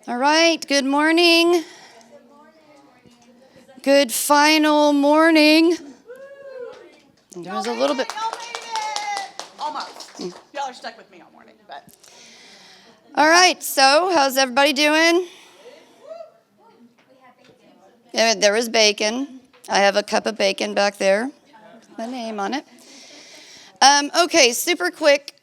All right, good morning. Good final morning. There's a little bit. Y'all made it! Almost. Y'all are stuck with me all morning, but. All right, so how's everybody doing? There is bacon. I have a cup of bacon back there. My name on it. Okay, super quick.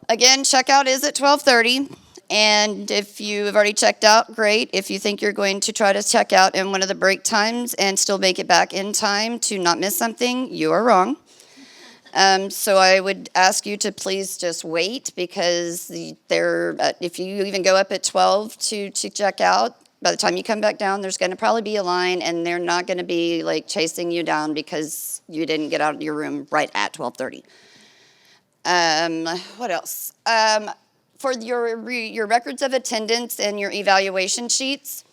Again, checkout is at 12:30. And if you have already checked out, great. If you think you're going to try to check out in one of the break times and still make it back in time to not miss something, you are wrong. So I would ask you to please just wait, because if you even go up at 12 to check out, by the time you come back down, there's going to probably be a line, and they're not going to be like chasing you down because you didn't get out of your room right at 12:30. What else? For your records of attendance and your evaluation sheets,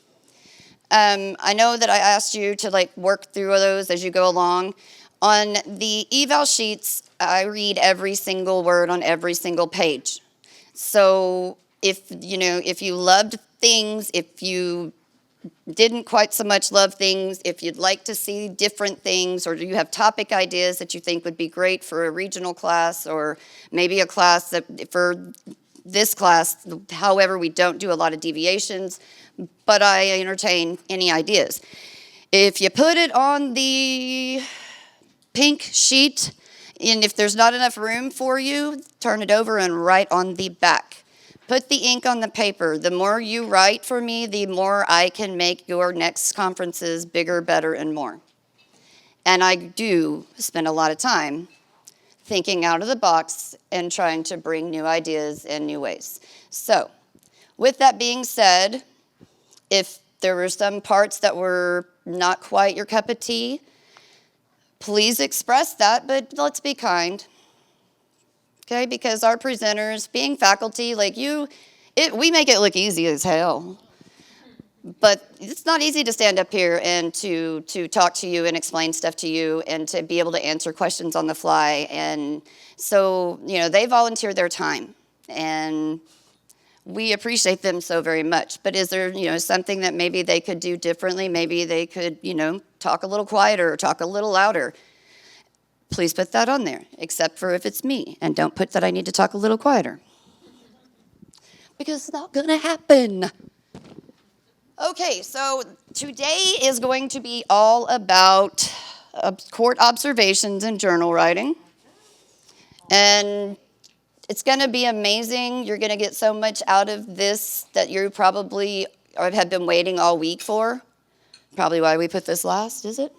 I know that I asked you to work through those as you go along. On the eval sheets, I read every single word on every single page. So if you loved things, if you didn't quite so much love things, if you'd like to see different things, or you have topic ideas that you think would be great for a regional class, or maybe a class that for this class, however, we don't do a lot of deviations, but I entertain any ideas. If you put it on the pink sheet, and if there's not enough room for you, turn it over and write on the back. Put the ink on the paper. The more you write for me, the more I can make your next conferences bigger, better, and more. And I do spend a lot of time thinking out of the box and trying to bring new ideas and new ways. So, with that being said, if there were some parts that were not quite your cup of tea, please express that, but let's be kind. Okay, because our presenters, being faculty like you, we make it look easy as hell. But it's not easy to stand up here and to talk to you and explain stuff to you and to be able to answer questions on the fly. And so, they volunteer their time, and we appreciate them so very much. But is there, something that maybe they could do differently? Maybe they could, talk a little quieter or talk a little louder. Please put that on there, except for if it's me. And don't put that I need to talk a little quieter, because it's not going to happen. Okay, so today is going to be all about court observations and journal writing. And it's going to be amazing. You're going to get so much out of this that you probably have been waiting all week for. Probably why we put this last, is it?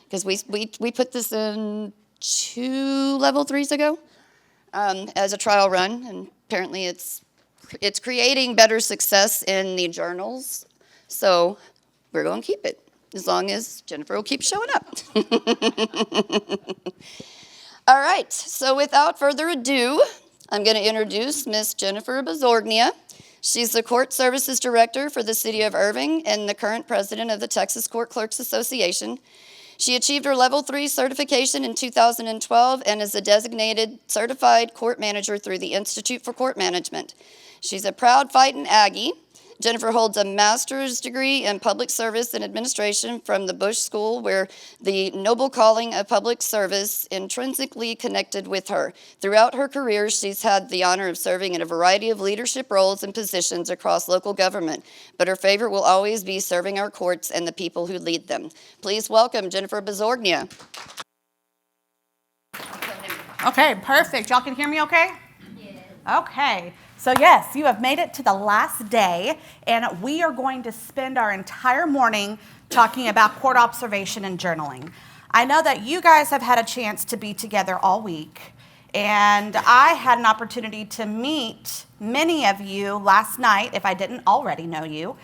Because we put this in 2 level 3s ago as a trial run, and apparently it's creating better success in the journals, so we're going to keep it as long as Jennifer will keep showing up. All right, so without further ado, I'm going to introduce Miss Jennifer Bezorgnia. She's the Court Services Director for the City of Irving and the current president of the Texas Court Clerks Association. She achieved her Level 3 certification in 2012 and is a designated certified court manager through the Institute for Court Management. She's a proud fighting Aggie. Jennifer holds a master's degree in public service and administration from the Bush School, where the noble calling of public service intrinsically connected with her. Throughout her career, she's had the honor of serving in a variety of leadership roles and positions across local government, but her favorite will always be serving our courts and the people who lead them. Please welcome Jennifer Bezorgnia. Okay, perfect. Y'all can hear me okay? Yes. Okay. So yes, you have made it to the last day, and we are going to spend our entire morning talking about court observation and journaling. I know that you guys have had a chance to be together all week, and I had an opportunity to meet many of you last night, if I didn't already know you.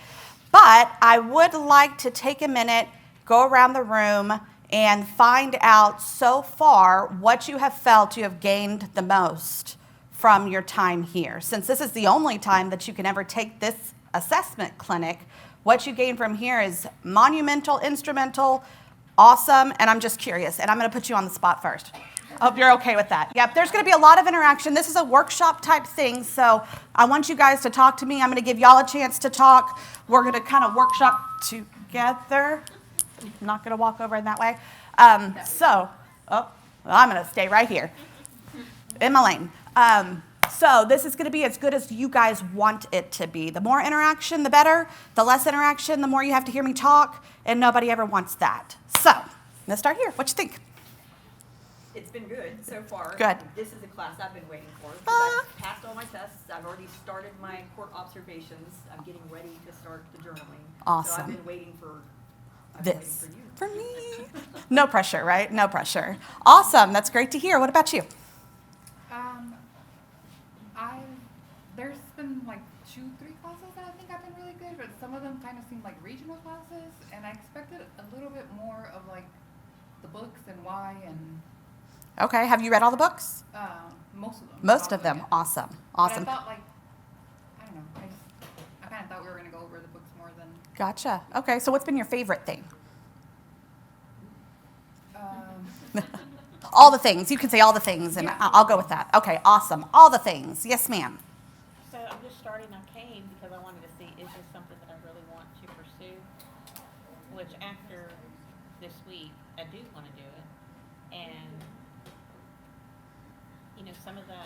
But I would like to take a minute, go around the room, and find out so far what you have felt you have gained the most from your time here. Since this is the only time that you can ever take this assessment clinic, what you gain from here is monumental, instrumental, awesome, and I'm just curious, and I'm going to put you on the spot first. Oh, you're okay with that. Yep, there's going to be a lot of interaction. This is a workshop type thing, so I want you guys to talk to me. I'm going to give y'all a chance to talk. We're going to kind of workshop together. I'm not going to walk over in that way. I'm going to stay right here in my lane. So this is going to be as good as you guys want it to be. The more interaction, the better. The less interaction, the more you have to hear me talk, and nobody ever wants that. So let's start here. What you think? It's been good so far. Good. This is a class I've been waiting for. Because I've passed all my tests. I've already started my court observations. I'm getting ready to start the journaling. Awesome. So I've been waiting for This. you. For me. No pressure, right? No pressure. Awesome. That's great to hear. What about you? There's been like 2-3 classes that I think have been really good, but some of them kind of seem like regional classes, and I expected a little bit more of like the books and why and Okay. Have you read all the books? most of them. Most of them. Yeah. Awesome. But Awesome. I thought like, I don't know, I kind of thought we were going to go over the books more than, Gotcha. Okay. So what's been your favorite thing? All the things. You can say all the things, and Yeah. I'll go with that. Okay. Awesome. All the things. Yes, ma'am. So I'm just starting, I came because I wanted to see, is this something that I really want to pursue? Which after this week, I do want to do it. And, you know, some of the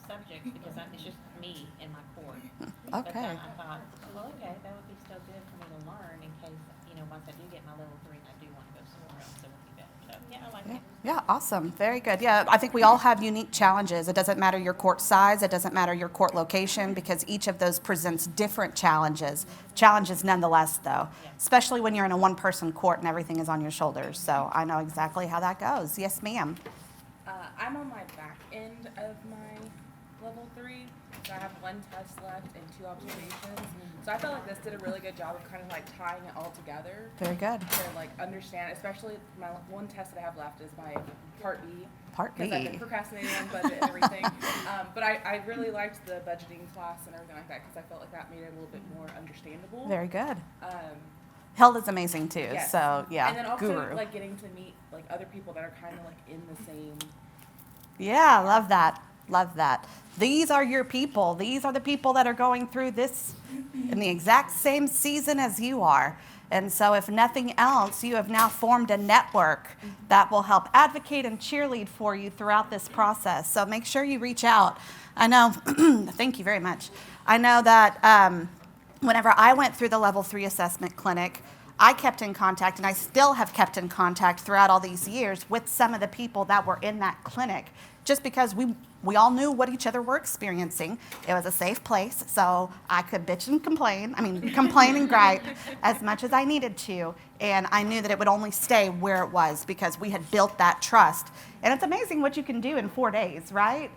subjects, because it's just me in my court. But Okay. then I thought, well, okay, that would be still good for me to learn in case, you know, once I do get my level 3 and I do want to go somewhere else, it would be better. So, yeah, I like it. Yeah, awesome. Very good. Yeah, I think we all have unique challenges. It doesn't matter your court size, it doesn't matter your court location, because each of those presents different challenges. Challenges nonetheless, though, especially when you're in a one-person court and everything is on your shoulders. So I know exactly how that goes. Yes, ma'am. I'm on my back end of my level 3, so I have 1 test left and 2 observations. So I felt like this did a really good job of kind of like tying it all together Very good. to like understand, especially my 1 test that I have left is my Part B. Part Because I've been B. procrastinating on budget and everything. But I really liked the budgeting class and everything like that because I felt like that made it a little bit more understandable. Very good. Um, Hilda's amazing too. yes. So yeah, And then also guru. like getting to meet like other people that are kind of like in the same. Yeah, love that. Love that. These are your people. These are the people that are going through this in the exact same season as you are. And so if nothing else, you have now formed a network that will help advocate and cheerlead for you throughout this process. So make sure you reach out. I know, thank you very much. I know that whenever I went through the level 3 assessment clinic, I kept in contact, and I still have kept in contact throughout all these years with some of the people that were in that clinic, just because we all knew what each other were experiencing. It was a safe place, so I could bitch and complain. I mean, complain and gripe as much as I needed to, and I knew that it would only stay where it was because we had built that trust. And it's amazing what you can do in 4 days, right?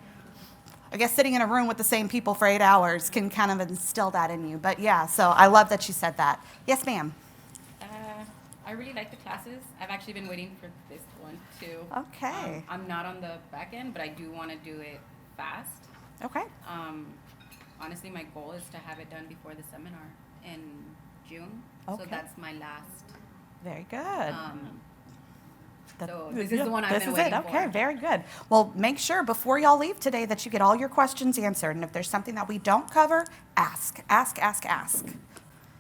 I guess sitting in a room with the same people for 8 hours can kind of instill that in you. But yeah, so I love that you said that. Yes, ma'am. I really like the classes. I've actually been waiting for this one too. Okay. I'm not on the back end, but I do want to do it fast. Okay. Honestly, my goal is to have it done before the seminar in June. Okay. So that's my last. Very good. So this is the one I've This been is waiting it. Okay, for. very good. Well, make sure before y'all leave today that you get all your questions answered. And if there's something that we don't cover, ask. Ask, ask, ask.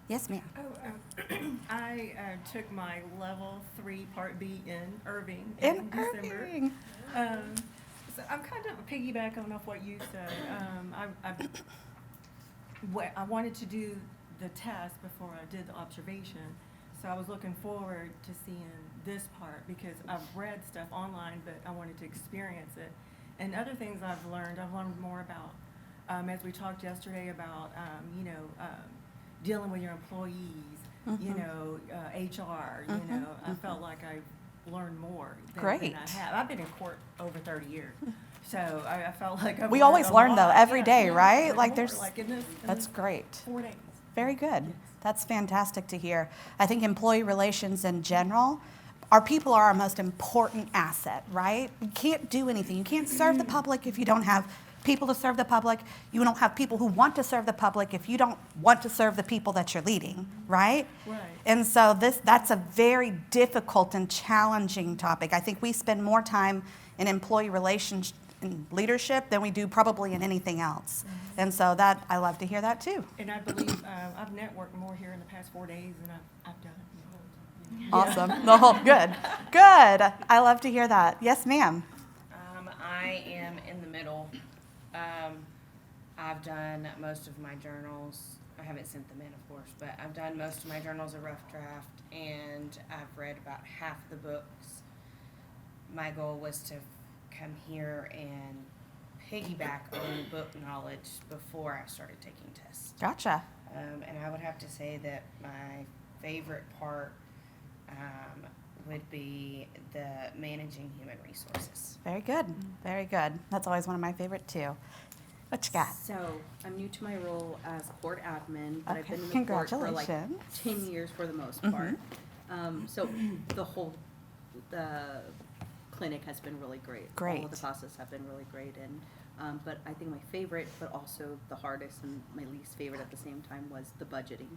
Yes, ma'am. I took my level 3 Part B in Irving In December. Irving. So I'm kind of piggybacking off what you said. I wanted to do the test before I did the observation, so I was looking forward to seeing this part because I've read stuff online, but I wanted to experience it. And other things I've learned more about, as we talked yesterday about, dealing with your employees, HR, I felt like I learned more than I Great. have. I've been in court over 30 years, so I felt like We always learn, though, every Yeah, day, yeah, right? learn Like more, there's, like in this that's great. 4 days. Very good. That's fantastic to hear. I think employee relations in general, our people are our most important asset, right? You can't do anything. You can't serve the public if you don't have people to serve the public. You don't have people who want to serve the public if you don't want to serve the people that you're leading, right? Right. And so that's a very difficult and challenging topic. I think we spend more time in employee relations and leadership than we do probably in anything else. And so that, I love to hear that too. And I believe I've networked more here in the past 4 days than I've done. Awesome. The whole, good. Good. I love to hear that. Yes, ma'am. I am in the middle. I've done most of my journals. I haven't sent them in, of course, but I've done most of my journals a rough draft, and I've read about half the books. My goal was to come here and piggyback on book knowledge before I started taking tests. Gotcha. And I would have to say that my favorite part would be the managing human resources. Very good. Very good. That's always one of my favorite too. What you got? So I'm new to my role as court admin, but I've Okay, been in the court for like congratulations. 10 years for the most part. So the clinic has been really great. Great. All of the classes have been really great, and but I think my favorite, but also the hardest and my least favorite at the same time, was the budgeting,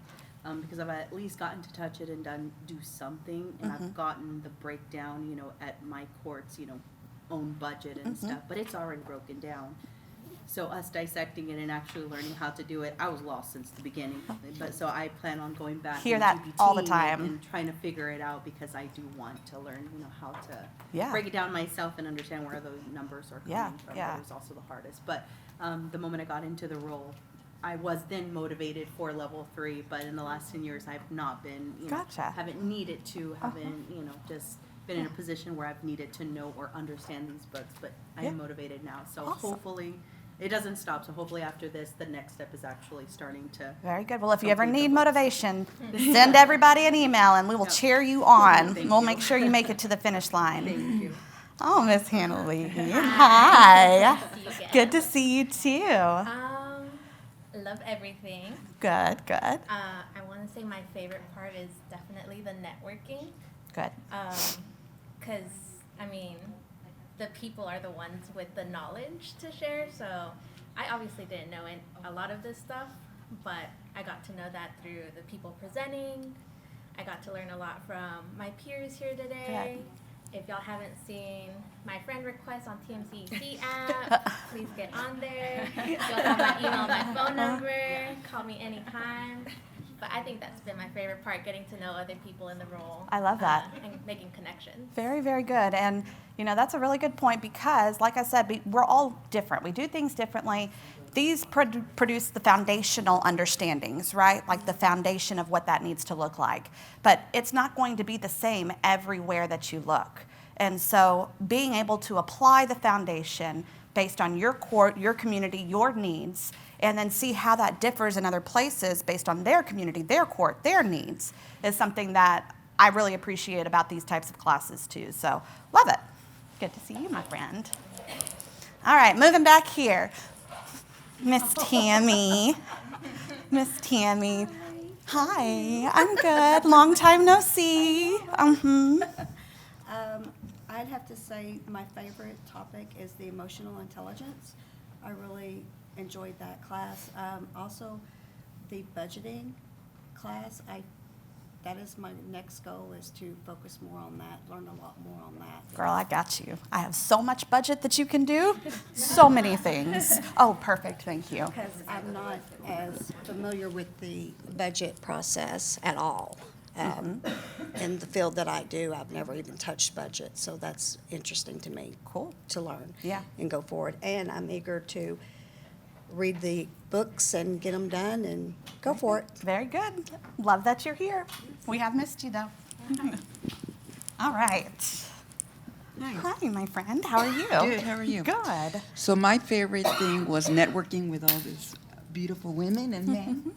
because I've at least gotten to touch it and do something, and I've gotten the breakdown, at my court's, own budget and stuff, but it's already broken down. So us dissecting it and actually learning how to do it, I was lost since the beginning. But so I plan on going back Hear and that all the GPTing time. and trying to figure it out, because I do want to learn, how to Yeah. break it down myself and understand where those numbers are coming Yeah, from. yeah. That was also the hardest. But the moment I got into the role, I was then motivated for level 3, but in the last 10 years I've not been, Gotcha. haven't needed to, haven't, just been in a position where I've needed to know or understand these books, but I Yeah. am motivated now. So Awesome. hopefully it doesn't stop. So hopefully after this, the next step is actually starting to. Very good. Well, if you ever complete the need books. motivation, send everybody an email and we will Yeah. cheer you on. Thank We'll you. make sure you make it to the finish line. Thank you. Oh, Miss Hannah Lee. Hi. Good to see you too. Love everything. Good, good, I want to say my favorite part is definitely the networking. good. Because, the people are the ones with the knowledge to share. So I obviously didn't know a lot of this stuff, but I got to know that through the people presenting. I got to learn a lot from my peers here today. If y'all haven't seen my friend request on TMCEC app, please get on there. Y'all have my email, my phone number. Call me anytime. But I think that's been my favorite part, getting to know other people in the role. I love that. And making connections. Very, very good. And, that's a really good point because, like I said, we're all different. We do things differently. These produce the foundational understandings, right? Like the foundation of what that needs to look like. But it's not going to be the same everywhere that you look. And so being able to apply the foundation based on your court, your community, your needs, and then see how that differs in other places based on their community, their court, their needs, is something that I really appreciate about these types of classes too. So love it. Good to see you, my friend. All right, moving back here. Miss Tammy. Miss Tammy. Hi, I'm good. Long time no see. I'd have to say my favorite topic is the emotional intelligence. I really enjoyed that class. Also, the budgeting class, that is my next goal, is to focus more on that, learn a lot more on that. Girl, I got you. I have so much budget that you can do. So many things. Oh, perfect. Thank you. Because I'm not as familiar with the budget process at all. In the field that I do, I've never even touched budget, so that's interesting to me. Cool. To learn. Yeah. And go forward. And I'm eager to read the books and get them done and go for it. Very good. Love that you're here. We have missed you, though. All right. Hi, my friend. How are you? Good. How are you? Good. So my favorite thing was networking with all these beautiful women and men.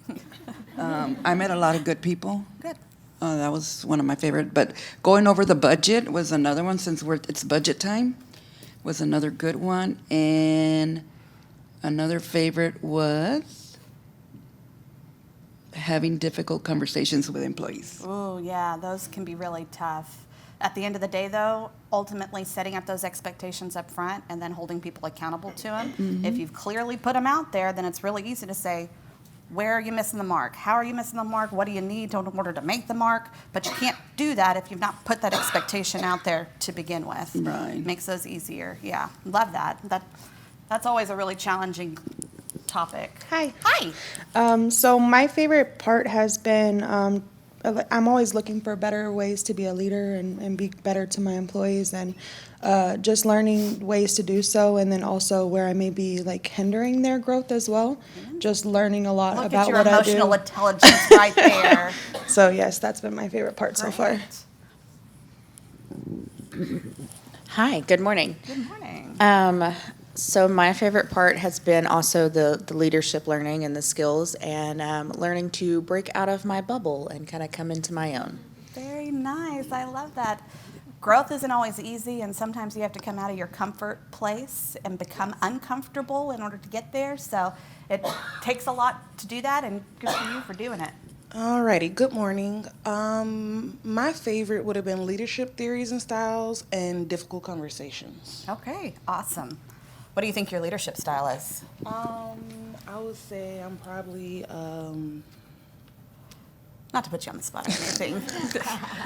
I met a lot of good people. Good. That was one of my favorite. But going over the budget was another one, since it's budget time, was another good one. And another favorite was having difficult conversations with employees. Oh, yeah, those can be really tough. At the end of the day, though, ultimately setting up those expectations up front and then holding people accountable to them. If you've clearly put them out there, then it's really easy to say, where are you missing the mark? How are you missing the mark? What do you need in order to make the mark? But you can't do that if you've not put that expectation out there to begin with. Right. Makes those easier. Yeah, love that. That's always a really challenging topic. Hi. Hi. So my favorite part has been I'm always looking for better ways to be a leader and be better to my employees, and just learning ways to do so, and then also where I may be like hindering their growth as well. Just learning a lot Look about at your what I emotional do. intelligence right there. So yes, that's been my favorite part so far. Hi, good morning. Good morning. So my favorite part has been also the leadership learning and the skills, and learning to break out of my bubble and kind of come into my own. Very nice. I love that. Growth isn't always easy, and sometimes you have to come out of your comfort place and become uncomfortable in order to get there. So it takes a lot to do that, and good for you for doing it. Alrighty, good morning. My favorite would have been leadership theories and styles and difficult conversations. Okay, awesome. What do you think your leadership style is? I would say I'm probably, Not to put you on the spot or anything.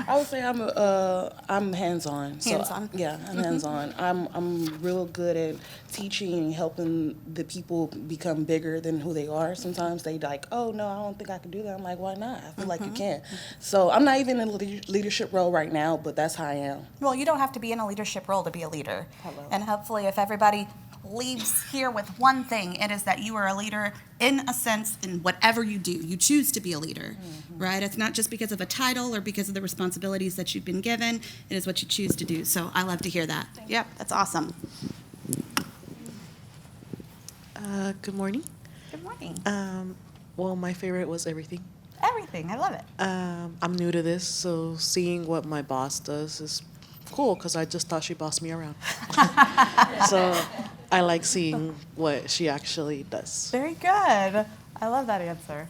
I would say I'm hands-on. Hands-on? Yeah, I'm hands-on. I'm real good at teaching and helping the people become bigger than who they are. Sometimes they like, oh no, I don't think I can do that. I'm like, why not? I feel like you can. So I'm not even in a leadership role right now, but that's how I am. Well, you don't have to be in a leadership role to be a leader. Hello. And hopefully if everybody leaves here with one thing, it is that you are a leader in a sense in whatever you do. You choose to be a leader, right? It's not just because of a title or because of the responsibilities that you've been given. It is what you choose to do. So I love to hear that. Yep, that's awesome. Good morning. Good morning. Well, my favorite was everything. Everything, I love it. I'm new to this, so seeing what my boss does is cool because I just thought she bossed me around. So I like seeing what she actually does. Very good. I love that answer.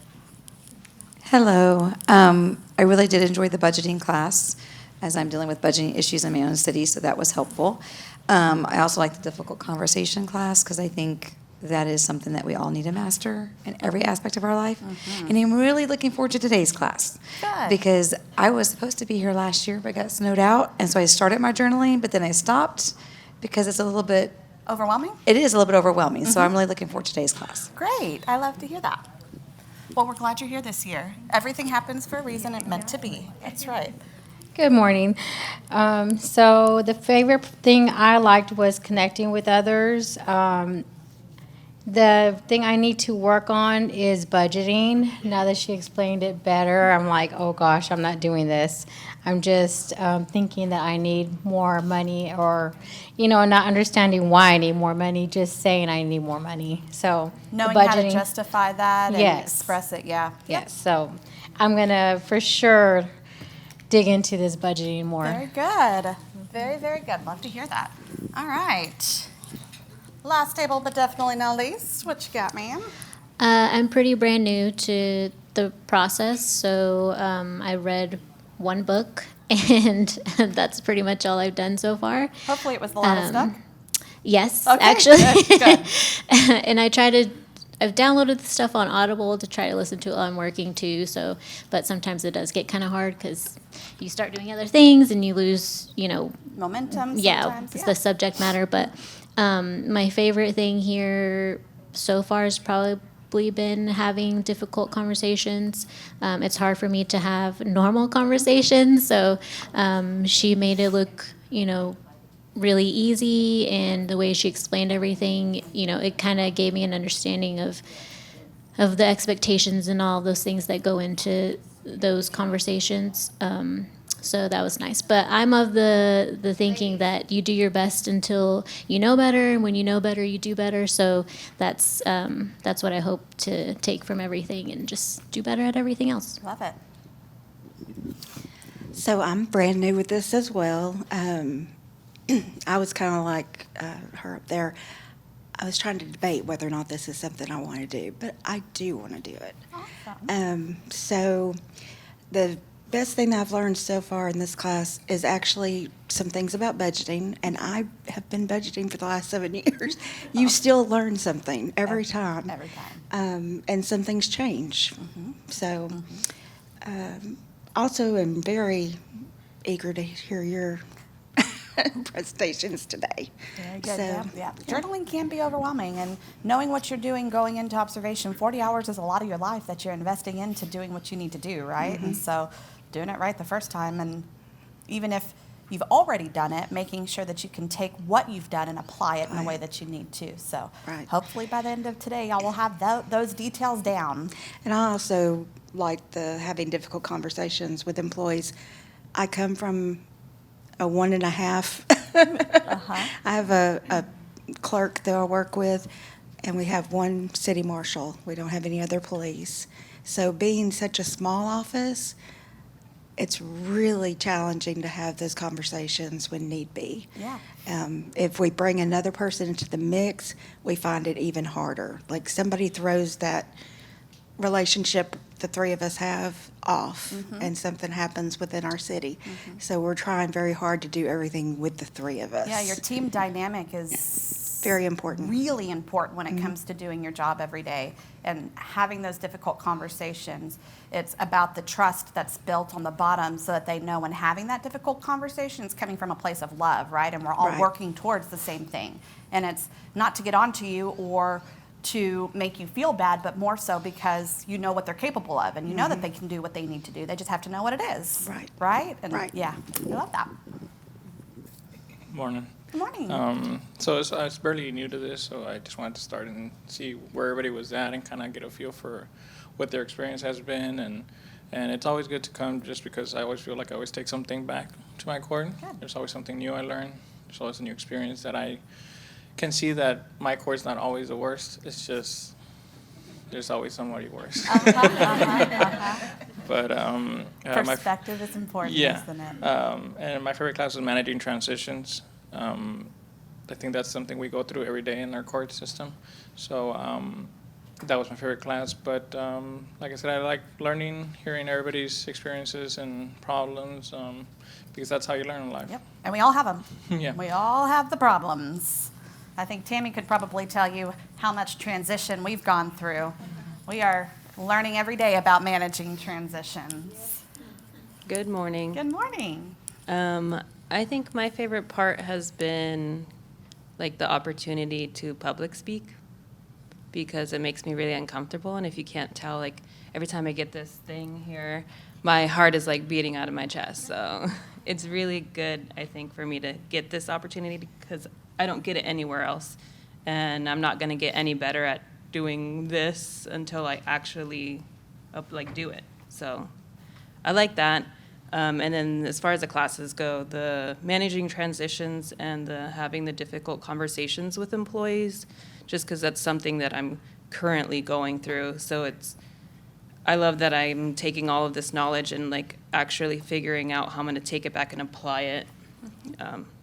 Hello. I really did enjoy the budgeting class, as I'm dealing with budgeting issues in my own city, so that was helpful. I also like the difficult conversation class because I think that is something that we all need to master in every aspect of our life. And I'm really looking forward to today's class. Good. Because I was supposed to be here last year, but got snowed out, and so I started my journaling, but then I stopped because it's a little bit Overwhelming? It is a little bit overwhelming, so I'm really looking forward to today's class. Great. I love to hear that. Well, we're glad you're here this year. Everything happens for a reason. It meant to be. That's right. Good morning. So the favorite thing I liked was connecting with others. The thing I need to work on is budgeting. Now that she explained it better, I'm like, oh gosh, I'm not doing this. I'm just thinking that I need more money, or, not understanding why I need more money, just saying I need more money. So Knowing budgeting, how to justify that and Yes. express it, yeah. Yes, so I'm going to for sure dig into this budgeting more. Very good. Very, very good. Love to hear that. All right. Last table, but definitely not least. What you got, ma'am? I'm pretty brand new to the process, so I read one book, and that's pretty much all I've done so far. Hopefully it was the loudest duck. Yes, Okay, actually. good. And I've downloaded the stuff on Audible to try to listen to it while I'm working too, but sometimes it does get kind of hard because you start doing other things and you lose, Momentum yeah, sometimes, it's yeah. the subject matter. But my favorite thing here so far has probably been having difficult conversations. It's hard for me to have normal conversations, so she made it look, really easy, and the way she explained everything, it kind of gave me an understanding of the expectations and all those things that go into those conversations. So that was nice. But I'm of the thinking that you do your best until you know better, and when you know better, you do better. So that's what I hope to take from everything, and just do better at everything else. Love it. So I'm brand new with this as well. I was kind of like her up there. I was trying to debate whether or not this is something I want to do, but I do want to do it. Awesome. So the best thing I've learned so far in this class is actually some things about budgeting, and I have been budgeting for the last 7 years. You still learn something every time. Every time. And some things change. So, also am very eager to hear your presentations today. Very good. So, Yeah. Journaling can be overwhelming, and knowing what you're doing going into observation, 40 hours is a lot of your life that you're investing into doing what you need to do, right? And so doing it right the first time, and even if you've already done it, making sure that you can take what you've done and apply it in the way that you need to. So hopefully by the end of today, y'all will have those details down. And I also like the having difficult conversations with employees. I come from a 1.5. I have a clerk that I work with, and we have one city marshal. We don't have any other police. So being such a small office, it's really challenging to have those conversations when need be. Yeah. If we bring another person into the mix, we find it even harder. Like somebody throws that relationship the three of us have off, and something happens within our city. So we're trying very hard to do everything with the three of us. Yeah, your team dynamic is very important. Really important when it comes to doing your job every day and having those difficult conversations. It's about the trust that's built on the bottom so that they know when having that difficult conversation is coming from a place of love, right? And we're all working towards the same thing. And it's not to get onto you or to make you feel bad, but more so because you know what they're capable of and you know that they can do what they need to do. They just have to know what it is. Right. Right? And yeah, I love that. Morning. Good morning. So I was barely new to this, so I just wanted to start and see where everybody was at and kind of get a feel for what their experience has been. And it's always good to come just because I always feel like I always take something back to my court. Good. There's always something new I learn. There's always a new experience that I can see that my court's not always the worst. It's just there's always somebody worse. But perspective is important, isn't it? And my favorite class was managing transitions. I think that's something we go through every day in our court system. So that was my favorite class. But like I said, I like learning, hearing everybody's experiences and problems, because that's how you learn in life. Yep, and we all have them. Yeah. We all have the problems. I think Tammy could probably tell you how much transition we've gone through. We are learning every day about managing transitions. Good morning. Good morning. I think my favorite part has been like the opportunity to public speak, because it makes me really uncomfortable. And if you can't tell, like every time I get this thing here, my heart is like beating out of my chest. So it's really good, I think, for me to get this opportunity because I don't get it anywhere else. And I'm not going to get any better at doing this until I actually do it. So I like that. And then as far as the classes go, the managing transitions and the having the difficult conversations with employees, just because that's something that I'm currently going through. So I love that I'm taking all of this knowledge and like actually figuring out how I'm going to take it back and apply it.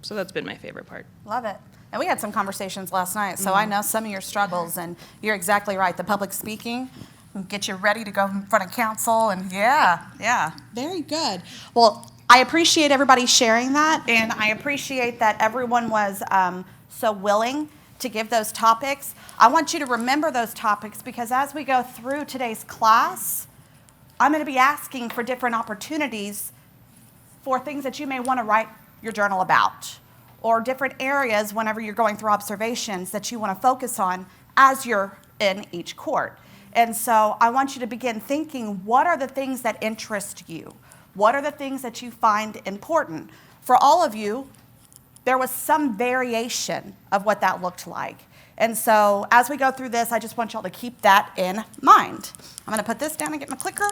So that's been my favorite part. Love it. And we had some conversations last night, so I know some of your struggles, and you're exactly right. The public speaking will get you ready to go in front of council, and yeah. Very good. Well, I appreciate everybody sharing that, and I appreciate that everyone was so willing to give those topics. I want you to remember those topics because as we go through today's class, I'm going to be asking for different opportunities for things that you may want to write your journal about, or different areas whenever you're going through observations that you want to focus on as you're in each court. And so I want you to begin thinking, what are the things that interest you? What are the things that you find important? For all of you, there was some variation of what that looked like. And so as we go through this, I just want y'all to keep that in mind. I'm going to put this down and get my clicker.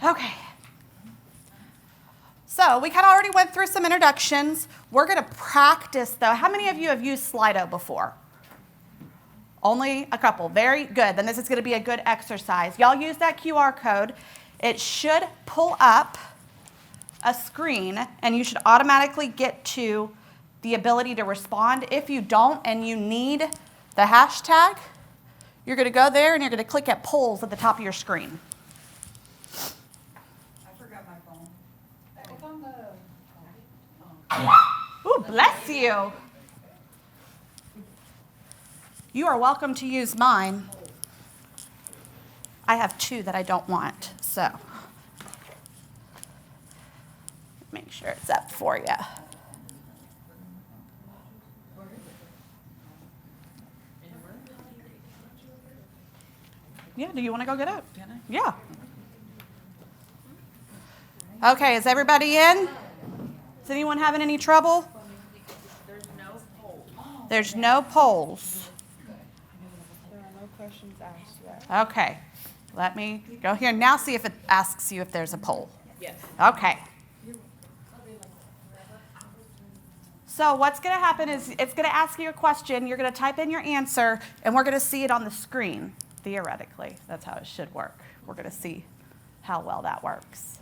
Okay. So we kind of already went through some introductions. We're going to practice, though. How many of you have used Slido before? Only a couple. Very good. Then this is going to be a good exercise. Y'all use that QR code. It should pull up a screen, and you should automatically get to the ability to respond. If you don't and you need the hashtag, you're going to go there and you're going to click at polls at the top of your screen. Ooh, bless you. You are welcome to use mine. I have 2 that I don't want, so make sure it's up for you. Yeah, do you want to go get it? Yeah. Okay, is everybody in? Is anyone having any trouble? There's no polls. There are no questions asked yet. Okay, let me go here now, see if it asks you if there's a poll. Yes. Okay. So what's going to happen is it's going to ask you a question, you're going to type in your answer, and we're going to see it on the screen, theoretically. That's how it should work. We're going to see how well that works.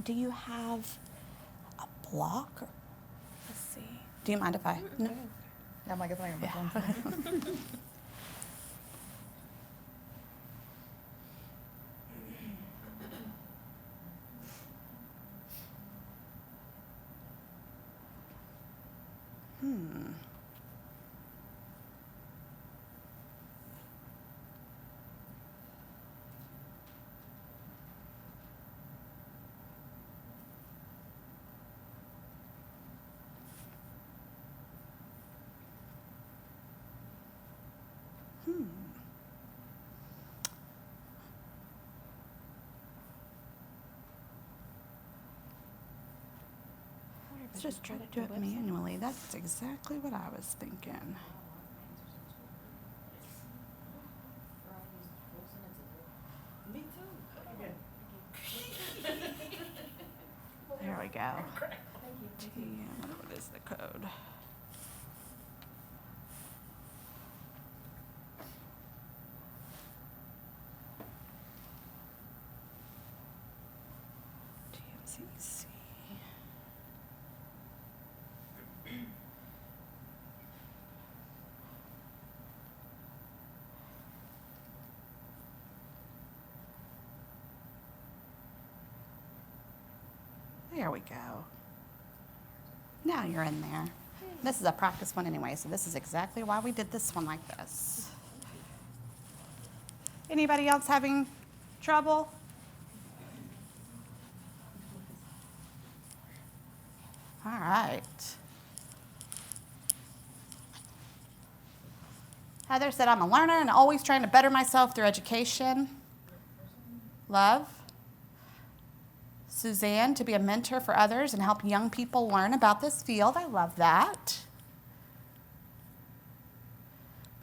Do you have a block? Let's see. Do you mind if I? No. I'm like, it's Yeah. Let's just try to do it manually. That's exactly what I was thinking. There we go. What is the code? TMCC. There we go. Now you're in there. This is a practice one anyway, so this is exactly why we did this one like this. Anybody else having trouble? All right. Heather said, I'm a learner and always trying to better myself through education. Love. Suzanne, to be a mentor for others and help young people learn about this field. I love that.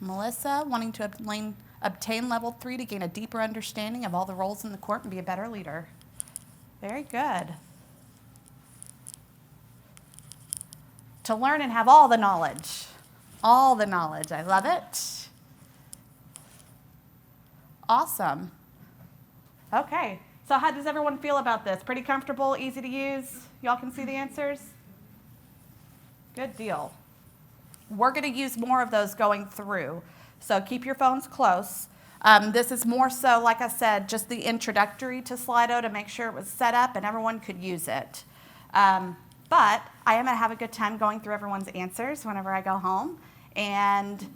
Melissa, wanting to obtain level 3 to gain a deeper understanding of all the roles in the court and be a better leader. Very good. To learn and have all the knowledge. All the knowledge. I love it. Awesome. Okay. So how does everyone feel about this? Pretty comfortable, easy to use? Y'all can see the answers? Good deal. We're going to use more of those going through. So keep your phones close. This is more so, like I said, just the introductory to Slido to make sure it was set up and everyone could use it. But I am going to have a good time going through everyone's answers whenever I go home. And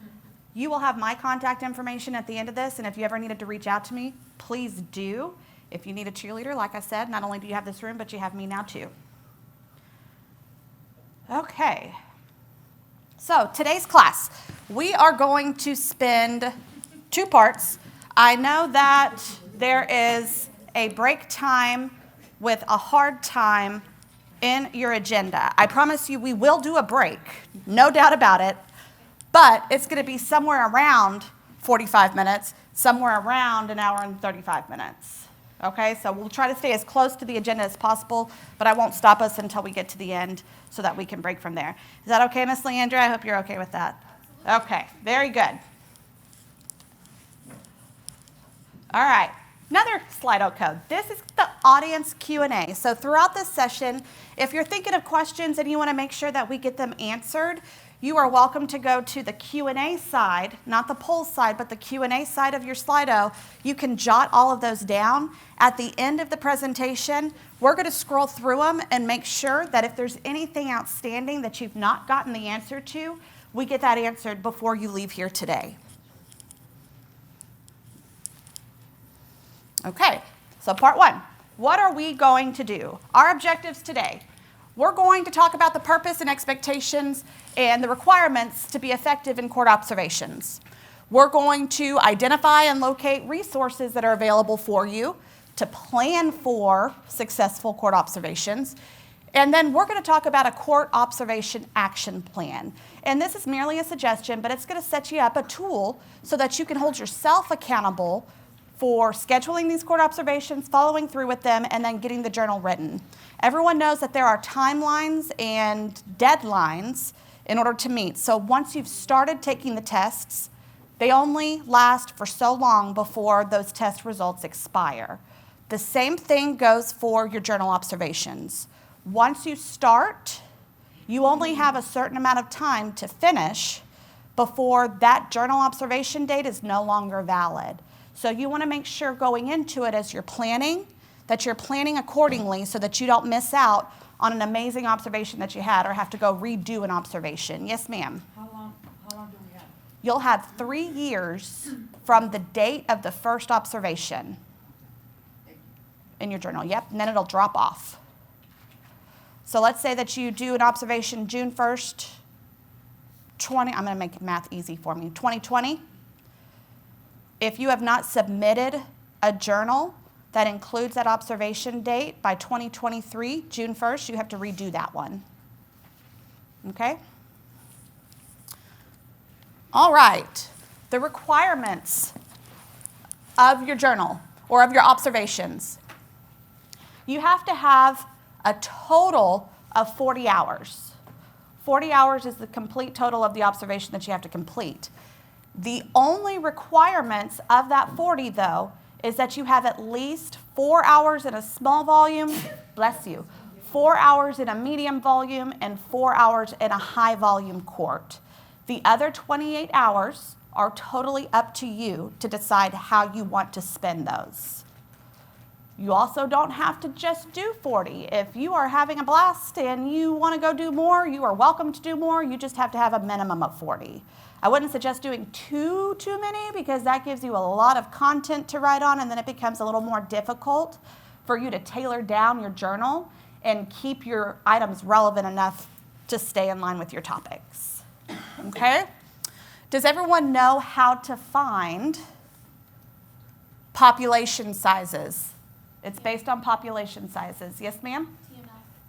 you will have my contact information at the end of this. And if you ever needed to reach out to me, please do. If you need a cheerleader, like I said, not only do you have this room, but you have me now too. Okay. So today's class, we are going to spend 2 parts. I know that there is a break time with a hard time in your agenda. I promise you we will do a break, no doubt about it, but it's going to be somewhere around 45 minutes, somewhere around an hour and 35 minutes. Okay, so we'll try to stay as close to the agenda as possible, but I won't stop us until we get to the end so that we can break from there. Is that okay, Miss Leandra? I hope you're okay with that. Okay, very good. All right, another Slido code. This is the audience Q&A. So throughout this session, if you're thinking of questions and you want to make sure that we get them answered, you are welcome to go to the Q&A side, not the poll side, but the Q&A side of your Slido. You can jot all of those down. At the end of the presentation, we're going to scroll through them and make sure that if there's anything outstanding that you've not gotten the answer to, we get that answered before you leave here today. Okay, so part one, what are we going to do? Our objectives today. We're going to talk about the purpose and expectations and the requirements to be effective in court observations. We're going to identify and locate resources that are available for you to plan for successful court observations. And then we're going to talk about a court observation action plan. And this is merely a suggestion, but it's going to set you up a tool so that you can hold yourself accountable for scheduling these court observations, following through with them, and then getting the journal written. Everyone knows that there are timelines and deadlines in order to meet. So once you've started taking the tests, they only last for so long before those test results expire. The same thing goes for your journal observations. Once you start, you only have a certain amount of time to finish before that journal observation date is no longer valid. So you want to make sure going into it as you're planning, that you're planning accordingly so that you don't miss out on an amazing observation that you had or have to go redo an observation. Yes, ma'am? How long do we have? You'll have 3 years from the date of the first observation in your journal. Yep, and then it'll drop off. So let's say that you do an observation June 1st, I'm going to make math easy for me, 2020. If you have not submitted a journal that includes that observation date by 2023, June 1st, you have to redo that one. Okay? All right. The requirements of your journal or of your observations. You have to have a total of 40 hours. 40 hours is the complete total of the observation that you have to complete. The only requirements of that 40, though, is that you have at least 4 hours in a small volume, bless you, 4 hours in a medium volume, and 4 hours in a high volume court. The other 28 hours are totally up to you to decide how you want to spend those. You also don't have to just do 40. If you are having a blast and you want to go do more, you are welcome to do more. You just have to have a minimum of 40. I wouldn't suggest doing too many because that gives you a lot of content to write on and then it becomes a little more difficult for you to tailor down your journal and keep your items relevant enough to stay in line with your topics. Okay? Does everyone know how to find population sizes? It's based on population sizes. Yes, ma'am?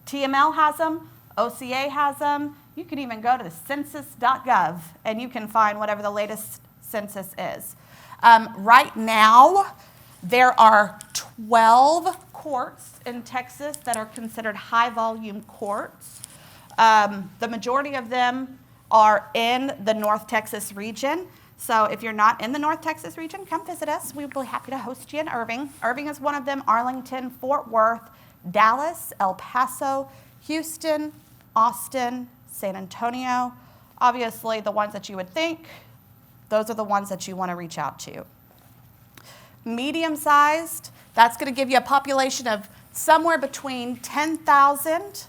TML has them. OCA has them. You can even go to the census.gov and you can find whatever the latest census is. Right now, there are 12 courts in Texas that are considered high-volume courts. The majority of them are in the North Texas region. So if you're not in the North Texas region, come visit us. We'd be happy to host you in Irving. Irving is one of them, Arlington, Fort Worth, Dallas, El Paso, Houston, Austin, San Antonio. Obviously, the ones that you would think, those are the ones that you want to reach out to. Medium-sized, that's going to give you a population of somewhere between 10,000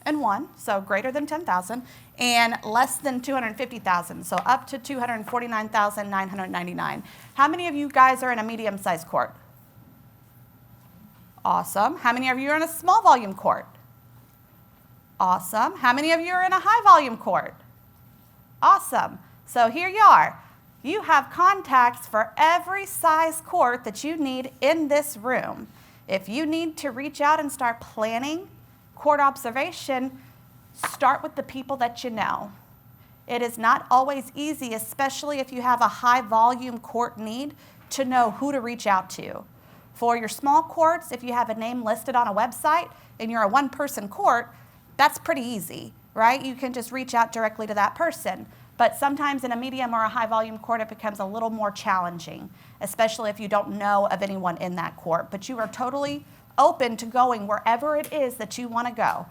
and 1, so greater than 10,000, and less than 250,000, so up to 249,999. How many of you guys are in a medium-sized court? Awesome. How many of you are in a small volume court? Awesome. How many of you are in a high volume court? Awesome. So here you are. You have contacts for every size court that you need in this room. If you need to reach out and start planning court observation, start with the people that you know. It is not always easy, especially if you have a high volume court need, to know who to reach out to. For your small courts, if you have a name listed on a website and you're a one-person court, that's pretty easy, right? You can just reach out directly to that person. But sometimes in a medium or a high volume court, it becomes a little more challenging, especially if you don't know of anyone in that court. But you are totally open to going wherever it is that you want to go.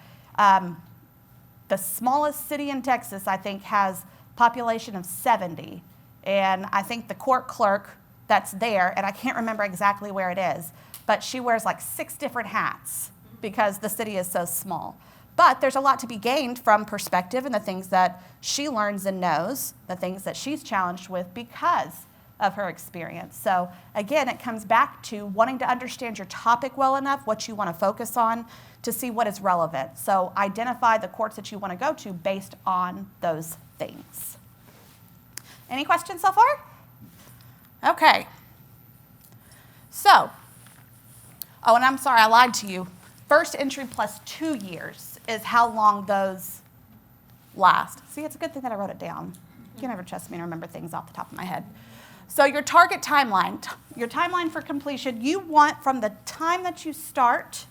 The smallest city in Texas, I think, has population of 70. And I think the court clerk that's there, and I can't remember exactly where it is, but she wears like 6 different hats because the city is so small. But there's a lot to be gained from perspective and the things that she learns and knows, the things that she's challenged with because of her experience. So again, it comes back to wanting to understand your topic well enough, what you want to focus on, to see what is relevant. So identify the courts that you want to go to based on those things. Any questions so far? Okay. So, oh, and I'm sorry, I lied to you. First entry plus 2 years is how long those last. See, it's a good thing that I wrote it down. You can never trust me to remember things off the top of my head. So your target timeline, your timeline for completion, you want from the time that you start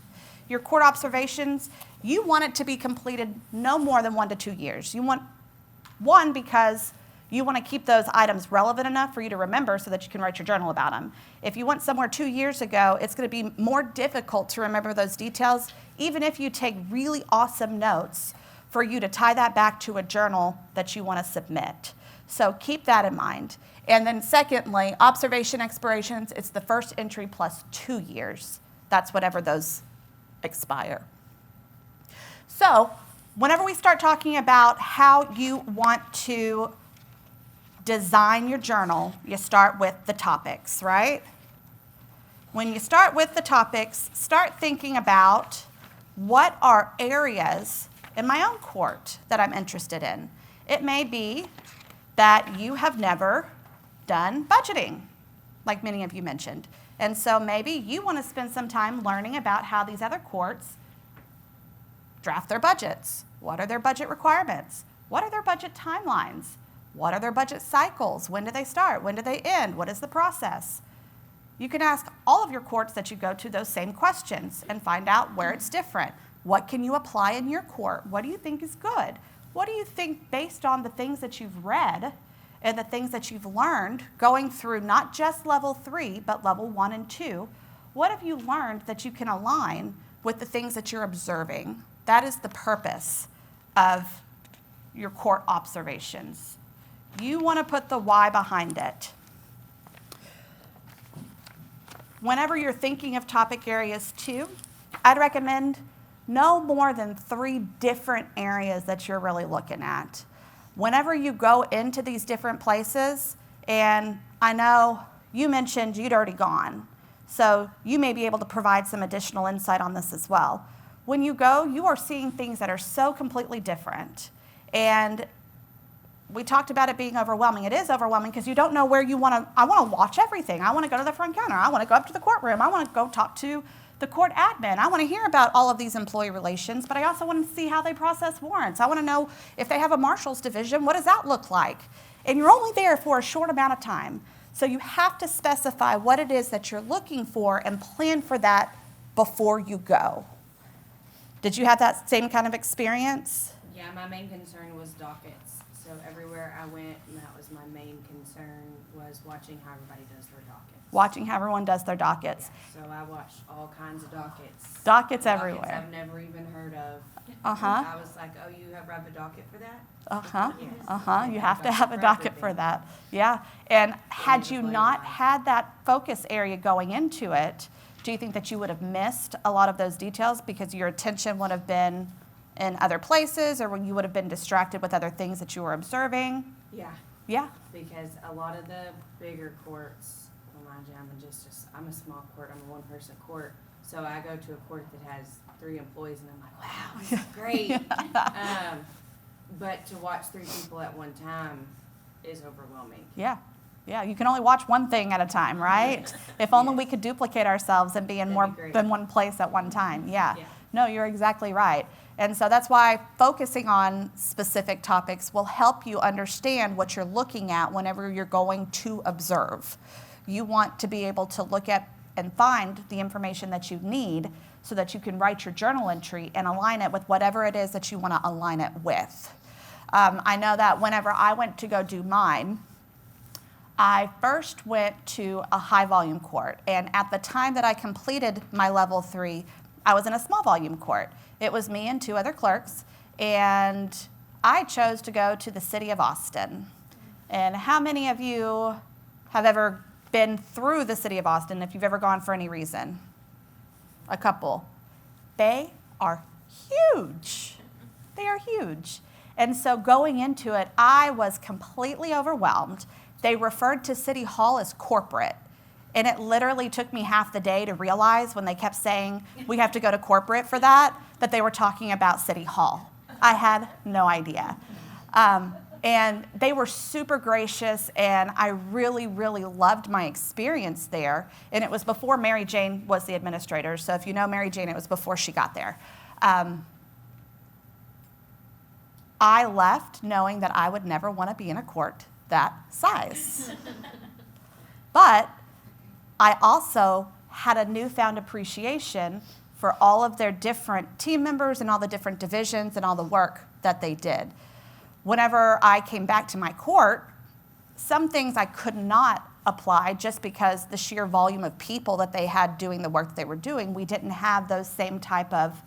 your court observations, you want it to be completed no more than 1 to 2 years. You want one because you want to keep those items relevant enough for you to remember so that you can write your journal about them. If you went somewhere 2 years ago, it's going to be more difficult to remember those details, even if you take really awesome notes for you to tie that back to a journal that you want to submit. So keep that in mind. And then secondly, observation expirations, it's the first entry plus 2 years. That's whatever those expire. So whenever we start talking about how you want to design your journal, you start with the topics, right? When you start with the topics, start thinking about what are areas in my own court that I'm interested in. It may be that you have never done budgeting, like many of you mentioned. And so maybe you want to spend some time learning about how these other courts draft their budgets. What are their budget requirements? What are their budget timelines? What are their budget cycles? When do they start? When do they end? What is the process? You can ask all of your courts that you go to those same questions and find out where it's different. What can you apply in your court? What do you think is good? What do you think, based on the things that you've read and the things that you've learned going through not just level 3, but level 1 and 2, what have you learned that you can align with the things that you're observing? That is the purpose of your court observations. You want to put the why behind it. Whenever you're thinking of topic areas too, I'd recommend no more than 3 different areas that you're really looking at. Whenever you go into these different places, and I know you mentioned you'd already gone, so you may be able to provide some additional insight on this as well. When you go, you are seeing things that are so completely different. And we talked about it being overwhelming. It is overwhelming because you don't know where you want to. I want to watch everything. I want to go to the front counter. I want to go up to the courtroom. I want to go talk to the court admin. I want to hear about all of these employee relations, but I also want to see how they process warrants. I want to know if they have a marshal's division, what does that look like? And you're only there for a short amount of time. So you have to specify what it is that you're looking for and plan for that before you go. Did you have that same kind of experience? Yeah, my main concern was dockets. So everywhere I went, and that was my main concern, was watching how everybody does their dockets. Watching how everyone does their dockets. Yeah, so I watched all kinds of dockets. Dockets everywhere. I've never even heard of. Uh-huh. I was like, oh, you have a docket for that? Uh-huh. Yes. Uh-huh. You have to have a docket for that. Yeah. And had you not had that focus area going into it, do you think that you would have missed a lot of those details because your attention would have been in other places, or when you would have been distracted with other things that you were observing? Yeah. Yeah. Because a lot of the bigger courts, well, mind you, I'm a small court, I'm a one-person court, so I go to a court that has 3 employees, and I'm like, wow, this is great. But to watch 3 people at one time is overwhelming. Yeah. Yeah, you can only watch one thing at a time, right? If only we could duplicate ourselves and be in more than one place at one time. Yeah. No, you're exactly right. And so that's why focusing on specific topics will help you understand what you're looking at whenever you're going to observe. You want to be able to look at and find the information that you need so that you can write your journal entry and align it with whatever it is that you want to align it with. I know that whenever I went to go do mine, I first went to a high volume court, and at the time that I completed my level 3, I was in a small volume court. It was me and 2 other clerks, and I chose to go to the city of Austin. And how many of you have ever been through the city of Austin, if you've ever gone for any reason? A couple. They are huge. They are huge. And so going into it, I was completely overwhelmed. They referred to City Hall as corporate. And it literally took me half the day to realize when they kept saying, we have to go to corporate for that they were talking about City Hall. I had no idea. And they were super gracious, and I really, really loved my experience there. And it was before Mary Jane was the administrator. So if you know Mary Jane, it was before she got there. I left knowing that I would never want to be in a court that size. But I also had a newfound appreciation for all of their different team members and all the different divisions and all the work that they did. Whenever I came back to my court, some things I could not apply just because the sheer volume of people that they had doing the work that they were doing, we didn't have those same type of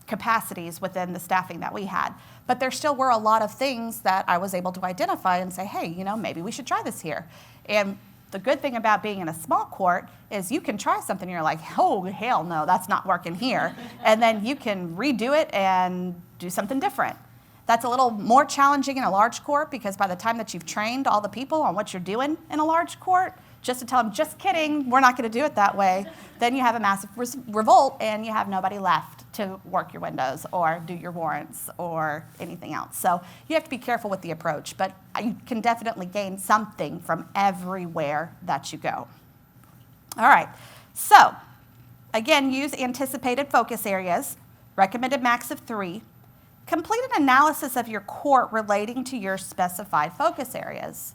capacities within the staffing that we had. But there still were a lot of things that I was able to identify and say, hey, maybe we should try this here. And the good thing about being in a small court is you can try something and you're like, oh, hell no, that's not working here. And then you can redo it and do something different. That's a little more challenging in a large court because by the time that you've trained all the people on what you're doing in a large court, just to tell them, just kidding, we're not going to do it that way, then you have a massive revolt and you have nobody left to work your windows or do your warrants or anything else. So you have to be careful with the approach, but you can definitely gain something from everywhere that you go. All right, so again, use anticipated focus areas, recommended max of 3. Complete an analysis of your court relating to your specified focus areas.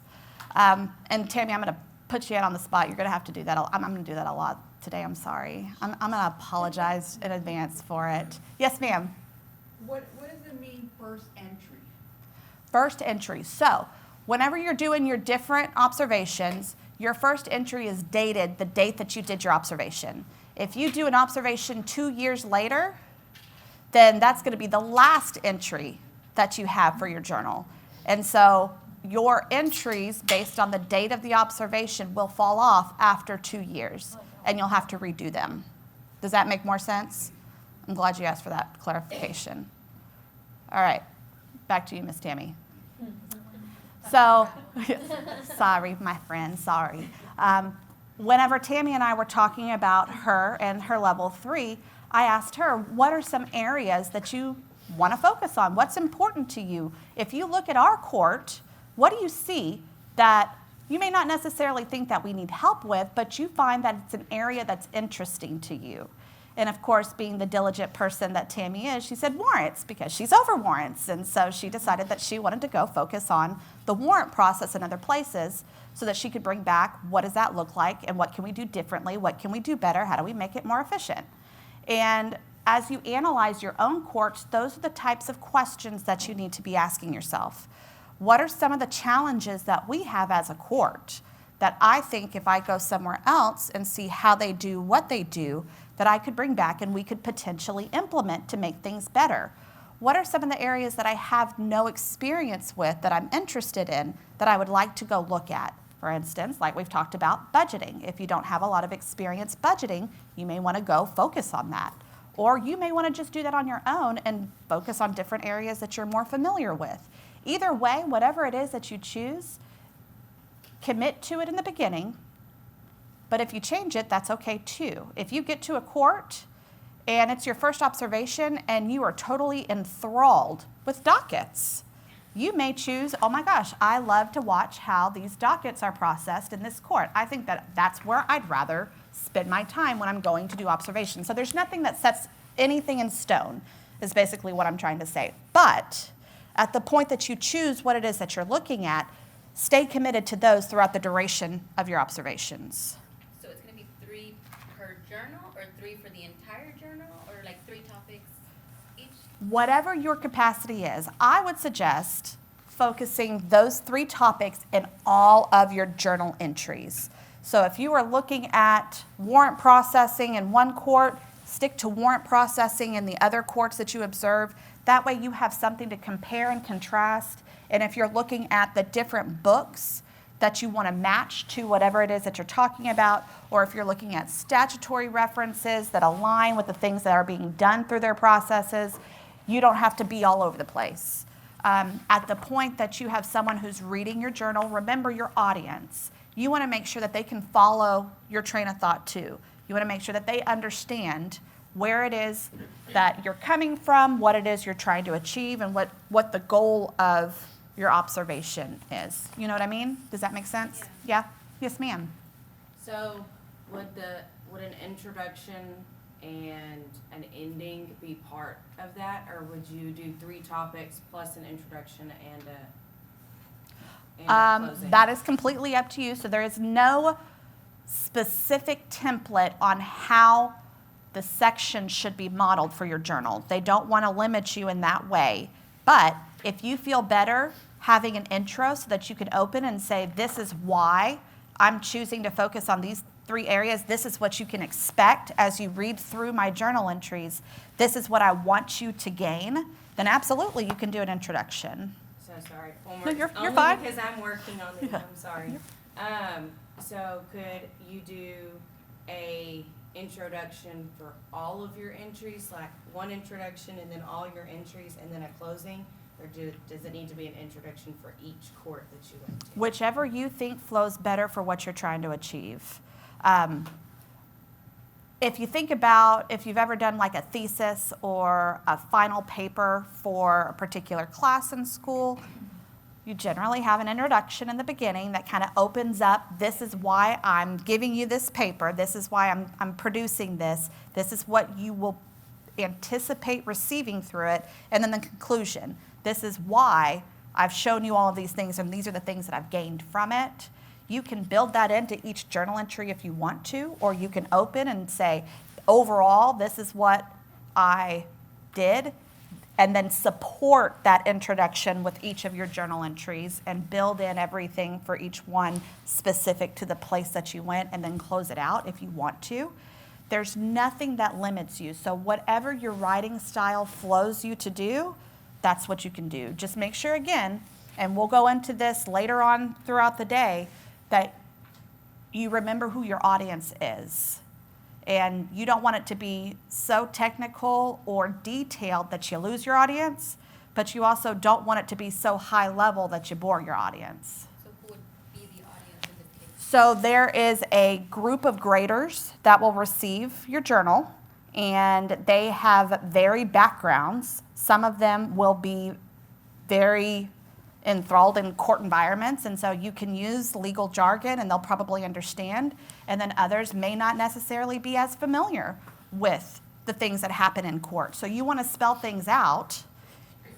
And Tammy, I'm going to put you on the spot. You're going to have to do that. I'm going to do that a lot today. I'm sorry. I'm going to apologize in advance for it. Yes, ma'am. What does it mean, first entry? First entry. So whenever you're doing your different observations, your first entry is dated the date that you did your observation. If you do an observation 2 years later, then that's going to be the last entry that you have for your journal. And so your entries based on the date of the observation will fall off after 2 years, and you'll have to redo them. Does that make more sense? I'm glad you asked for that clarification. All right, back to you, Miss Tammy. So, sorry, my friend, sorry. Whenever Tammy and I were talking about her and her level 3, I asked her, what are some areas that you want to focus on? What's important to you? If you look at our court, what do you see that you may not necessarily think that we need help with, but you find that it's an area that's interesting to you? And of course, being the diligent person that Tammy is, she said warrants because she's over warrants. And so she decided that she wanted to go focus on the warrant process in other places so that she could bring back what does that look like and what can we do differently, what can we do better, how do we make it more efficient? And as you analyze your own courts, those are the types of questions that you need to be asking yourself. What are some of the challenges that we have as a court that I think if I go somewhere else and see how they do what they do, that I could bring back and we could potentially implement to make things better? What are some of the areas that I have no experience with that I'm interested in that I would like to go look at? For instance, like we've talked about budgeting. If you don't have a lot of experience budgeting, you may want to go focus on that. Or you may want to just do that on your own and focus on different areas that you're more familiar with. Either way, whatever it is that you choose, commit to it in the beginning. But if you change it, that's okay too. If you get to a court and it's your first observation and you are totally enthralled with dockets, you may choose, oh my gosh, I love to watch how these dockets are processed in this court. I think that that's where I'd rather spend my time when I'm going to do observations. So there's nothing that sets anything in stone, is basically what I'm trying to say. But at the point that you choose what it is that you're looking at, stay committed to those throughout the duration of your observations. So it's going to be 3 per journal or 3 for the entire journal or like 3 topics each? whatever your capacity is, I would suggest focusing those 3 topics in all of your journal entries. So if you are looking at warrant processing in one court, stick to warrant processing in the other courts that you observe. That way you have something to compare and contrast. And if you're looking at the different books that you want to match to whatever it is that you're talking about, or if you're looking at statutory references that align with the things that are being done through their processes, you don't have to be all over the place. At the point that you have someone who's reading your journal, remember your audience. You want to make sure that they can follow your train of thought too. You want to make sure that they understand where it is that you're coming from, what it is you're trying to achieve, and what the goal of your observation is. You know what I mean? Does that make sense? Yeah? Yes, ma'am. So would an introduction and an ending be part of that, or would you do 3 topics plus an introduction and a closing? That is completely up to you. So there is no specific template on how the section should be modeled for your journal. They don't want to limit you in that way. But if you feel better having an intro so that you can open and say, this is why I'm choosing to focus on these 3 areas, this is what you can expect as you read through my journal entries, this is what I want you to gain, then absolutely you can do an introduction. So sorry. No, you're Only fine. because I'm working on it. I'm sorry. So could you do a introduction for all of your entries, like one introduction and then all your entries and then a closing? Or does it need to be an introduction for each court that you went to? Whichever you think flows better for what you're trying to achieve. If you think about if you've ever done like a thesis or a final paper for a particular class in school, you generally have an introduction in the beginning that kind of opens up, this is why I'm giving you this paper, this is why I'm producing this is what you will anticipate receiving through it, and then the conclusion. This is why I've shown you all of these things, and these are the things that I've gained from it. You can build that into each journal entry if you want to, or you can open and say, overall, this is what I did, and then support that introduction with each of your journal entries and build in everything for each one specific to the place that you went, and then close it out if you want to. There's nothing that limits you. So whatever your writing style flows you to do, that's what you can do. Just make sure, again, and we'll go into this later on throughout the day, that you remember who your audience is. And you don't want it to be so technical or detailed that you lose your audience, but you also don't want it to be so high level that you bore your audience. So who would be the audience in this case? So there is a group of graders that will receive your journal, and they have varied backgrounds. Some of them will be very enthralled in court environments, and so you can use legal jargon and they'll probably understand. And then others may not necessarily be as familiar with the things that happen in court. So you want to spell things out.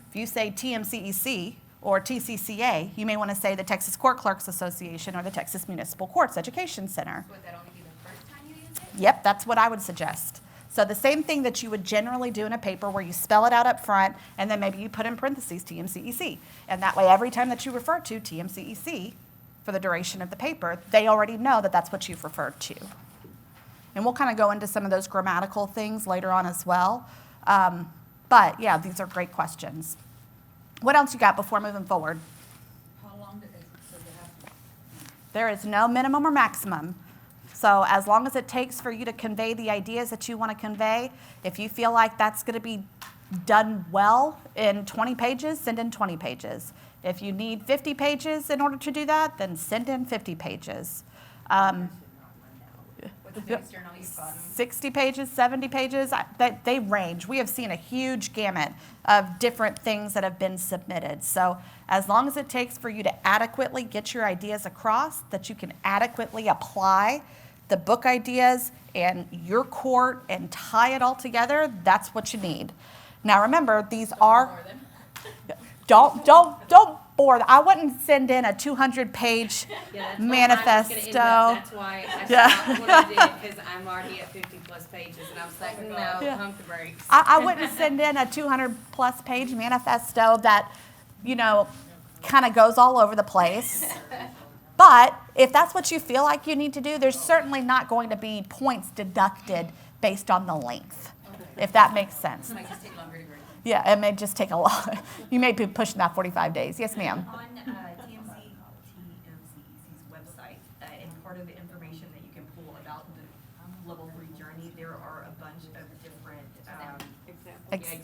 If you say TMCEC or TCCA, you may want to say the Texas Court Clerks Association or the Texas Municipal Courts Education Center. Would that only be the first time you use it? Yep, that's what I would suggest. So the same thing that you would generally do in a paper where you spell it out up front and then maybe you put in parentheses TMCEC. And that way every time that you refer to TMCEC for the duration of the paper, they already know that that's what you've referred to. And we'll kind of go into some of those grammatical things later on as well. But yeah, these are great questions. What else you got before moving forward? How long does it have? There is no minimum or maximum. So as long as it takes for you to convey the ideas that you want to convey, if you feel like that's going to be done well in 20 pages, send in 20 pages. If you need 50 pages in order to do that, then send in 50 pages. What's the biggest journal you've gotten? 60 pages, 70 pages, they range. We have seen a huge gamut of different things that have been submitted. So as long as it takes for you to adequately get your ideas across, that you can adequately apply the book ideas and your court and tie it all together, that's what you need. Now remember, these are, don't 4. I wouldn't send in a 200-page manifesto. That's why I stopped what I did, because I'm already at 50+ pages, and I was like, no, Yeah. pump the brakes. I wouldn't send in a 200+ page manifesto that, kind of goes all over the place. But if that's what you feel like you need to do, there's certainly not going to be points deducted based on the length, if that makes sense. It might just take longer to grade. Yeah, it may just take a lot. You may be pushing that 45 days. Yes, ma'am. On TMCEC's website, and part of the information that you can pull about the level 3 journey, there are a bunch of different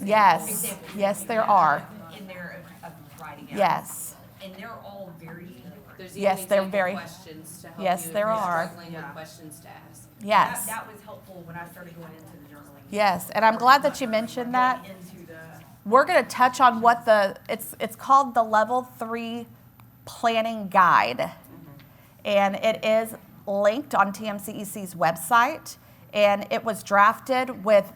Yes, yes, there are. in there of writing out. Yes. And they're all very different. There's Yes, even they're example very- questions to help Yes, you if there you're are. struggling with questions to ask. Yes. That was helpful when I started going into the journaling. Yes, and I'm glad that you mentioned that. Going into the We're going to touch on what it's called the Level 3 Planning Guide. And it is linked on TMCEC's website, and it was drafted with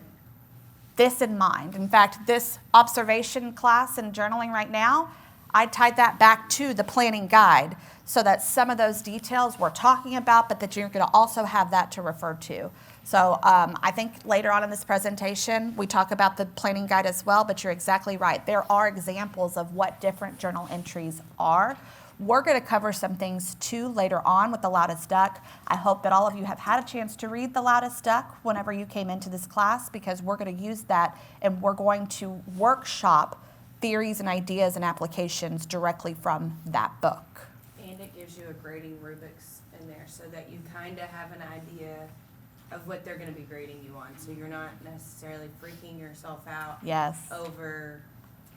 this in mind. In fact, this observation class in journaling right now, I tied that back to the planning guide so that some of those details we're talking about, but that you're going to also have that to refer to. So I think later on in this presentation, we talk about the planning guide as well, but you're exactly right. There are examples of what different journal entries are. We're going to cover some things too later on with The Loudest Duck. I hope that all of you have had a chance to read The Loudest Duck whenever you came into this class, because we're going to use that and we're going to workshop theories and ideas and applications directly from that book. And it gives you a grading rubrics in there so that you kind of have an idea of what they're going to be grading you on. So you're not necessarily freaking yourself out Yes. over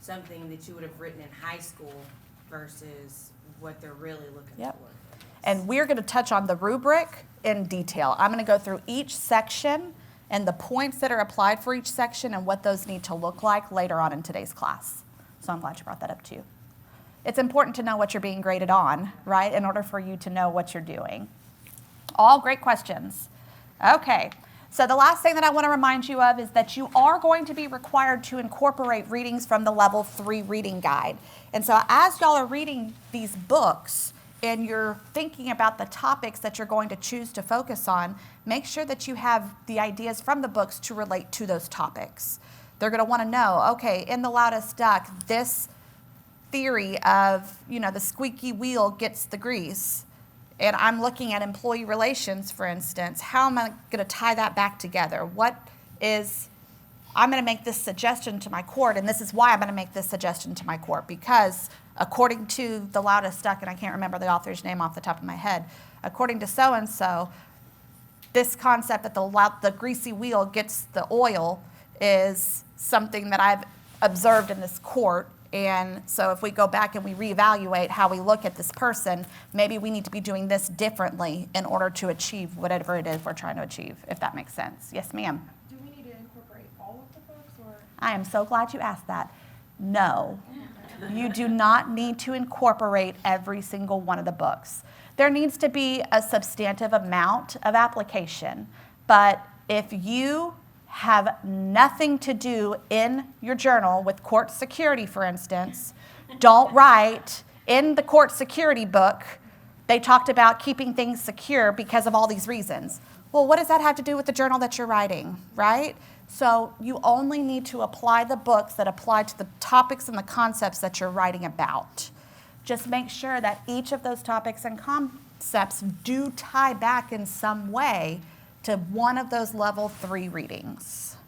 something that you would have written in high school versus what they're really looking Yep. for. And we're going to touch on the rubric in detail. I'm going to go through each section and the points that are applied for each section and what those need to look like later on in today's class. So I'm glad you brought that up too. It's important to know what you're being graded on, right, in order for you to know what you're doing. All great questions. Okay, so the last thing that I want to remind you of is that you are going to be required to incorporate readings from the Level 3 reading guide. And so as y'all are reading these books and you're thinking about the topics that you're going to choose to focus on, make sure that you have the ideas from the books to relate to those topics. They're going to want to know, okay, in The Loudest Duck, this theory of, the squeaky wheel gets the grease, and I'm looking at employee relations, for instance, how am I going to tie that back together? I'm going to make this suggestion to my court, and this is why I'm going to make this suggestion to my court, because according to The Loudest Duck, and I can't remember the author's name off the top of my head, according to so-and-so, this concept that the greasy wheel gets the oil is something that I've observed in this court. And so if we go back and we reevaluate how we look at this person, maybe we need to be doing this differently in order to achieve whatever it is we're trying to achieve, if that makes sense. Yes, ma'am. Do we need to incorporate all of the books, or? I am so glad you asked that. No, you do not need to incorporate every single one of the books. There needs to be a substantive amount of application, but if you have nothing to do in your journal with court security, for instance, don't write in the court security book, they talked about keeping things secure because of all these reasons. Well, what does that have to do with the journal that you're writing, right? So you only need to apply the books that apply to the topics and the concepts that you're writing about. Just make sure that each of those topics and concepts do tie back in some way to one of those Level 3 readings,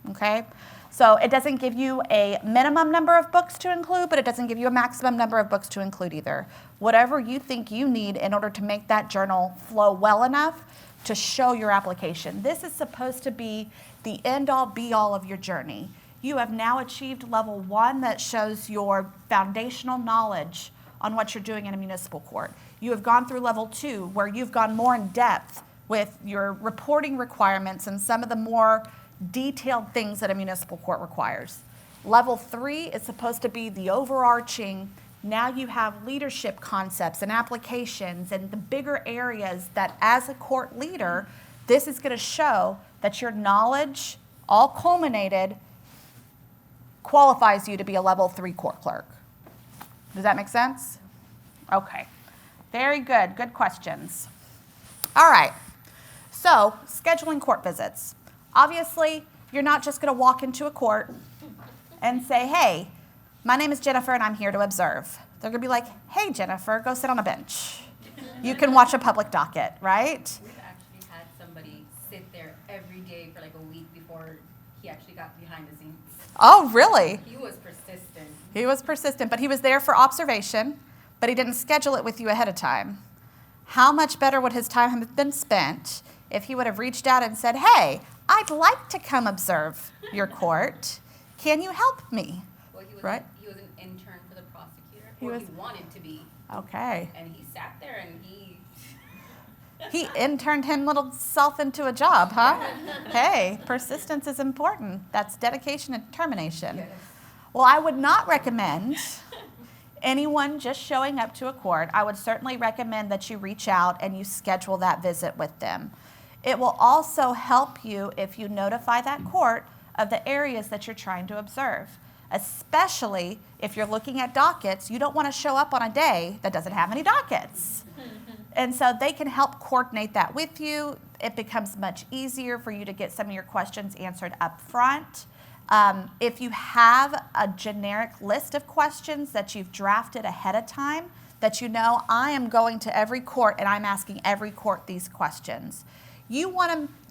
okay? So it doesn't give you a minimum number of books to include, but it doesn't give you a maximum number of books to include either. Whatever you think you need in order to make that journal flow well enough to show your application. This is supposed to be the end-all, be-all of your journey. You have now achieved Level 1 that shows your foundational knowledge on what you're doing in a municipal court. You have gone through Level 2, where you've gone more in depth with your reporting requirements and some of the more detailed things that a municipal court requires. Level 3 is supposed to be the overarching, now you have leadership concepts and applications and the bigger areas that as a court leader, this is going to show that your knowledge, all culminated, qualifies you to be a Level 3 court clerk. Does that make sense? Okay. Very good. Good questions. All right. So, scheduling court visits. Obviously, you're not just going to walk into a court and say, hey, my name is Jennifer and I'm here to observe. They're going to be like, hey, Jennifer, go sit on a bench. You can watch a public docket, right? We've actually had somebody sit there every day for like a week before he actually got behind the scenes. Oh, really? He was persistent. He was persistent, but he was there for observation, but he didn't schedule it with you ahead of time. How much better would his time have been spent if he would have reached out and said, hey, I'd like to come observe your court. Can you help me? Well, he was, Right? he was an intern for the prosecutor, He or was- he wanted to be. Okay. And he sat there and he He interned himself into a job, huh? Hey, persistence is important. That's dedication and determination. Yes. Well, I would not recommend anyone just showing up to a court. I would certainly recommend that you reach out and you schedule that visit with them. It will also help you if you notify that court of the areas that you're trying to observe. Especially if you're looking at dockets, you don't want to show up on a day that doesn't have any dockets. And so they can help coordinate that with you. It becomes much easier for you to get some of your questions answered up front. If you have a generic list of questions that you've drafted ahead of time, that you know, I am going to every court and I'm asking every court these questions. You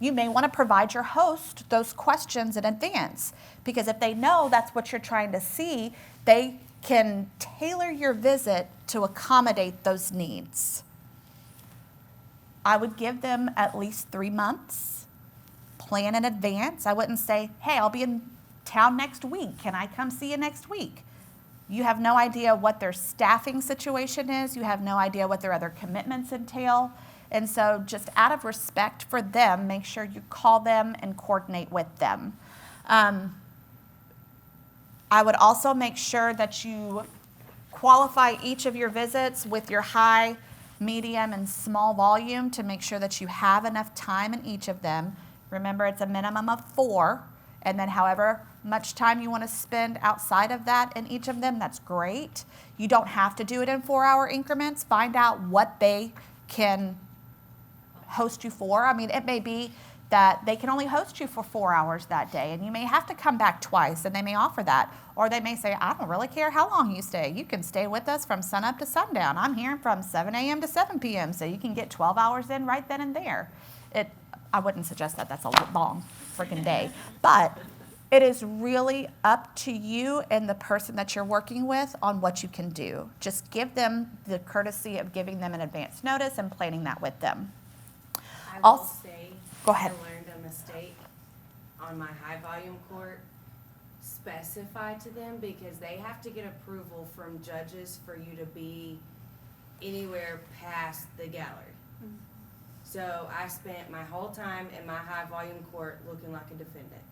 may want to provide your host those questions in advance, because if they know that's what you're trying to see, they can tailor your visit to accommodate those needs. I would give them at least 3 months. Plan in advance. I wouldn't say, hey, I'll be in town next week. Can I come see you next week? You have no idea what their staffing situation is. You have no idea what their other commitments entail. And so just out of respect for them, make sure you call them and coordinate with them. I would also make sure that you qualify each of your visits with your high, medium, and small volume to make sure that you have enough time in each of them. Remember, it's a minimum of 4, and then however much time you want to spend outside of that in each of them, that's great. You don't have to do it in 4-hour increments. Find out what they can host you for. I mean, it may be that they can only host you for 4 hours that day, and you may have to come back twice, and they may offer that. Or they may say, I don't really care how long you stay. You can stay with us from sunup to sundown. I'm here from 7 a.m. to 7 p.m., so you can get 12 hours in right then and there. I wouldn't suggest that. That's a long freaking day. But it is really up to you and the person that you're working with on what you can do. Just give them the courtesy of giving them an advance notice and planning that with them. I will Also- say, Go ahead. I learned a mistake on my high volume court. Specify to them, because they have to get approval from judges for you to be anywhere past the gallery. So I spent my whole time in my high volume court looking like a defendant.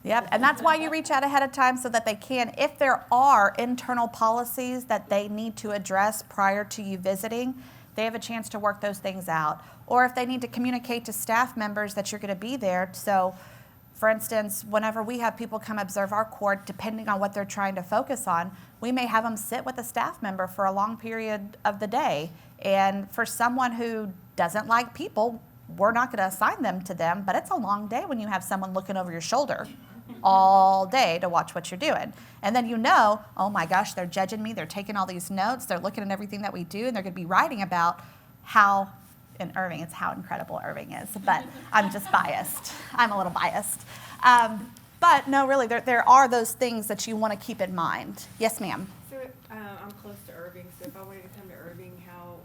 Yep, and that's why you reach out ahead of time so that they can, if there are internal policies that they need to address prior to you visiting, they have a chance to work those things out. Or if they need to communicate to staff members that you're going to be there. So, for instance, whenever we have people come observe our court, depending on what they're trying to focus on, we may have them sit with a staff member for a long period of the day. And for someone who doesn't like people, we're not going to assign them to them, but it's a long day when you have someone looking over your shoulder all day to watch what you're doing. And then you know, oh my gosh, they're judging me, they're taking all these notes, they're looking at everything that we do, and they're going to be writing about how, in Irving, it's how incredible Irving is, but I'm just biased. I'm a little biased. But no, really, there are those things that you want to keep in mind. Yes, ma'am. So I'm close to Irving, so if I wanted to come to Irving, how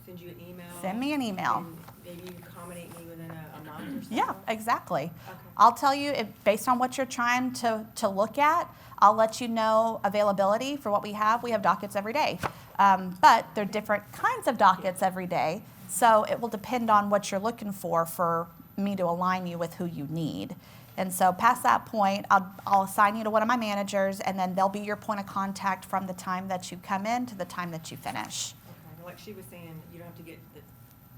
send you an email? Send me an email. And maybe you accommodate me within a month or so? Yeah, exactly. Okay. I'll tell you, based on what you're trying to look at, I'll let you know availability for what we have. We have dockets every day, but they're different kinds of dockets every day. So it will depend on what you're looking for me to align you with who you need. And so past that point, I'll assign you to one of my managers, and then they'll be your point of contact from the time that you come in to the time that you finish. Okay, like she was saying, you don't have to get,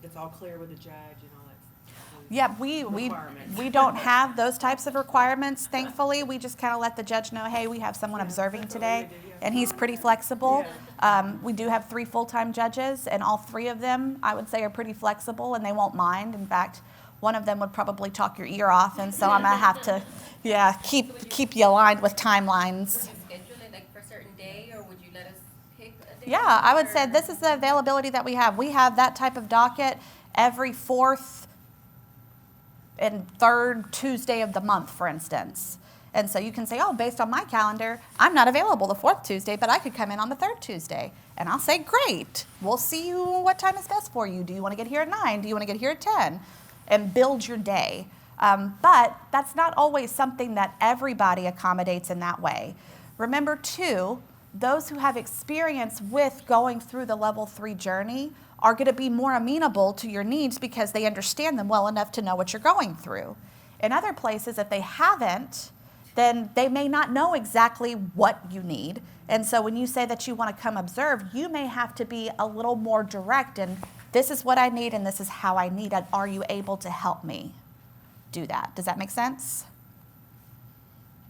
it's all clear with the judge and all that. Yeah, we don't have those types of requirements, thankfully. We just kind of let the judge know, hey, we have someone observing today, and he's pretty flexible. We do have 3 full-time judges, and all 3 of them, I would say, are pretty flexible, and they won't mind. In fact, one of them would probably talk your ear off, and so I'm going to have to, keep you aligned with timelines. Would you schedule it like for a certain day, or would you let us pick a day? Yeah, I would say this is the availability that we have. We have that type of docket every 4th and 3rd Tuesday of the month, for instance. And so you can say, oh, based on my calendar, I'm not available the 4th Tuesday, but I could come in on the 3rd Tuesday. And I'll say, great, we'll see you what time is best for you. Do you want to get here at 9? Do you want to get here at 10? And build your day. But that's not always something that everybody accommodates in that way. Remember, too, those who have experience with going through the level 3 journey are going to be more amenable to your needs because they understand them well enough to know what you're going through. In other places, if they haven't, then they may not know exactly what you need. And so when you say that you want to come observe, you may have to be a little more direct in, this is what I need and this is how I need it. Are you able to help me do that? Does that make sense?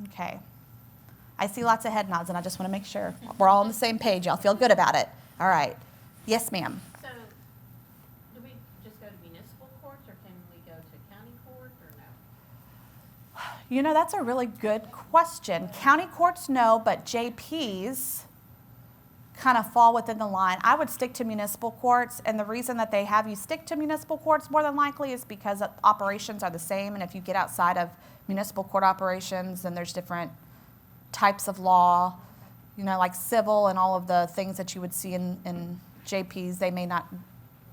Okay. I see lots of head nods, and I just want to make sure we're all on the same page. Y'all feel good about it. All right. Yes, ma'am. So, do we just go to municipal courts, or can we go to county court, or no? You know, that's a really good question. County courts, no, but JPs kind of fall within the line. I would stick to municipal courts, and the reason that they have you stick to municipal courts more than likely is because operations are the same, and if you get outside of municipal court operations, then there's different types of law, you know, like civil and all of the things that you would see in JPs. They may not,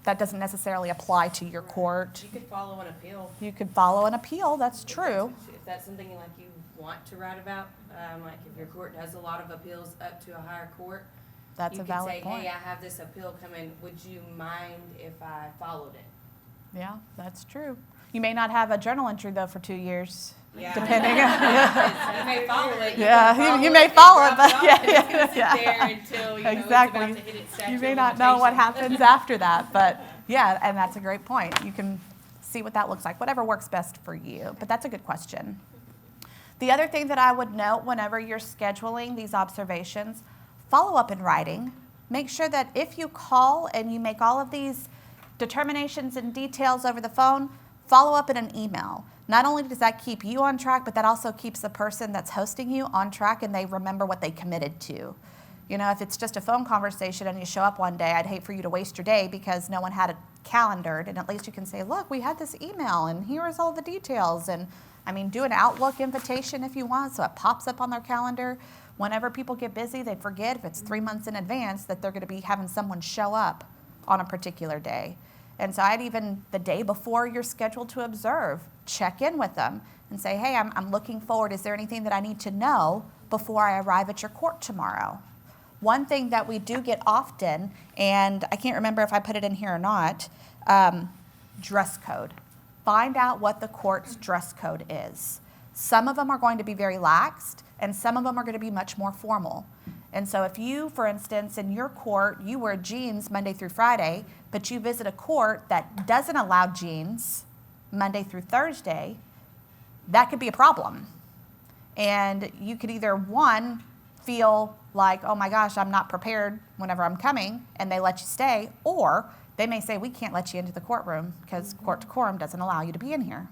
that doesn't necessarily apply to your court. You could follow an appeal. You could follow an appeal, that's true. If that's something like you want to write about, like if your court has a lot of appeals up to a higher court, That's a valid point. You could say, hey, I have this appeal coming, would you mind if I followed it? Yeah, that's true. You may not have a journal entry though for 2 years. Yeah. Depending. You may follow it. You may follow it, but It's gonna sit there until, exactly. it's about to hit its statute You of may not know what limitations. happens after that, but yeah, and that's a great point. You can see what that looks like, whatever works best for you. But that's a good question. The other thing that I would note whenever you're scheduling these observations, follow up in writing. Make sure that if you call and you make all of these determinations and details over the phone, follow up in an email. Not only does that keep you on track, but that also keeps the person that's hosting you on track and they remember what they committed to. You know, if it's just a phone conversation and you show up one day, I'd hate for you to waste your day because no one had it calendared, and at least you can say, look, we had this email and here is all the details. And I mean, do an Outlook invitation if you want so it pops up on their calendar. Whenever people get busy, they forget if it's 3 months in advance that they're going to be having someone show up on a particular day. And so I'd even, the day before you're scheduled to observe, check in with them and say, hey, I'm looking forward. Is there anything that I need to know before I arrive at your court tomorrow? One thing that we do get often, and I can't remember if I put it in here or not, dress code. Find out what the court's dress code is. Some of them are going to be very laxed, and some of them are going to be much more formal. And so if you, for instance, in your court, you wear jeans Monday through Friday, but you visit a court that doesn't allow jeans Monday through Thursday, that could be a problem. And you could either, one, feel like, oh my gosh, I'm not prepared whenever I'm coming, and they let you stay, or they may say, we can't let you into the courtroom because court decorum doesn't allow you to be in here.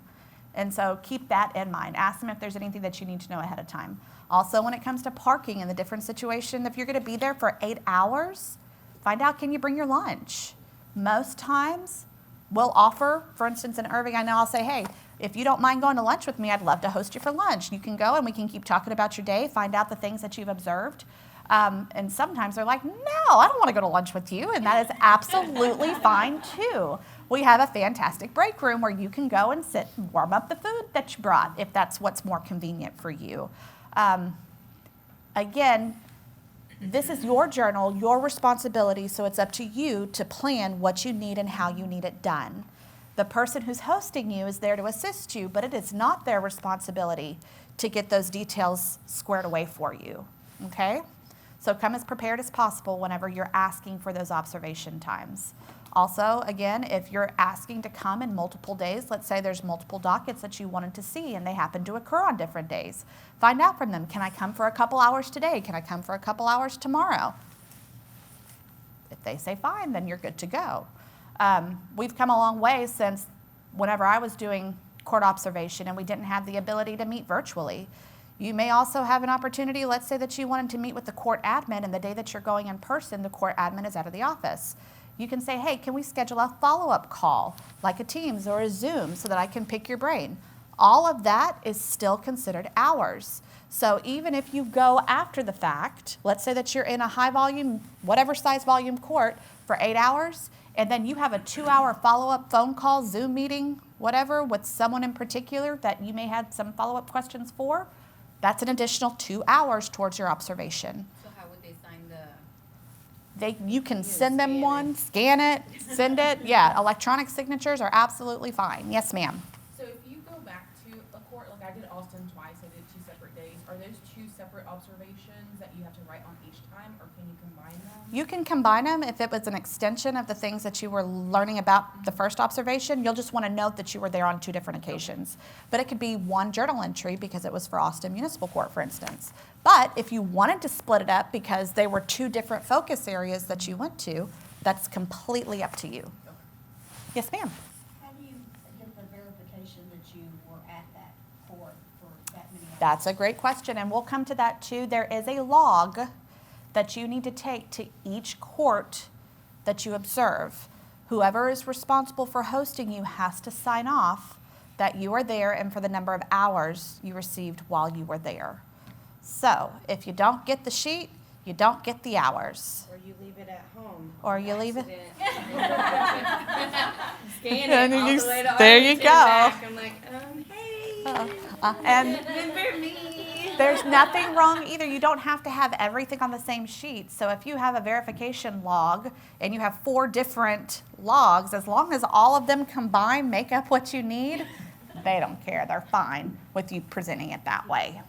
And so keep that in mind. Ask them if there's anything that you need to know ahead of time. Also, when it comes to parking and the different situation, if you're going to be there for 8 hours, find out, can you bring your lunch? Most times, we'll offer, for instance, in Irving, I know I'll say, hey, if you don't mind going to lunch with me, I'd love to host you for lunch. You can go and we can keep talking about your day, find out the things that you've observed. And sometimes they're like, no, I don't want to go to lunch with you. And that is absolutely fine, too. We have a fantastic break room where you can go and sit and warm up the food that you brought, if that's what's more convenient for you. Again, this is your journal, your responsibility, so it's up to you to plan what you need and how you need it done. The person who's hosting you is there to assist you, but it is not their responsibility to get those details squared away for you, okay? So come as prepared as possible whenever you're asking for those observation times. Also, again, if you're asking to come in multiple days, let's say there's multiple dockets that you wanted to see and they happen to occur on different days, find out from them, can I come for a couple hours today? Can I come for a couple hours tomorrow? If they say fine, then you're good to go. We've come a long way since whenever I was doing court observation and we didn't have the ability to meet virtually. You may also have an opportunity, let's say that you wanted to meet with the court admin and the day that you're going in person, the court admin is out of the office. You can say, hey, can we schedule a follow-up call, like a Teams or a Zoom, so that I can pick your brain? All of that is still considered hours. So even if you go after the fact, let's say that you're in a high volume, whatever size volume court for 8 hours, and then you have a 2-hour follow-up phone call, Zoom meeting, whatever, with someone in particular that you may have some follow-up questions for, that's an additional 2 hours towards your observation. So how would they sign the? You can send them one, scan it, send it. Yeah, electronic signatures are absolutely fine. Yes, ma'am. So if you go back to a court, like I did Austin twice, I did 2 separate days, are those 2 separate observations that you have to write on each time, or can you combine them? You can combine them if it was an extension of the things that you were learning about the first observation. You'll just want to note that you were there on 2 different occasions. But it could be one journal entry because it was for Austin Municipal Court, for instance. But if you wanted to split it up because they were 2 different focus areas that you went to, that's completely up to you. Yes, ma'am. How do you get the verification that you were at that court for that many hours? That's a great question, and we'll come to that too. There is a log that you need to take to each court that you observe. Whoever is responsible for hosting you has to sign off that you are there and for the number of hours you received while you were there. So if you don't get the sheet, you don't get the hours. Or you leave it at home. Or you leave it. Scan And it all you- the way to there you Arlington go. back. I'm like, hey. And Remember me. there's nothing wrong either. You don't have to have everything on the same sheet. So if you have a verification log and you have 4 different logs, as long as all of them combined make up what you need, they don't care. They're fine with you presenting it that way.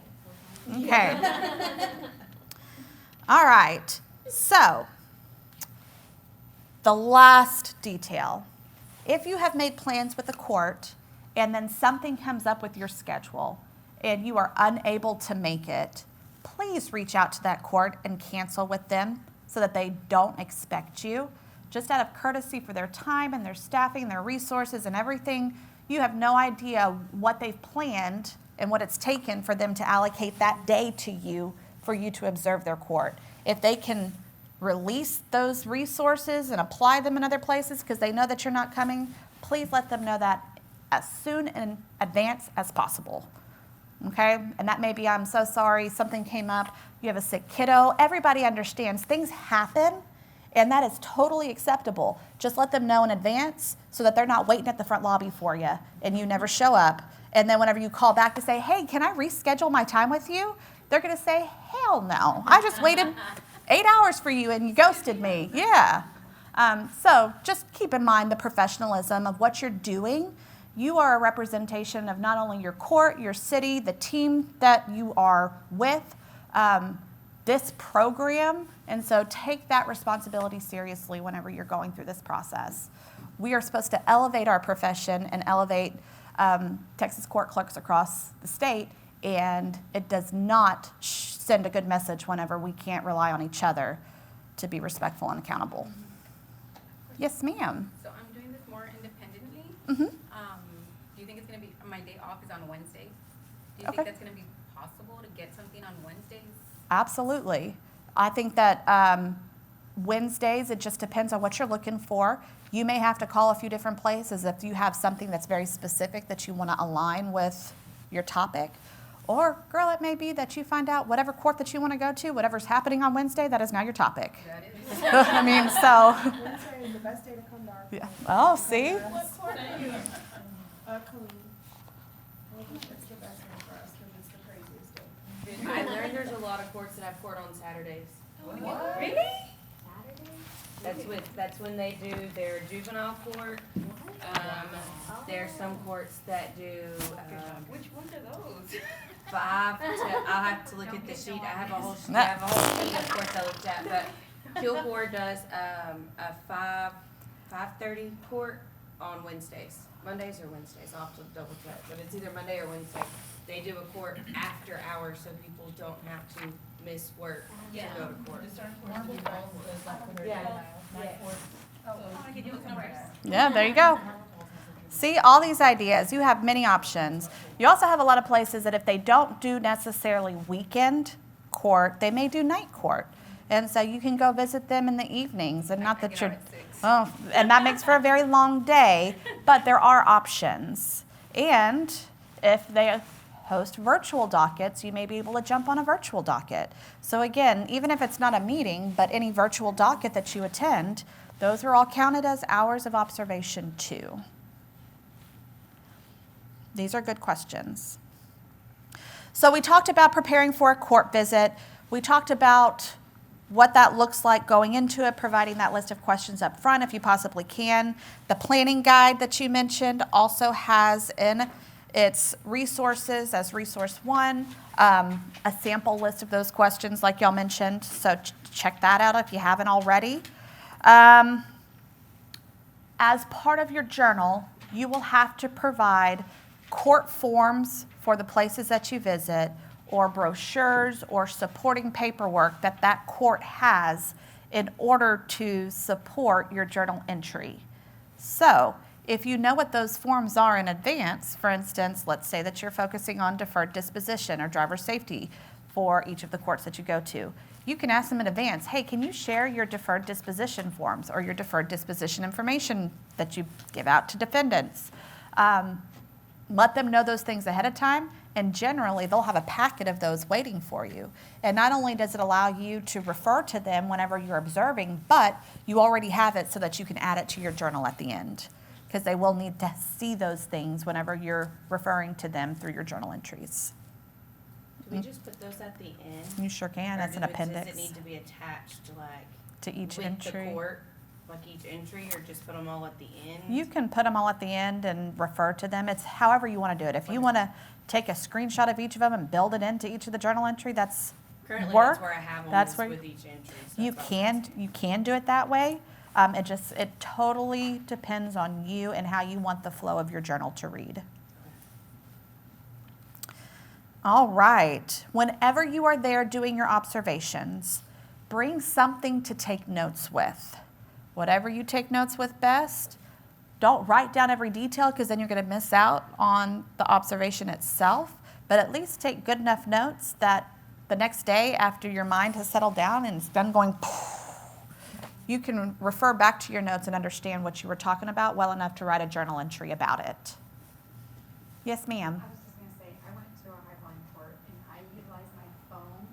Okay. All right. So the last detail. If you have made plans with the court and then something comes up with your schedule and you are unable to make it, please reach out to that court and cancel with them so that they don't expect you. Just out of courtesy for their time and their staffing, their resources and everything, you have no idea what they've planned and what it's taken for them to allocate that day to you for you to observe their court. If they can release those resources and apply them in other places because they know that you're not coming, please let them know that as soon in advance as possible. Okay? And that may be, I'm so sorry, something came up, you have a sick kiddo. Everybody understands things happen, and that is totally acceptable. Just let them know in advance so that they're not waiting at the front lobby for you and you never show up. And then whenever you call back to say, hey, can I reschedule my time with you? They're going to say, hell no. I just waited 8 hours for you and you ghosted me. Yeah. So just keep in mind the professionalism of what you're doing. You are a representation of not only your court, your city, the team that you are with, this program. And so take that responsibility seriously whenever you're going through this process. We are supposed to elevate our profession and elevate Texas court clerks across the state, and it does not send a good message whenever we can't rely on each other to be respectful and accountable. Yes, ma'am. So I'm doing this more independently. Mm-hmm. Do you think it's going to be, my day off is on Wednesday. Do you Okay. think that's going to be possible to get something on Wednesdays? Absolutely. I think that Wednesdays, it just depends on what you're looking for. You may have to call a few different places if you have something that's very specific that you want to align with your topic. Or, girl, it may be that you find out whatever court that you want to go to, whatever's happening on Wednesday, that is now your topic. That is. I mean, so. Wednesday is the best day to come to our Yeah. Oh, see? What court are you? Colleen. It's the best day for us because it's the craziest day. I learned there's a lot of courts that have court on Saturdays. What? Really? That's when they do their juvenile court. There's some courts that do. Which ones are those? 5 to, I'll have to look at the sheet, I have a whole sheet of course I looked at, but Kilgore does, a 5:30 court on Wednesdays. Mondays or Wednesdays, I'll have to double check, but it's either Monday or Wednesday. They do a court after hours so people don't have to miss work to go to court. Yeah, there you go. See, all these ideas, you have many options. You also have a lot of places that if they don't do necessarily weekend court, they may do night court. And so you can go visit them in the evenings, and not that you're, oh, and that makes for a very long day, but there are options. And if they host virtual dockets, you may be able to jump on a virtual docket. So again, even if it's not a meeting, but any virtual docket that you attend, those are all counted as hours of observation too. These are good questions. So we talked about preparing for a court visit. We talked about what that looks like going into it, providing that list of questions up front if you possibly can. The planning guide that you mentioned also has in its resources as resource 1, a sample list of those questions like y'all mentioned. So check that out if you haven't already. As part of your journal, you will have to provide court forms for the places that you visit, or brochures or supporting paperwork that that court has in order to support your journal entry. So if you know what those forms are in advance, for instance, let's say that you're focusing on deferred disposition or driver safety for each of the courts that you go to, you can ask them in advance, hey, can you share your deferred disposition forms or your deferred disposition information that you give out to defendants? Let them know those things ahead of time, and generally they'll have a packet of those waiting for you. And not only does it allow you to refer to them whenever you're observing, but you already have it so that you can add it to your journal at the end, because they will need to see those things whenever you're referring to them through your journal entries. Do we just put those at the end? You sure can. That's an appendix. Does it need to be attached to each with entry? The court, like each entry, or just put them all at the end? You can put them all at the end and refer to them. It's however you want to do it. If you want to take a screenshot of each of them and build it into each of the journal entry, that's Currently, work. that's where I have them That's where with each entry. So you can do it that way. It totally depends on you and how you want the flow of your journal to read. All right. Whenever you are there doing your observations, bring something to take notes with. Whatever you take notes with best. Don't write down every detail, because then you're going to miss out on the observation itself. But at least take good enough notes that the next day, after your mind has settled down and it's done going, you can refer back to your notes and understand what you were talking about well enough to write a journal entry about it. Yes, ma'am. I was just going to say, I went to a high-volume court, and I utilized my phone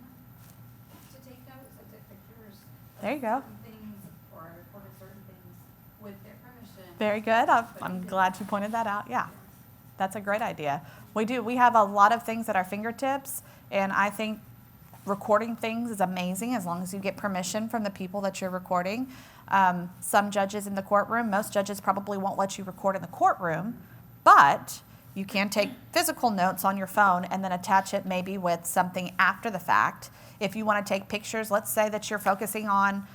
to take notes. I took pictures of There you go. certain things, or I recorded certain things with their permission. Very good. I'm glad you pointed that out. Yeah, that's a great idea. We have a lot of things at our fingertips, and I think recording things is amazing as long as you get permission from the people that you're recording. Some judges in the courtroom, most judges probably won't let you record in the courtroom, but you can take physical notes on your phone and then attach it maybe with something after the fact. If you want to take pictures, let's say that you're focusing on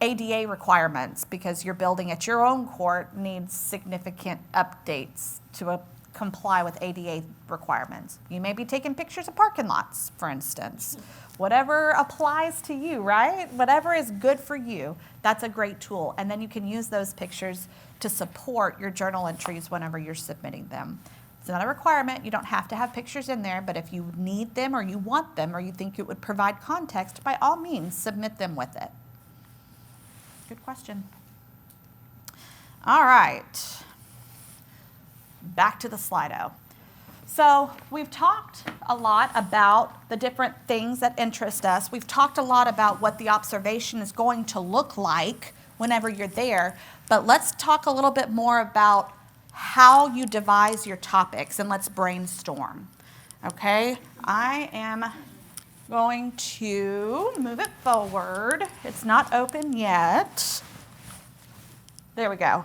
ADA requirements because your building at your own court needs significant updates to comply with ADA requirements. You may be taking pictures of parking lots, for instance. Whatever applies to you, right? Whatever is good for you, that's a great tool. And then you can use those pictures to support your journal entries whenever you're submitting them. It's not a requirement. You don't have to have pictures in there, but if you need them or you want them or you think it would provide context, by all means, submit them with it. Good question. All right. Back to the Slido. So we've talked a lot about the different things that interest us. We've talked a lot about what the observation is going to look like whenever you're there. But let's talk a little bit more about how you devise your topics, and let's brainstorm. Okay? I am going to move it forward. It's not open yet. There we go.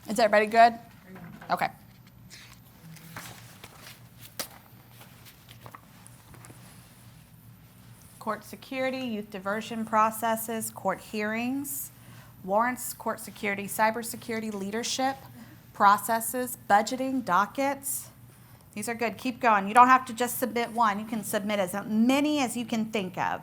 Is everybody good? Okay. Court security, youth diversion processes, court hearings, warrants, court security, cybersecurity, leadership, processes, budgeting, dockets. These are good. Keep going. You don't have to just submit one. You can submit as many as you can think of.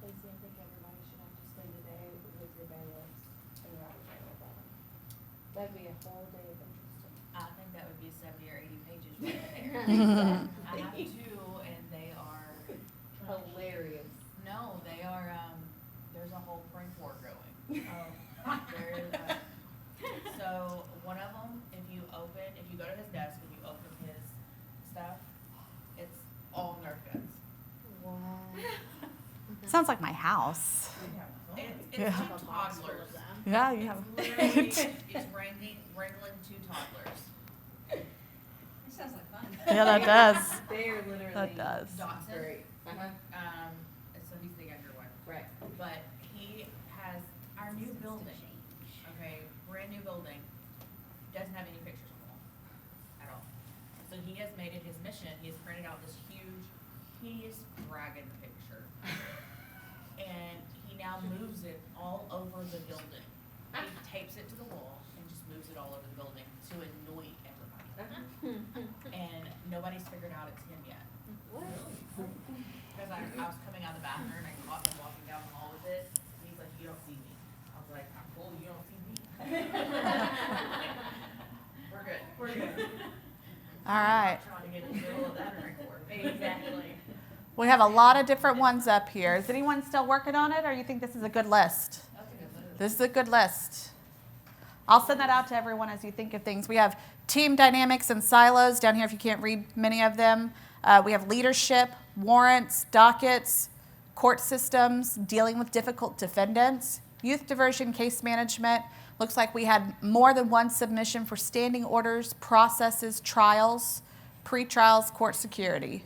Lacey, I think everybody should have to spend a day with your bailiffs and write a journal about them. That'd be a whole day of interesting. I think that would be 70 or 80 pages right there. I have two, and they are Hilarious. no, they are. There's a whole prank war going. So one of them, if you go to his desk, if you open his stuff, it's all Nerf guns. Sounds like my house. It's Yeah. two toddlers. Yeah, you have. It's wrangling two toddlers. It sounds like fun. Yeah, that does. They're literally. That does. Dotson. Great. So he's the younger one. Right. But he has our new building, okay, brand new building, doesn't have any pictures on the wall at all. So he has made it his mission, he has printed out this huge, hideous dragon picture. And he now moves it all over the building. He tapes it to the wall and just moves it all over the building to annoy everybody. And nobody's figured out it's him yet. Because I was coming out of the bathroom and I caught him walking down the hall with it. And he's like, "You don't see me." I was like, "I'm cool, you don't see me." We're good. We're good. All right. Trying to get in the middle of that record. Exactly. We have a lot of different ones up here. Is anyone still working on it, or you think this is a good list? This is a good list. I'll send that out to everyone as you think of things. We have team dynamics and silos down here if you can't read many of them. We have leadership, warrants, dockets, court systems, dealing with difficult defendants, youth diversion, case management. Looks like we had more than one submission for standing orders, processes, trials, pre-trials, court security.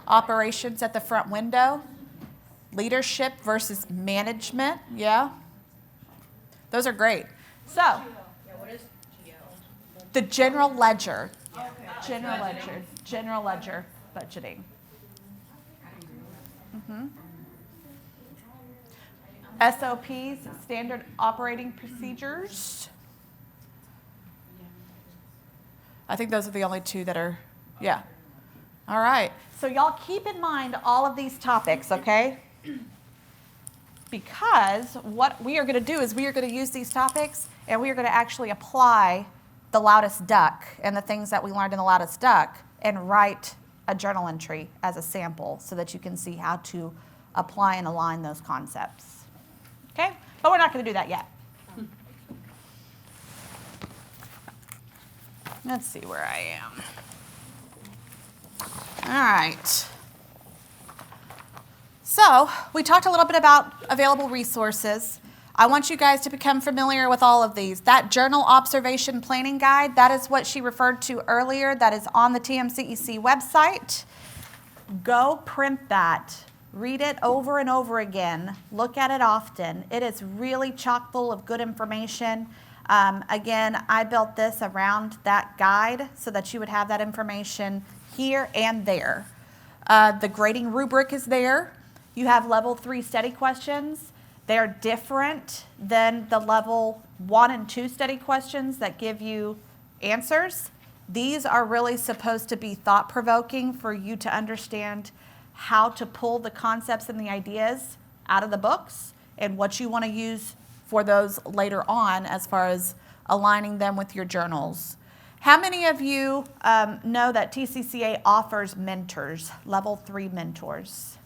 Operations at the front window, leadership versus management, yeah. Those are great. So, Yeah, what is GL? the general ledger, general ledger budgeting. SOPs, standard operating procedures. I think those are the only two that are, yeah. All right. So y'all keep in mind all of these topics, okay? Because what we are going to do is we are going to use these topics and we are going to actually apply the loudest duck and the things that we learned in the loudest duck and write a journal entry as a sample so that you can see how to apply and align those concepts. Okay? But we're not going to do that yet. Let's see where I am. All right. So we talked a little bit about available resources. I want you guys to become familiar with all of these. That journal observation planning guide, that is what she referred to earlier. That is on the TMCEC website. Go print that. Read it over and over again. Look at it often. It is really chock full of good information. Again, I built this around that guide so that you would have that information here and there. The grading rubric is there. You have level 3 study questions. They're different than the level 1 and 2 study questions that give you answers. These are really supposed to be thought-provoking for you to understand how to pull the concepts and the ideas out of the books and what you want to use for those later on as far as aligning them with your journals. How many of you know that TCCA offers mentors, level 3 mentors?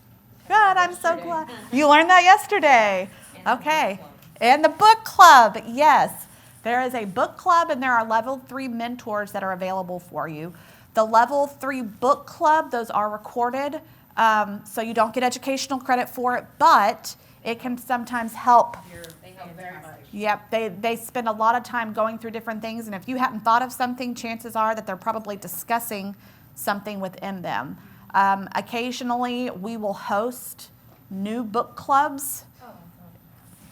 Good, I'm so glad. You learned that yesterday. Okay. And the book club, yes. There is a book club and there are level 3 mentors that are available for you. The level 3 book club, those are recorded, so you don't get educational credit for it, but it can sometimes help. very much. Yep, they spend a lot of time going through different things, and if you hadn't thought of something, chances are that they're probably discussing something within them. Occasionally, we will host new book clubs.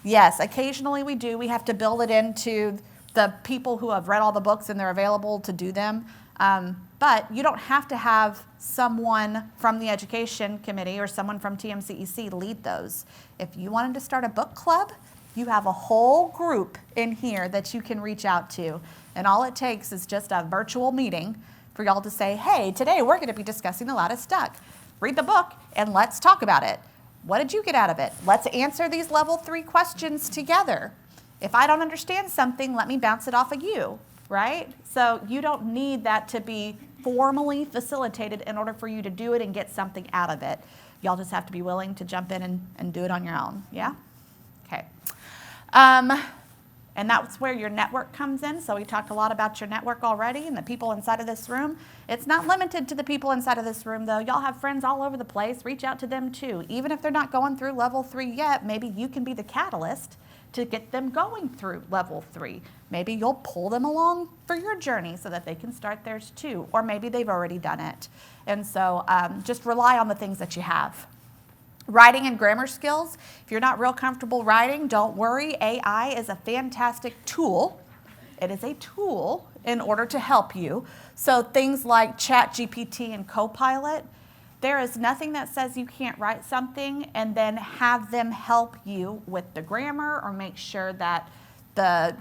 Yes, occasionally we do. We have to build it into the people who have read all the books and they're available to do them. But you don't have to have someone from the education committee or someone from TMCEC lead those. If you wanted to start a book club, you have a whole group in here that you can reach out to. And all it takes is just a virtual meeting for y'all to say, hey, today we're going to be discussing The Loudest Duck. Read the book and let's talk about it. What did you get out of it? Let's answer these level 3 questions together. If I don't understand something, let me bounce it off of you, right? So you don't need that to be formally facilitated in order for you to do it and get something out of it. Y'all just have to be willing to jump in and do it on your own, yeah? Okay. And that's where your network comes in. So we talked a lot about your network already and the people inside of this room. It's not limited to the people inside of this room, though. Y'all have friends all over the place. Reach out to them, too. Even if they're not going through level 3 yet, maybe you can be the catalyst to get them going through level 3. Maybe you'll pull them along for your journey so that they can start theirs, too. Or maybe they've already done it. And so just rely on the things that you have. Writing and grammar skills. If you're not real comfortable writing, don't worry. AI is a fantastic tool. It is a tool in order to help you. So things like ChatGPT and Copilot, there is nothing that says you can't write something and then have them help you with the grammar or make sure that the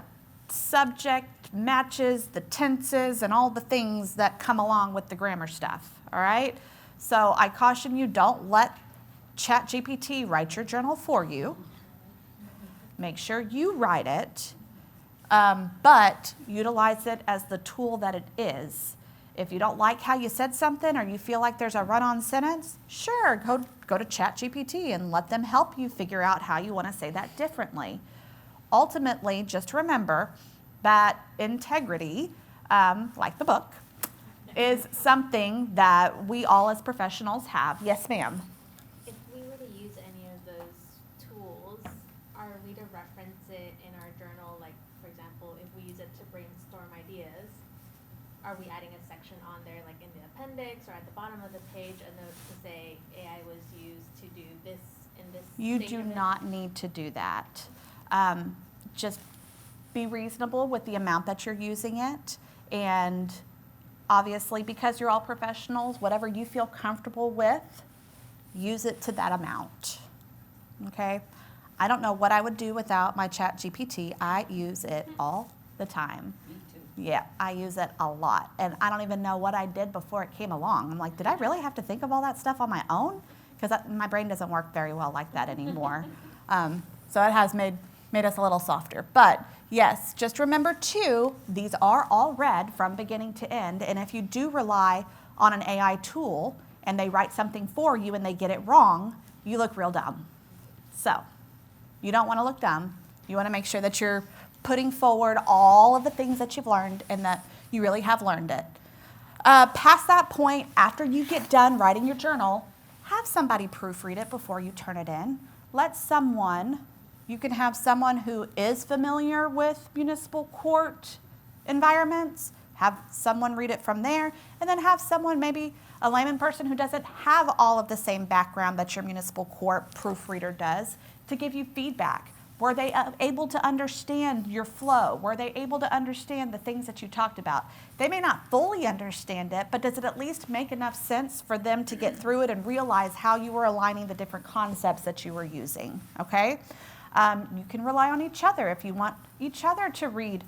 subject matches the tenses and all the things that come along with the grammar stuff, all right? So I caution you, don't let ChatGPT write your journal for you. Make sure you write it, but utilize it as the tool that it is. If you don't like how you said something or you feel like there's a run-on sentence, sure, go to ChatGPT and let them help you figure out how you want to say that differently. Ultimately, just remember that integrity, like the book, is something that we all as professionals have. Yes, ma'am. If we were to use any of those tools, are we to reference it in our journal? Like, for example, if we use it to brainstorm ideas, are we adding a section on there, like in the appendix or at the bottom of the page, a note to say AI was used to do this in this? You do not need to do that. Just be reasonable with the amount that you're using it. And obviously, because you're all professionals, whatever you feel comfortable with, use it to that amount. Okay? I don't know what I would do without my ChatGPT. I use it all the time. Yeah, I use it a lot. And I don't even know what I did before it came along. I'm like, did I really have to think of all that stuff on my own? Because my brain doesn't work very well like that anymore. So it has made us a little softer. But yes, just remember too, these are all read from beginning to end. And if you do rely on an AI tool and they write something for you and they get it wrong, you look real dumb. So you don't want to look dumb. You want to make sure that you're putting forward all of the things that you've learned and that you really have learned it. Past that point, after you get done writing your journal, have somebody proofread it before you turn it in. You can have someone who is familiar with municipal court environments, have someone read it from there, and then have someone, maybe a layman person who doesn't have all of the same background that your municipal court proofreader does, to give you feedback. Were they able to understand your flow? Were they able to understand the things that you talked about? They may not fully understand it, but does it at least make enough sense for them to get through it and realize how you were aligning the different concepts that you were using, okay? You can rely on each other if you want each other to read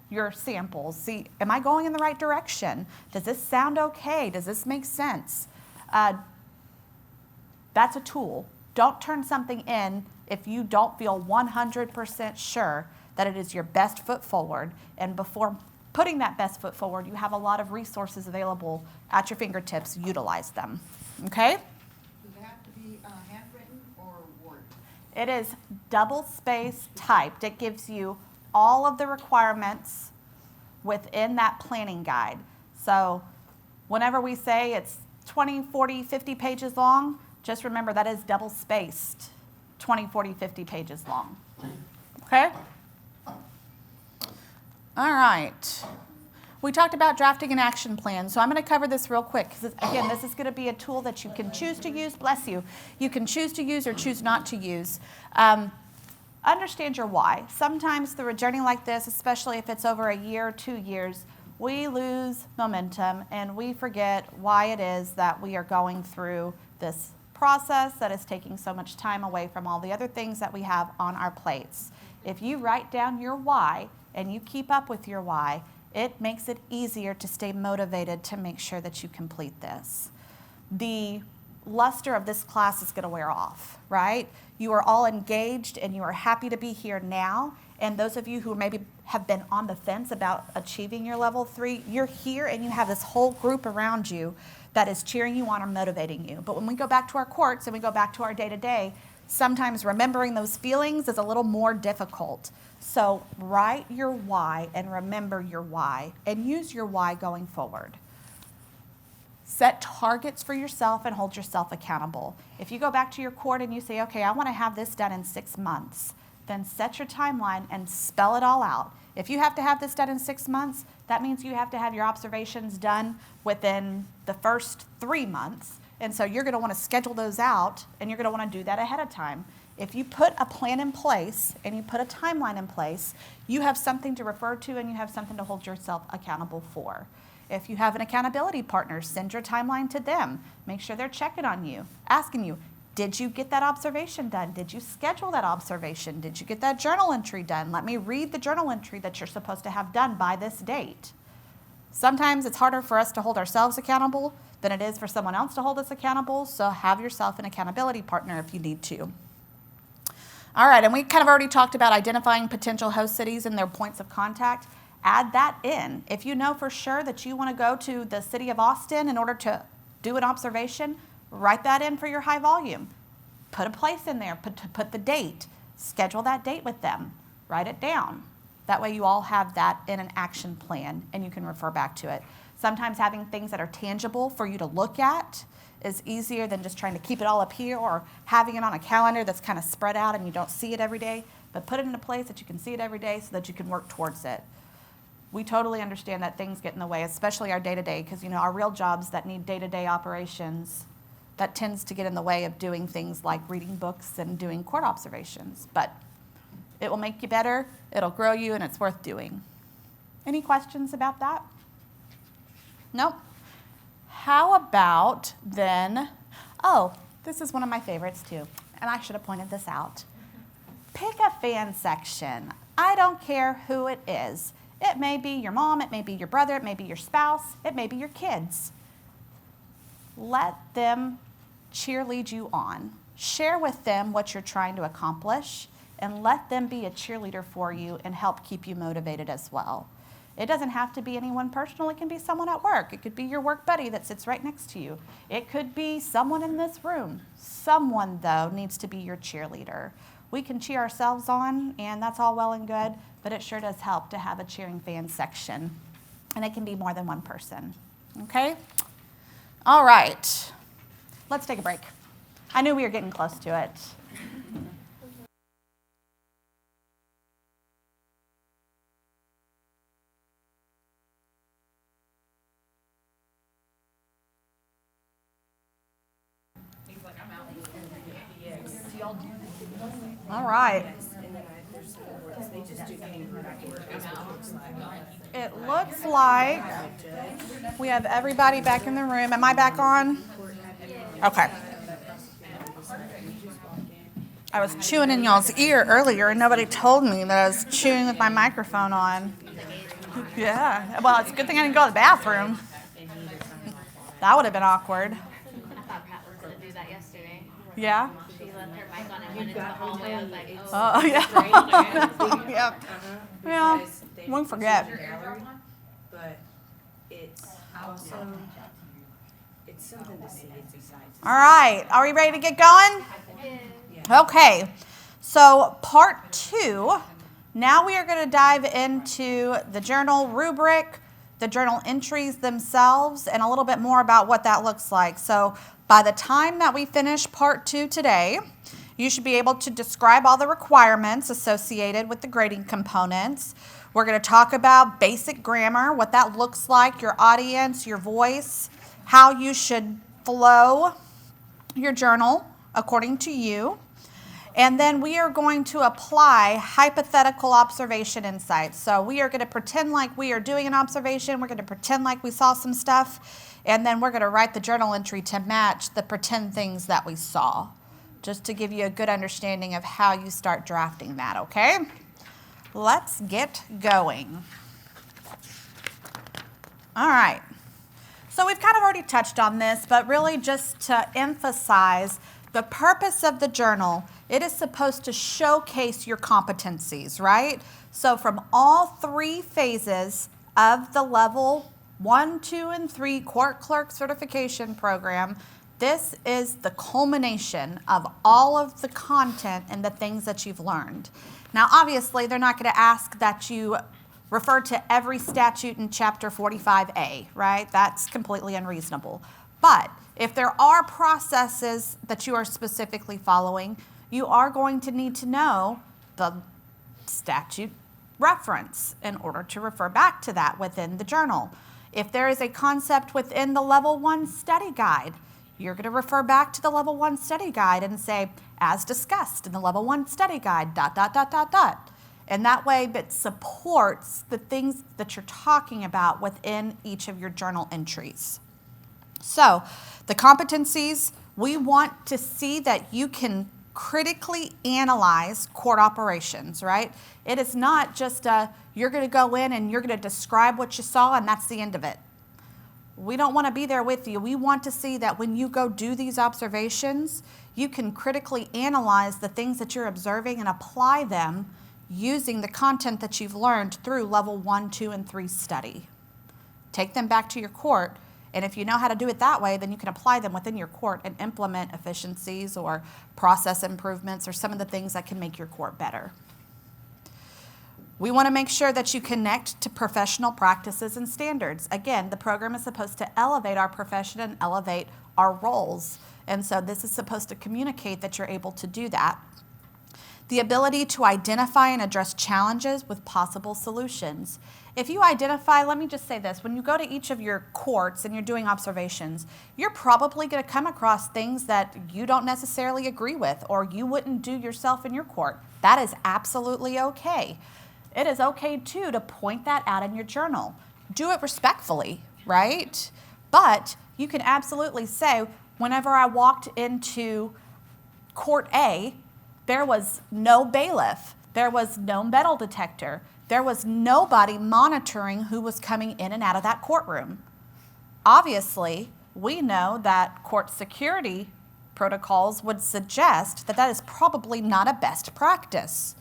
your samples. See, am I going in the right direction? Does this sound okay? Does this make sense? That's a tool. Don't turn something in if you don't feel 100% sure that it is your best foot forward. And before putting that best foot forward, you have a lot of resources available at your fingertips. Utilize them. Okay? Does it have to be handwritten or Word? It is double-space typed. It gives you all of the requirements within that planning guide. So whenever we say it's 20, 40, 50 pages long, just remember that is double-spaced, 20, 40, 50 pages long. Okay? All right. We talked about drafting an action plan, so I'm going to cover this real quick because, again, this is going to be a tool that you can choose to use. Bless you. You can choose to use or choose not to use. Understand your why. Sometimes through a journey like this, especially if it's over a year or 2 years, we lose momentum and we forget why it is that we are going through this process that is taking so much time away from all the other things that we have on our plates. If you write down your why and you keep up with your why, it makes it easier to stay motivated to make sure that you complete this. The luster of this class is going to wear off, right? You are all engaged and you are happy to be here now. And those of you who maybe have been on the fence about achieving your level 3, you're here and you have this whole group around you that is cheering you on or motivating you. But when we go back to our courts and we go back to our day-to-day, sometimes remembering those feelings is a little more difficult. So write your why and remember your why and use your why going forward. Set targets for yourself and hold yourself accountable. If you go back to your court and you say, okay, I want to have this done in 6 months, then set your timeline and spell it all out. If you have to have this done in 6 months, that means you have to have your observations done within the first 3 months. And so you're going to want to schedule those out, and you're going to want to do that ahead of time. If you put a plan in place and you put a timeline in place, you have something to refer to and you have something to hold yourself accountable for. If you have an accountability partner, send your timeline to them. Make sure they're checking on you, asking you, did you get that observation done? Did you schedule that observation? Did you get that journal entry done? Let me read the journal entry that you're supposed to have done by this date. Sometimes it's harder for us to hold ourselves accountable than it is for someone else to hold us accountable, so have yourself an accountability partner if you need to. All right, and we kind of already talked about identifying potential host cities and their points of contact. Add that in. If you know for sure that you want to go to the city of Austin in order to do an observation, write that in for your high volume. Put a place in there, put the date. Schedule that date with them. Write it down. That way you all have that in an action plan and you can refer back to it. Sometimes having things that are tangible for you to look at is easier than just trying to keep it all up here or having it on a calendar that's kind of spread out and you don't see it every day. But put it in a place that you can see it every day so that you can work towards it. We totally understand that things get in the way, especially our day-to-day, because our real jobs that need day-to-day operations, that tends to get in the way of doing things like reading books and doing court observations. But it will make you better, it'll grow you, and it's worth doing. Any questions about that? Nope. How about then, this is one of my favorites too, and I should have pointed this out. Pick a fan section. I don't care who it is. It may be your mom, it may be your brother, it may be your spouse, it may be your kids. Let them cheerlead you on. Share with them what you're trying to accomplish and let them be a cheerleader for you and help keep you motivated as well. It doesn't have to be anyone personal. It can be someone at work. It could be your work buddy that sits right next to you. It could be someone in this room. Someone, though, needs to be your cheerleader. We can cheer ourselves on, and that's all well and good, but it sure does help to have a cheering fan section. And it can be more than one person. Okay? All right. Let's take a break. I knew we were getting close to it. All right. It looks like we have everybody back in the room. Am I back on? Okay. I was chewing in y'all's ear earlier and nobody told me that I was chewing with my microphone on. Yeah. Well, it's a good thing I didn't go to the bathroom. That would have been awkward. I thought Pat was going to do that yesterday. Yeah? She left her mic on and went into the hallway. I was like, Oh, yeah. Yeah. Yeah. Won't forget. But it's also, it's something to see. It's exciting. All right. Are we ready to get going? Okay. So part 2, now we are going to dive into the journal rubric, the journal entries themselves, and a little bit more about what that looks like. So by the time that we finish part 2 today, You should be able to describe all the requirements associated with the grading components. We're going to talk about basic grammar, what that looks like, your audience, your voice, how you should flow your journal according to you. And then we are going to apply hypothetical observation insights. So we are going to pretend like we are doing an observation. We're going to pretend like we saw some stuff. And then we're going to write the journal entry to match the pretend things that we saw, just to give you a good understanding of how you start drafting that, okay? Let's get going. All right. So we've kind of already touched on this, but really just to emphasize the purpose of the journal, it is supposed to showcase your competencies, right? So from all 3 phases of the level 1, 2, and 3 court clerk certification program, this is the culmination of all of the content and the things that you've learned. Now, obviously, they're not going to ask that you refer to every statute in Chapter 45A, right? That's completely unreasonable. But if there are processes that you are specifically following, you are going to need to know the statute reference in order to refer back to that within the journal. If there is a concept within the Level 1 study guide, you're going to refer back to the Level 1 study guide and say, as discussed in the Level 1 study guide, ... And that way it supports the things that you're talking about within each of your journal entries. So the competencies, we want to see that you can critically analyze court operations, right? It is not just you're going to go in and you're going to describe what you saw and that's the end of it. We don't want to be there with you. We want to see that when you go do these observations, you can critically analyze the things that you're observing and apply them using the content that you've learned through level 1, 2, and 3 study. Take them back to your court, and if you know how to do it that way, then you can apply them within your court and implement efficiencies or process improvements or some of the things that can make your court better. We want to make sure that you connect to professional practices and standards. Again, the program is supposed to elevate our profession and elevate our roles, and so this is supposed to communicate that you're able to do that. The ability to identify and address challenges with possible solutions. If you identify, let me just say this, when you go to each of your courts and you're doing observations, you're probably going to come across things that you don't necessarily agree with or you wouldn't do yourself in your court. That is absolutely okay. It is okay, too, to point that out in your journal. Do it respectfully, right? But you can absolutely say, whenever I walked into Court A, there was no bailiff. There was no metal detector. There was nobody monitoring who was coming in and out of that courtroom. Obviously, we know that court security protocols would suggest that that is probably not a best practice,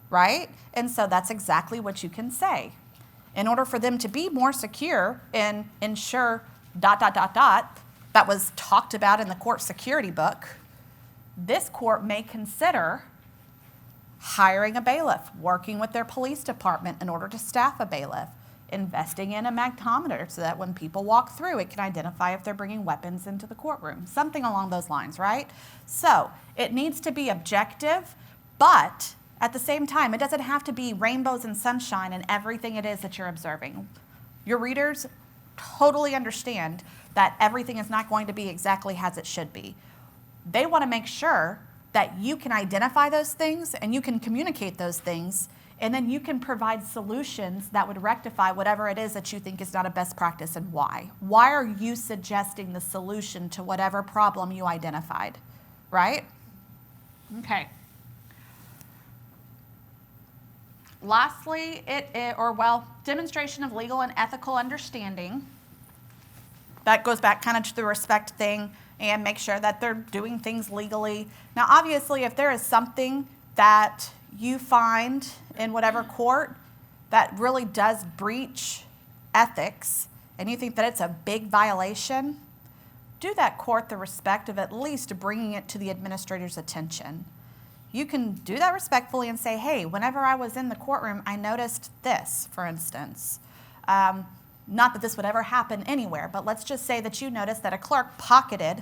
right? And so that's exactly what you can say. In order for them to be more secure and ensure ... that was talked about in the court security book, this court may consider hiring a bailiff, working with their police department in order to staff a bailiff, investing in a magnetometer so that when people walk through, it can identify if they're bringing weapons into the courtroom, something along those lines, right? So it needs to be objective, but at the same time, it doesn't have to be rainbows and sunshine in everything it is that you're observing. Your readers totally understand that everything is not going to be exactly as it should be. They want to make sure that you can identify those things and you can communicate those things, and then you can provide solutions that would rectify whatever it is that you think is not a best practice and why. Why are you suggesting the solution to whatever problem you identified, right? Okay. Lastly, demonstration of legal and ethical understanding. That goes back kind of to the respect thing, and make sure that they're doing things legally. Now, obviously, if there is something that you find in whatever court that really does breach ethics, and you think that it's a big violation, do that court the respect of at least bringing it to the administrator's attention. You can do that respectfully and say, hey, whenever I was in the courtroom, I noticed this, for instance. Not that this would ever happen anywhere, but let's just say that you noticed that a clerk pocketed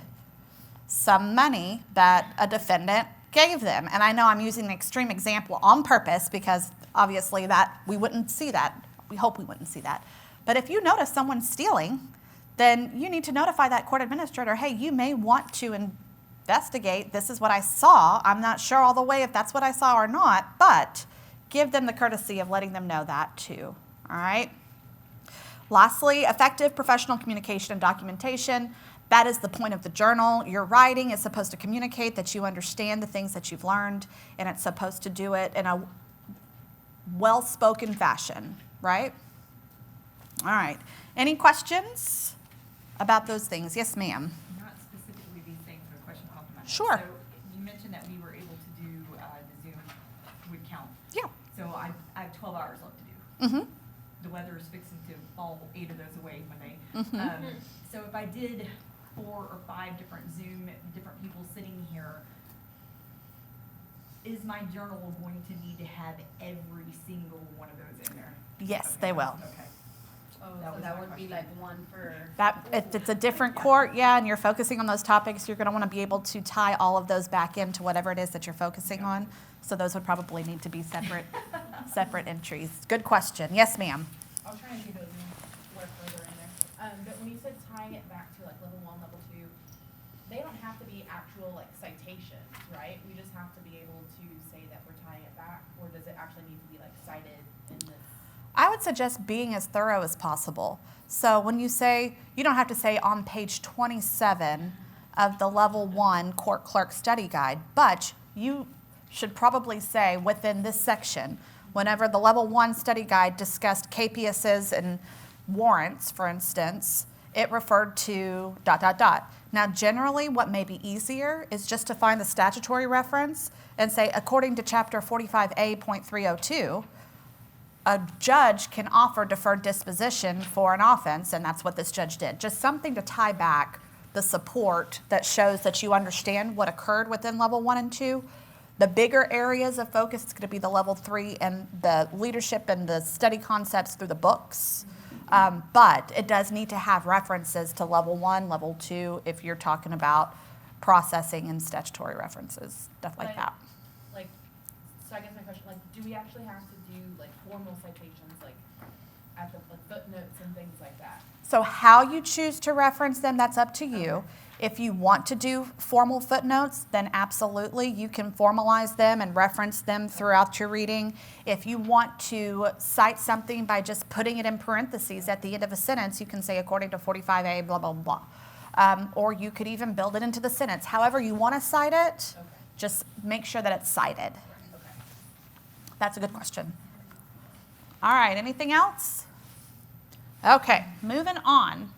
some money that a defendant gave them, and I know I'm using an extreme example on purpose because obviously that we wouldn't see that. We hope we wouldn't see that. But if you notice someone stealing, then you need to notify that court administrator, hey, you may want to investigate. This is what I saw. I'm not sure all the way if that's what I saw or not, but give them the courtesy of letting them know that too, all right? Lastly, effective professional communication and documentation. That is the point of the journal. Your writing is supposed to communicate that you understand the things that you've learned, and it's supposed to do it in a well-spoken fashion, right? All right. Any questions about those things? Yes, ma'am. Not specifically these things, but a question off my head. Sure. So you mentioned that we were able to do the Zoom would count. Yeah. So I have 12 hours left to do. Mm-hmm. The weather is fixing to fall 8 of those away Monday. Mm-hmm. So if I did 4 or 5 different Zoom, different people sitting here, is my journal going to need to have every single one of those in there? Yes, Okay. they will. Okay. Oh, That so was that my would be question. like one for. That, if it's a different court, yeah, and you're focusing on those topics, you're going to want to be able to tie all of those back into whatever it is that you're focusing on. So those would probably need to be separate, separate entries. Good question. Yes, ma'am. I'll try and do those work further in there. But when you said tying it back to like level 1, level 2, they don't have to be actual like citations, right? We just have to be able to say that we're tying it back, or does it actually need to be like cited in this? I would suggest being as thorough as possible. So when you say, you don't have to say on page 27 of the level 1 court clerk study guide, but you should probably say within this section, whenever the level 1 study guide discussed KPSs and warrants, for instance, it referred to ... Now, generally, what may be easier is just to find the statutory reference and say, according to chapter 45A.302, a judge can offer deferred disposition for an offense, and that's what this judge did. Just something to tie back the support that shows that you understand what occurred within level 1 and 2. The bigger areas of focus is going to be the level 3 and the leadership and the study concepts through the books. But it does need to have references to level 1, level 2, if you're talking about processing and statutory references, stuff like that. Like, so I guess my question, like, do we actually have to do like formal citations, like at the like, footnotes and things like that? So how you choose to reference them, that's up to you. If you want to do formal footnotes, then absolutely, you can formalize them and reference them throughout your reading. If you want to cite something by just putting it in parentheses at the end of a sentence, you can say according to 45A, blah, blah, blah. Or you could even build it into the sentence. However you want to cite it, just make sure that it's cited. That's a good question. All right, anything else? Okay, moving on.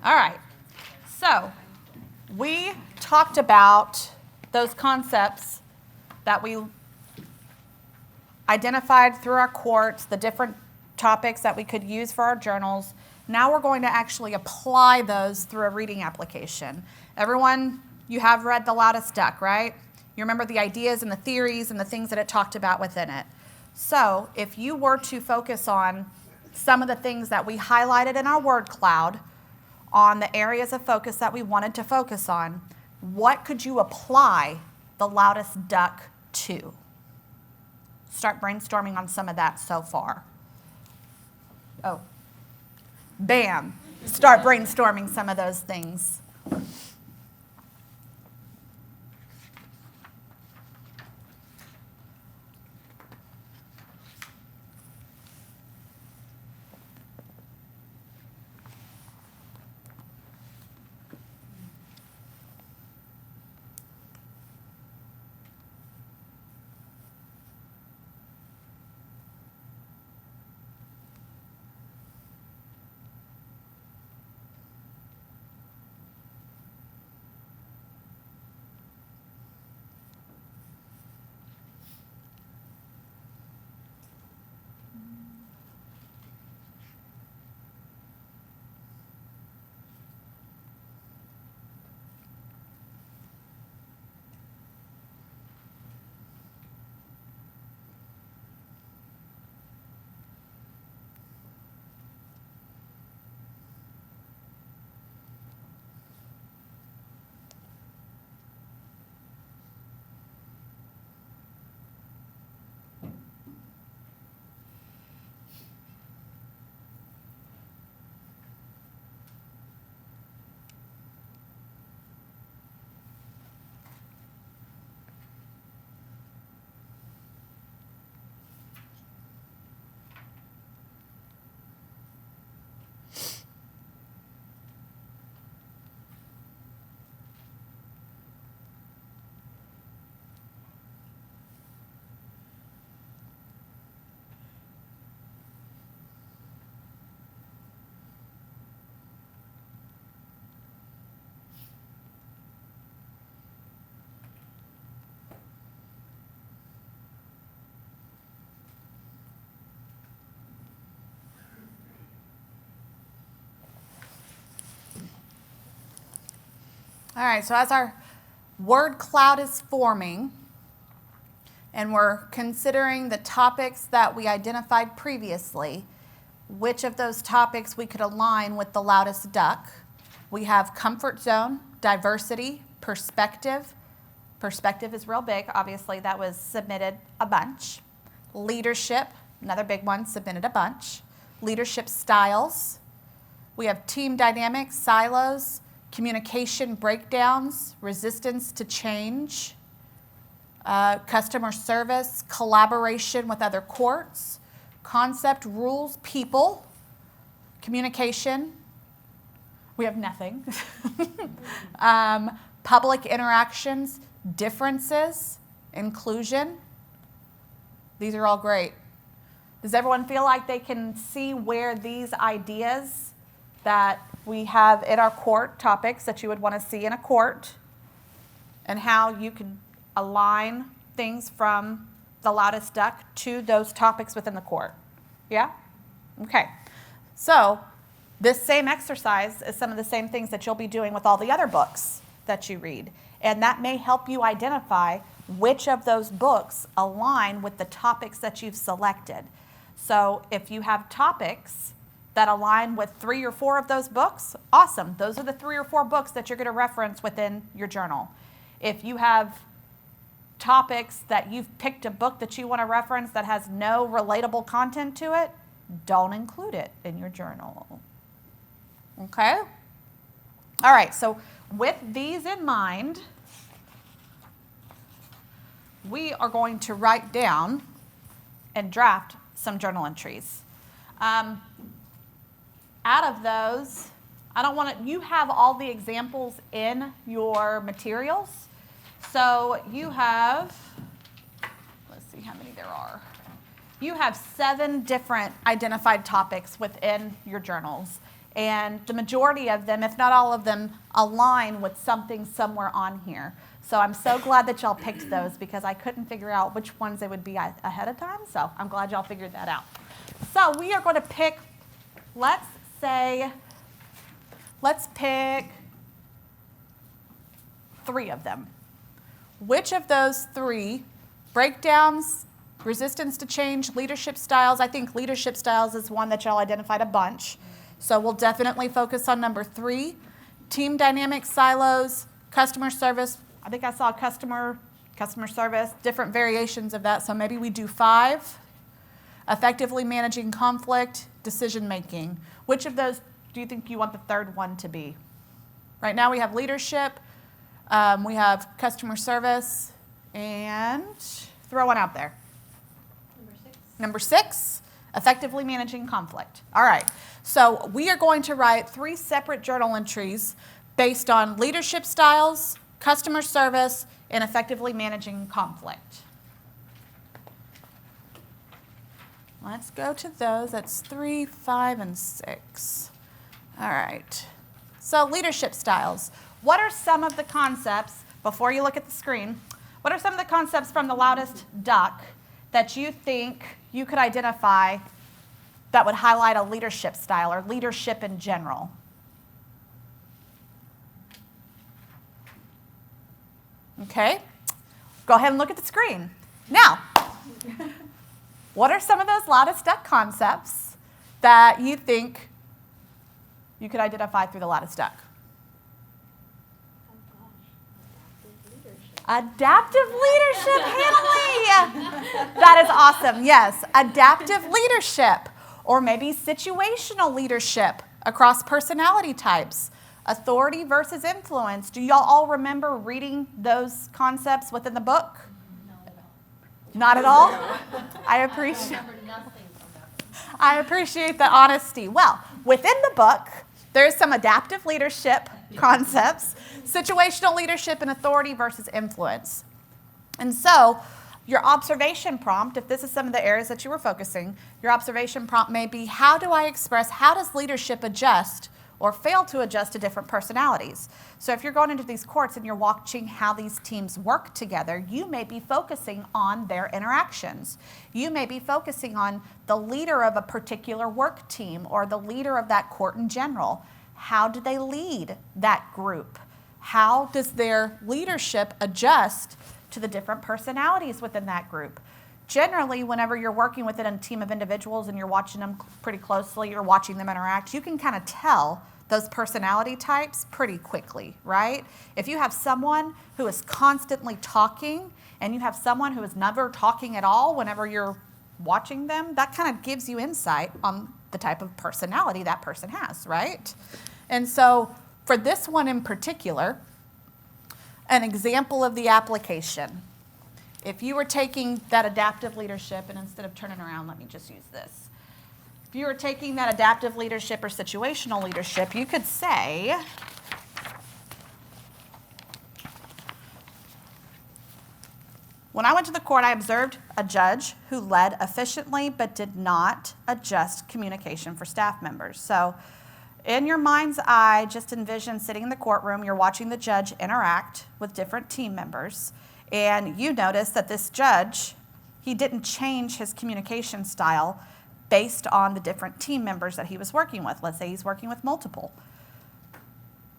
All right, so we talked about those concepts that we identified through our courts, the different topics that we could use for our journals. Now we're going to actually apply those through a reading application. Everyone, you have read The Loudest Duck, right? You remember the ideas and the theories and the things that it talked about within it. So if you were to focus on some of the things that we highlighted in our word cloud, on the areas of focus that we wanted to focus on, what could you apply The Loudest Duck to? Start brainstorming on some of that so far. Oh, bam. Start brainstorming some of those things. All right, so as our word cloud is forming, and we're considering the topics that we identified previously, which of those topics we could align with the loudest duck. We have comfort zone, diversity, perspective. Perspective is real big. Obviously, that was submitted a bunch. Leadership, another big one, submitted a bunch. Leadership styles. We have team dynamics, silos, communication breakdowns, resistance to change, customer service, collaboration with other courts, concept, rules, people, communication. We have nothing. Public interactions, differences, inclusion. These are all great. Does everyone feel like they can see where these ideas that we have in our court, topics that you would want to see in a court, and how you could align things from the loudest duck to those topics within the court? Yeah? Okay. So this same exercise is some of the same things that you'll be doing with all the other books that you read. And that may help you identify which of those books align with the topics that you've selected. So if you have topics that align with 3 or 4 of those books, awesome. Those are the 3 or 4 books that you're going to reference within your journal. If you have topics that you've picked a book that you want to reference that has no relatable content to it, don't include it in your journal. Okay? All right, so with these in mind, we are going to write down and draft some journal entries. Out of those, I don't want to, you have all the examples in your materials. So you have, let's see how many there are. You have 7 different identified topics within your journals. And the majority of them, if not all of them, align with something somewhere on here. So I'm so glad that y'all picked those because I couldn't figure out which ones they would be ahead of time. So I'm glad y'all figured that out. So we are going to pick, let's pick 3 of them. Which of those 3, breakdowns, resistance to change, leadership styles? I think leadership styles is one that y'all identified a bunch. So we'll definitely focus on number 3. Team dynamics, silos, customer service. I think I saw customer service, different variations of that. So maybe we do 5. Effectively managing conflict, decision making. Which of those do you think you want the 3rd one to be? Right now we have leadership, we have customer service, and throw one out there. Number 6, effectively managing conflict. All right, so we are going to write 3 separate journal entries based on leadership styles, customer service, and effectively managing conflict. Let's go to those. That's 3, 5, and 6. All right. So leadership styles. What are some of the concepts, before you look at the screen, what are some of the concepts from the loudest duck that you think you could identify that would highlight a leadership style or leadership in general? Okay. Go ahead and look at the screen. Now, what are some of those loudest duck concepts that you think you could identify through the loudest duck? Adaptive leadership, Hanley! That is awesome, yes. Adaptive leadership, or maybe situational leadership across personality types. Authority versus influence. Do y'all all remember reading those concepts within the book? Not at all? I appreciate the honesty. Well, within the book, there's some adaptive leadership concepts, situational leadership, and authority versus influence. And so your observation prompt, if this is some of the areas that you were focusing, your observation prompt may be, how does leadership adjust or fail to adjust to different personalities? So if you're going into these courts and you're watching how these teams work together, you may be focusing on their interactions. You may be focusing on the leader of a particular work team or the leader of that court in general. How do they lead that group? how does their leadership adjust to the different personalities within that group? Generally, whenever you're working within a team of individuals and you're watching them pretty closely, you're watching them interact, you can kind of tell those personality types pretty quickly, right? If you have someone who is constantly talking and you have someone who is never talking at all whenever you're watching them, that kind of gives you insight on the type of personality that person has, right? And so for this one in particular, an example of the application. If you were taking that adaptive leadership, and instead of turning around, let me just use this. If you were taking that adaptive leadership or situational leadership, you could say, when I went to the court, I observed a judge who led efficiently but did not adjust communication for staff members. So in your mind's eye, just envision sitting in the courtroom, you're watching the judge interact with different team members, and you notice that this judge, he didn't change his communication style based on the different team members that he was working with. Let's say he's working with multiple.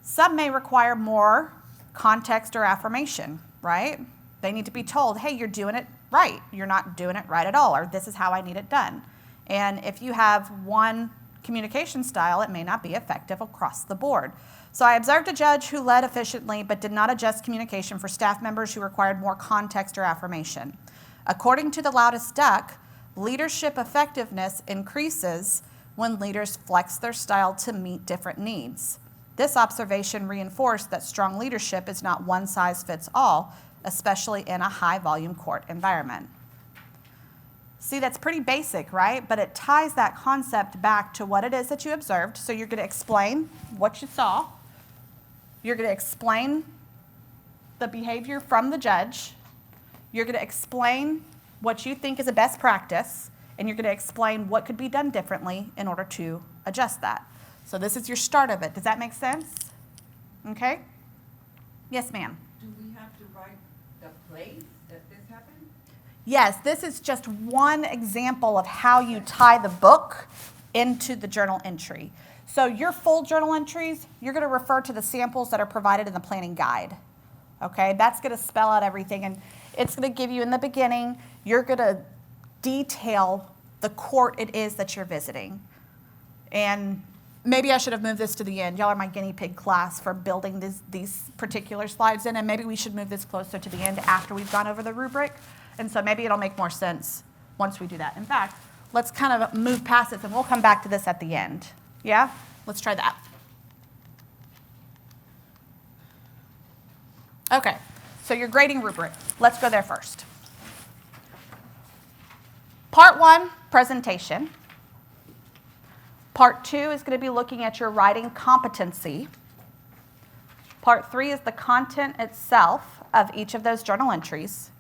Some may require more context or affirmation, right? They need to be told, hey, you're doing it right. You're not doing it right at all, or this is how I need it done. And if you have one communication style, it may not be effective across the board. So I observed a judge who led efficiently but did not adjust communication for staff members who required more context or affirmation. According to the Loudest Duck, leadership effectiveness increases when leaders flex their style to meet different needs. This observation reinforced that strong leadership is not one size fits all, especially in a high-volume court environment. See, that's pretty basic, right? But it ties that concept back to what it is that you observed. So you're going to explain what you saw. You're going to explain the behavior from the judge. You're going to explain what you think is a best practice, and you're going to explain what could be done differently in order to adjust that. So this is your start of it. Does that make sense? Okay? Yes, ma'am. Do we have to write the place that this happened? Yes, this is just one example of how you tie the book into the journal entry. So your full journal entries, you're going to refer to the samples that are provided in the planning guide. Okay, that's going to spell out everything, and it's going to give you in the beginning, you're going to detail the court it is that you're visiting. And maybe I should have moved this to the end. Y'all are my guinea pig class for building these particular slides in, and maybe we should move this closer to the end after we've gone over the rubric. And so maybe it'll make more sense once we do that. In fact, let's kind of move past this, and we'll come back to this at the end. Yeah? Let's try that. Okay, so your grading rubric. Let's go there first. Part 1, presentation. Part 2 is going to be looking at your writing competency. Part 3 is the content itself of each of those journal entries.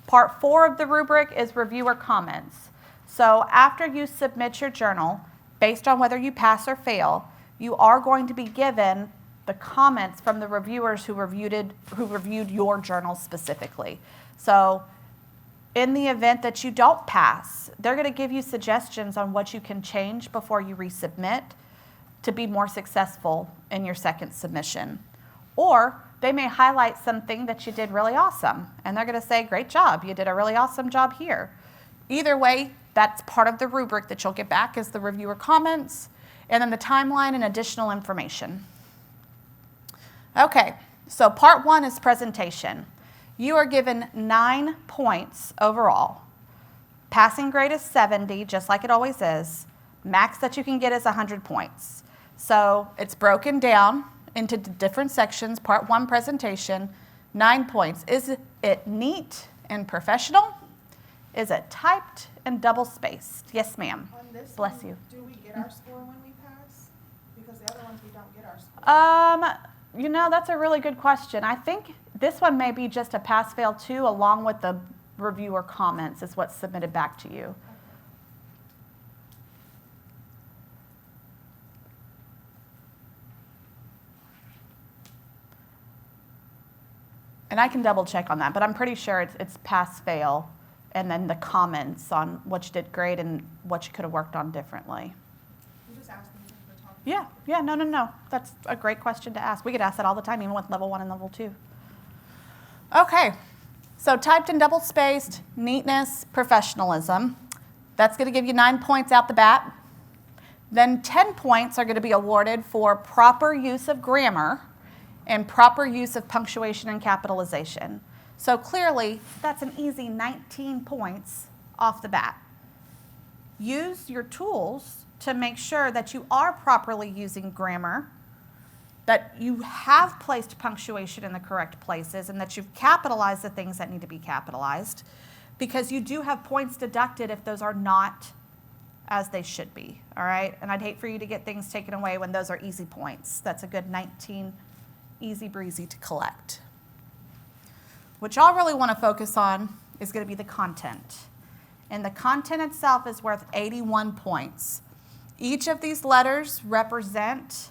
Part 4 of the rubric is reviewer comments. So after you submit your journal, based on whether you pass or fail, you are going to be given the comments from the reviewers who reviewed your journal specifically. So in the event that you don't pass, they're going to give you suggestions on what you can change before you resubmit to be more successful in your second submission. Or they may highlight something that you did really awesome, and they're going to say, great job, you did a really awesome job here. Either way, that's part of the rubric that you'll get back is the reviewer comments, and then the timeline and additional information. Okay, so part 1 is presentation. You are given 9 points overall. Passing grade is 70, just like it always is. Max that you can get is 100 points. So it's broken down into different sections. Part 1, presentation, 9 points. Is it neat and professional? Is it typed and double-spaced? Yes, ma'am. Bless you. Do we get our score when we pass? Because the other ones we don't get our score. You know, that's a really good question. I think this one may be just a pass-fail too, along with the reviewer comments is what's submitted back to you. And I can double check on that, but I'm pretty sure it's pass-fail, and then the comments on what you did great and what you could have worked on differently. I'm just asking since we're talking Yeah, no. That's a great question to ask. We get asked that all the time, even with level 1 and level 2. Okay, so typed and double-spaced, neatness, professionalism. That's going to give you 9 points out the bat. Then 10 points are going to be awarded for proper use of grammar and proper use of punctuation and capitalization. So clearly, that's an easy 19 points off the bat. Use your tools to make sure that you are properly using grammar, that you have placed punctuation in the correct places, and that you've capitalized the things that need to be capitalized, because you do have points deducted if those are not as they should be, all right? And I'd hate for you to get things taken away when those are easy points. That's a good 19 easy breezy to collect. What y'all really want to focus on is going to be the content. And the content itself is worth 81 points. Each of these letters represent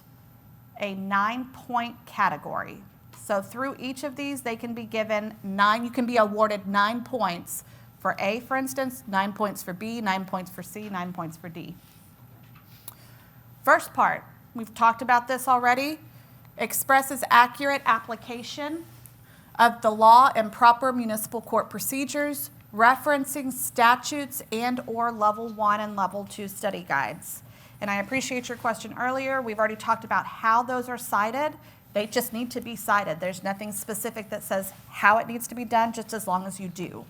a 9-point category. So through each of these, they can be given 9, you can be awarded 9 points. For A, for instance, 9 points for B, 9 points for C, 9 points for D. First part, we've talked about this already, expresses accurate application of the law and proper municipal court procedures, referencing statutes and or level 1 and level 2 study guides. And I appreciate your question earlier. We've already talked about how those are cited. They just need to be cited. There's nothing specific that says how it needs to be done, just as long as you do.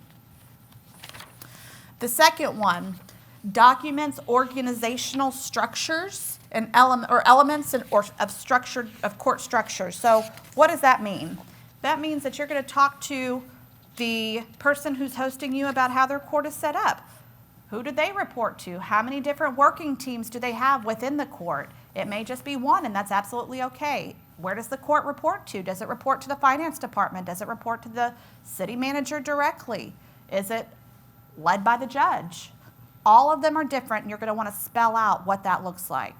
The second one, documents organizational structures and elements of court structure. So what does that mean? That means that you're going to talk to the person who's hosting you about how their court is set up. Who do they report to? How many different working teams do they have within the court? It may just be one, and that's absolutely okay. Where does the court report to? Does it report to the finance department? Does it report to the city manager directly? Is it led by the judge? All of them are different, and you're going to want to spell out what that looks like.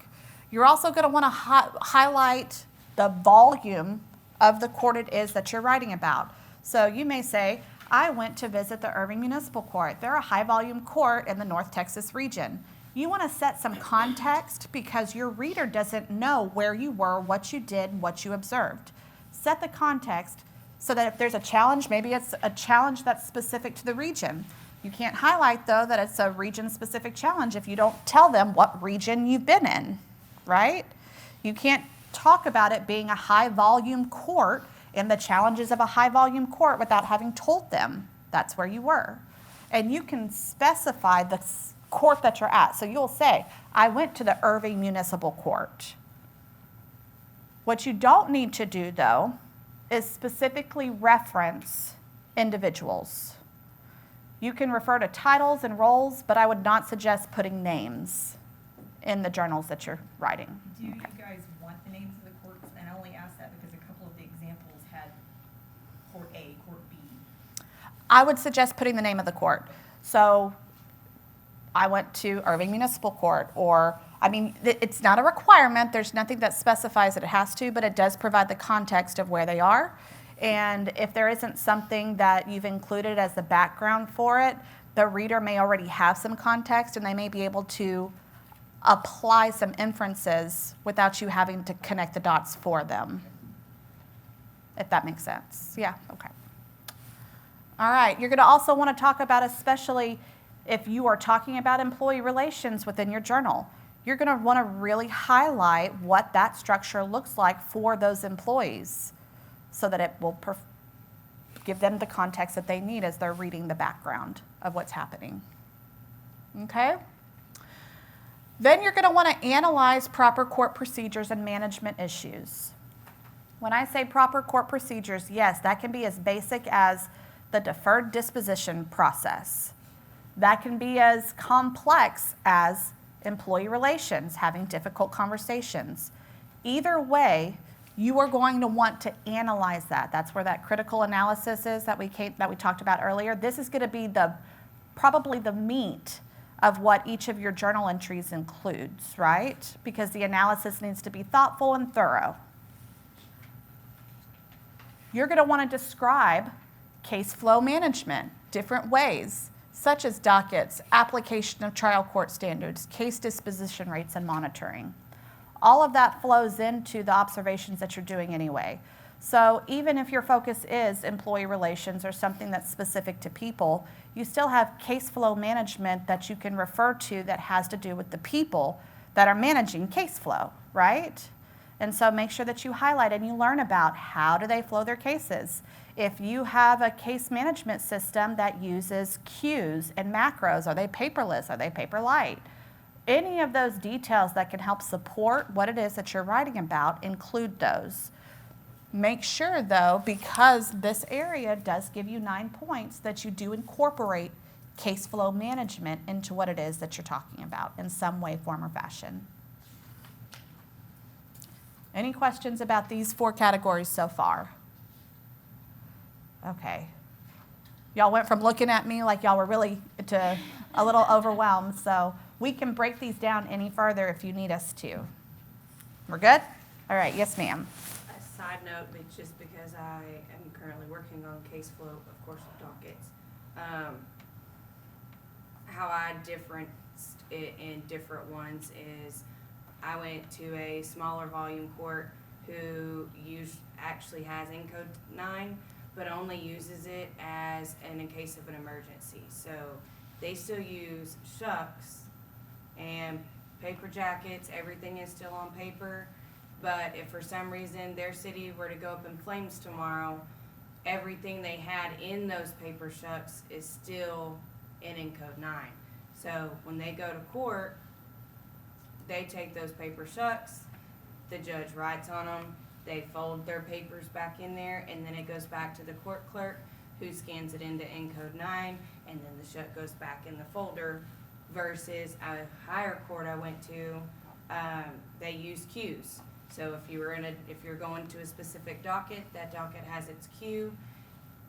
You're also going to want to highlight the volume of the court it is that you're writing about. So you may say, I went to visit the Irving Municipal Court. They're a high-volume court in the North Texas region. You want to set some context because your reader doesn't know where you were, what you did, what you observed. Set the context so that if there's a challenge, maybe it's a challenge that's specific to the region. You can't highlight, though, that it's a region-specific challenge if you don't tell them what region you've been in, right? You can't talk about it being a high-volume court and the challenges of a high-volume court without having told them that's where you were. And you can specify the court that you're at. So you'll say, I went to the Irving Municipal Court. What you don't need to do, though, is specifically reference individuals. You can refer to titles and roles, but I would not suggest putting names in the journals that you're writing. Do you guys want the names of the courts? And I only ask that because a couple of the examples had Court A, Court B. I would suggest putting the name of the court. So I went to Irving Municipal Court, or, I mean, it's not a requirement. There's nothing that specifies that it has to, but it does provide the context of where they are. And if there isn't something that you've included as the background for it, the reader may already have some context and they may be able to apply some inferences without you having to connect the dots for them, if that makes sense. Yeah, okay. All right, you're going to also want to talk about, especially if you are talking about employee relations within your journal, you're going to want to really highlight what that structure looks like for those employees so that it will give them the context that they need as they're reading the background of what's happening. Okay? Then you're going to want to analyze proper court procedures and management issues. When I say proper court procedures, yes, that can be as basic as the deferred disposition process. That can be as complex as employee relations, having difficult conversations. Either way, you are going to want to analyze that. That's where that critical analysis is that we talked about earlier. This is going to be probably the meat of what each of your journal entries includes, right? Because the analysis needs to be thoughtful and thorough. You're going to want to describe case flow management, different ways, such as dockets, application of trial court standards, case disposition rates, and monitoring. all of that flows into the observations that you're doing anyway. So even if your focus is employee relations or something that's specific to people, you still have case flow management that you can refer to that has to do with the people that are managing case flow, right? And so make sure that you highlight and you learn about how do they flow their cases. If you have a case management system that uses queues and macros, are they paperless? Are they paperlight? Any of those details that can help support what it is that you're writing about, include those. Make sure, though, because this area does give you 9 points, that you do incorporate case flow management into what it is that you're talking about in some way, form, or fashion. Any questions about these 4 categories so far? Okay. Y'all went from looking at me like y'all were really to a little overwhelmed, so we can break these down any further if you need us to. We're good? All right, yes, ma'am. A side note, but just because I am currently working on case flow, of course, with dockets, how I differenced it in different ones is I went to a smaller volume court who actually has Encode 9, but only uses it as in case of an emergency. So they still use shucks and paper jackets. Everything is still on paper. But if for some reason their city were to go up in flames tomorrow, everything they had in those paper shucks is still in Encode 9. So when they go to court, they take those paper shucks, the judge writes on them, they fold their papers back in there, and then it goes back to the court clerk who scans it into Encode 9, and then the shuck goes back in the folder. Versus a higher court I went to, they use queues. So if you're going to a specific docket, that docket has its queue.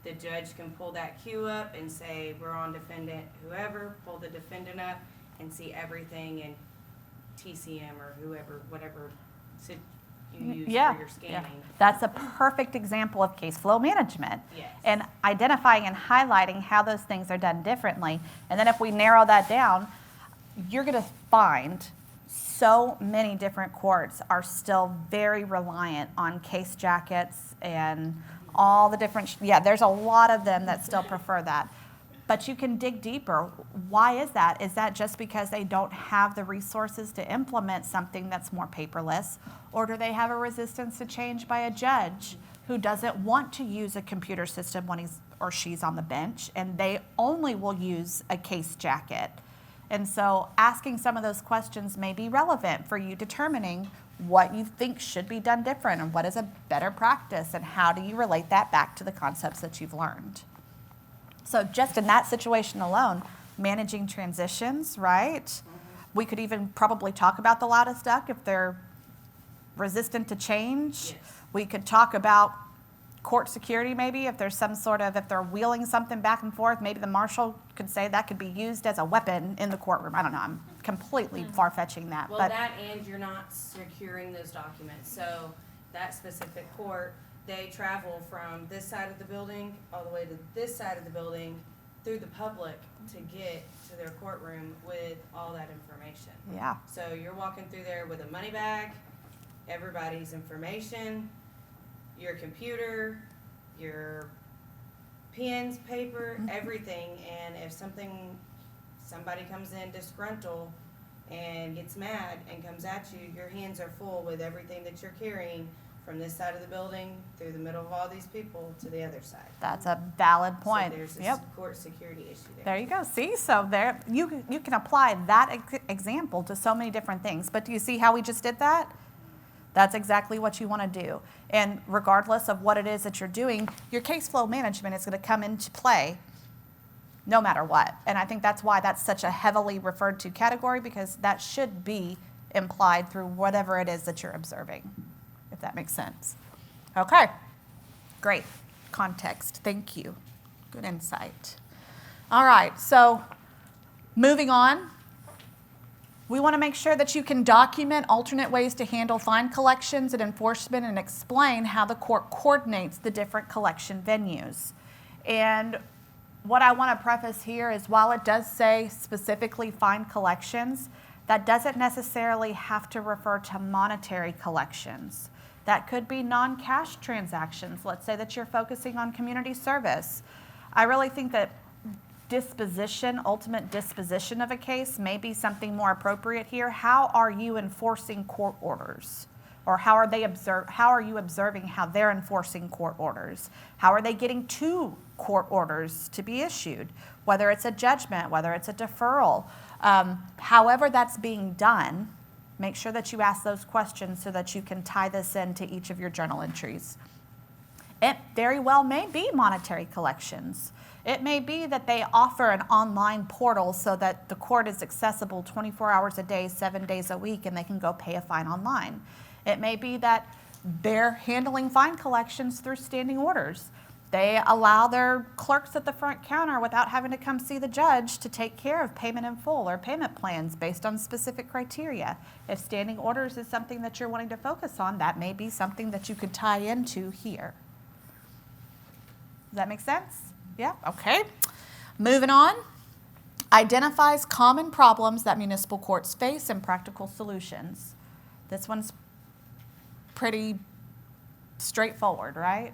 The judge can pull that queue up and say, we're on defendant whoever, pull the defendant up and see everything in TCM or whatever you use for your scanning. Yeah. That's a perfect example of case flow management. Yes. And identifying and highlighting how those things are done differently. And then if we narrow that down, you're going to find so many different courts are still very reliant on case jackets and all the different, there's a lot of them that still prefer that. But you can dig deeper. Why is that? Is that just because they don't have the resources to implement something that's more paperless? Or do they have a resistance to change by a judge who doesn't want to use a computer system when he's or she's on the bench, and they only will use a case jacket? And so asking some of those questions may be relevant for you determining what you think should be done different and what is a better practice and how do you relate that back to the concepts that you've learned. So just in that situation alone, managing transitions, right? We could even probably talk about the loudest duck if they're resistant to change. Yes. We could talk about court security maybe if there's some sort of, if they're wheeling something back and forth, maybe the marshal could say that could be used as a weapon in the courtroom. I don't know, I'm completely far-fetching that. Well, but that and you're not securing those documents. So that specific court, they travel from this side of the building all the way to this side of the building through the public to get to their courtroom with all that information. Yeah. So you're walking through there with a money bag, everybody's information, your computer, your pens, paper, everything. And if somebody comes in disgruntled and gets mad and comes at you, your hands are full with everything that you're carrying from this side of the building through the middle of all these people to the other side. that's a valid point. So there's this Yep. court security issue there. There you go. See, so there you can apply that example to so many different things. But do you see how we just did that? That's exactly what you want to do. And regardless of what it is that you're doing, your case flow management is going to come into play no matter what. And I think that's why that's such a heavily referred to category, because that should be implied through whatever it is that you're observing, if that makes sense. Okay, great context. Thank you. Good insight. All right, so moving on. We want to make sure that you can document alternate ways to handle fine collections and enforcement and explain how the court coordinates the different collection venues. And what I want to preface here is while it does say specifically fine collections, That doesn't necessarily have to refer to monetary collections. That could be non-cash transactions. Let's say that you're focusing on community service. I really think that ultimate disposition of a case may be something more appropriate here. How are you enforcing court orders? Or how are you observing how they're enforcing court orders? How are they getting to court orders to be issued? Whether it's a judgment, whether it's a deferral, however that's being done, make sure that you ask those questions so that you can tie this into each of your journal entries. It very well may be monetary collections. It may be that they offer an online portal so that the court is accessible 24 hours a day, 7 days a week, and they can go pay a fine online. It may be that they're handling fine collections through standing orders. They allow their clerks at the front counter, without having to come see the judge, to take care of payment in full or payment plans based on specific criteria. If standing orders is something that you're wanting to focus on, that may be something that you could tie into here. Does that make sense? Yeah, okay. Moving on. Identifies common problems that municipal courts face and practical solutions. This one's pretty straightforward, right?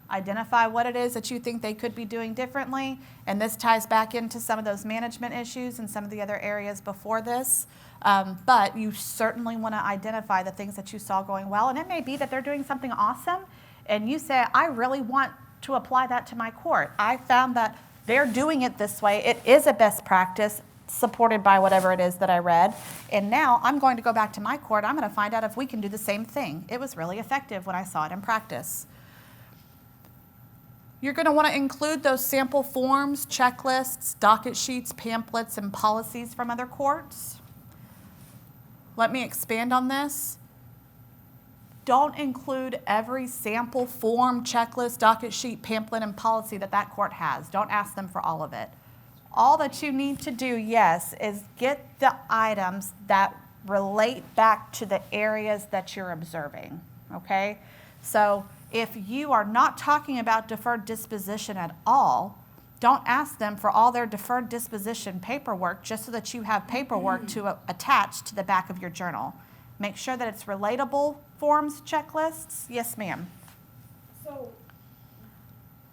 Identify what it is that you think they could be doing differently, and this ties back into some of those management issues and some of the other areas before this. But you certainly want to identify the things that you saw going well, and it may be that they're doing something awesome, and you say, I really want to apply that to my court. I found that they're doing it this way. It is a best practice supported by whatever it is that I read, and now I'm going to go back to my court. I'm going to find out if we can do the same thing. It was really effective when I saw it in practice. You're going to want to include those sample forms, checklists, docket sheets, pamphlets, and policies from other courts. Let me expand on this. Don't include every sample form, checklist, docket sheet, pamphlet, and policy that court has. Don't ask them for all of it. All that you need to do, yes, is get the items that relate back to the areas that you're observing, okay? So if you are not talking about deferred disposition at all, don't ask them for all their deferred disposition paperwork just so that you have paperwork to attach to the back of your journal. Make sure that it's relatable forms, checklists. Yes, ma'am. So,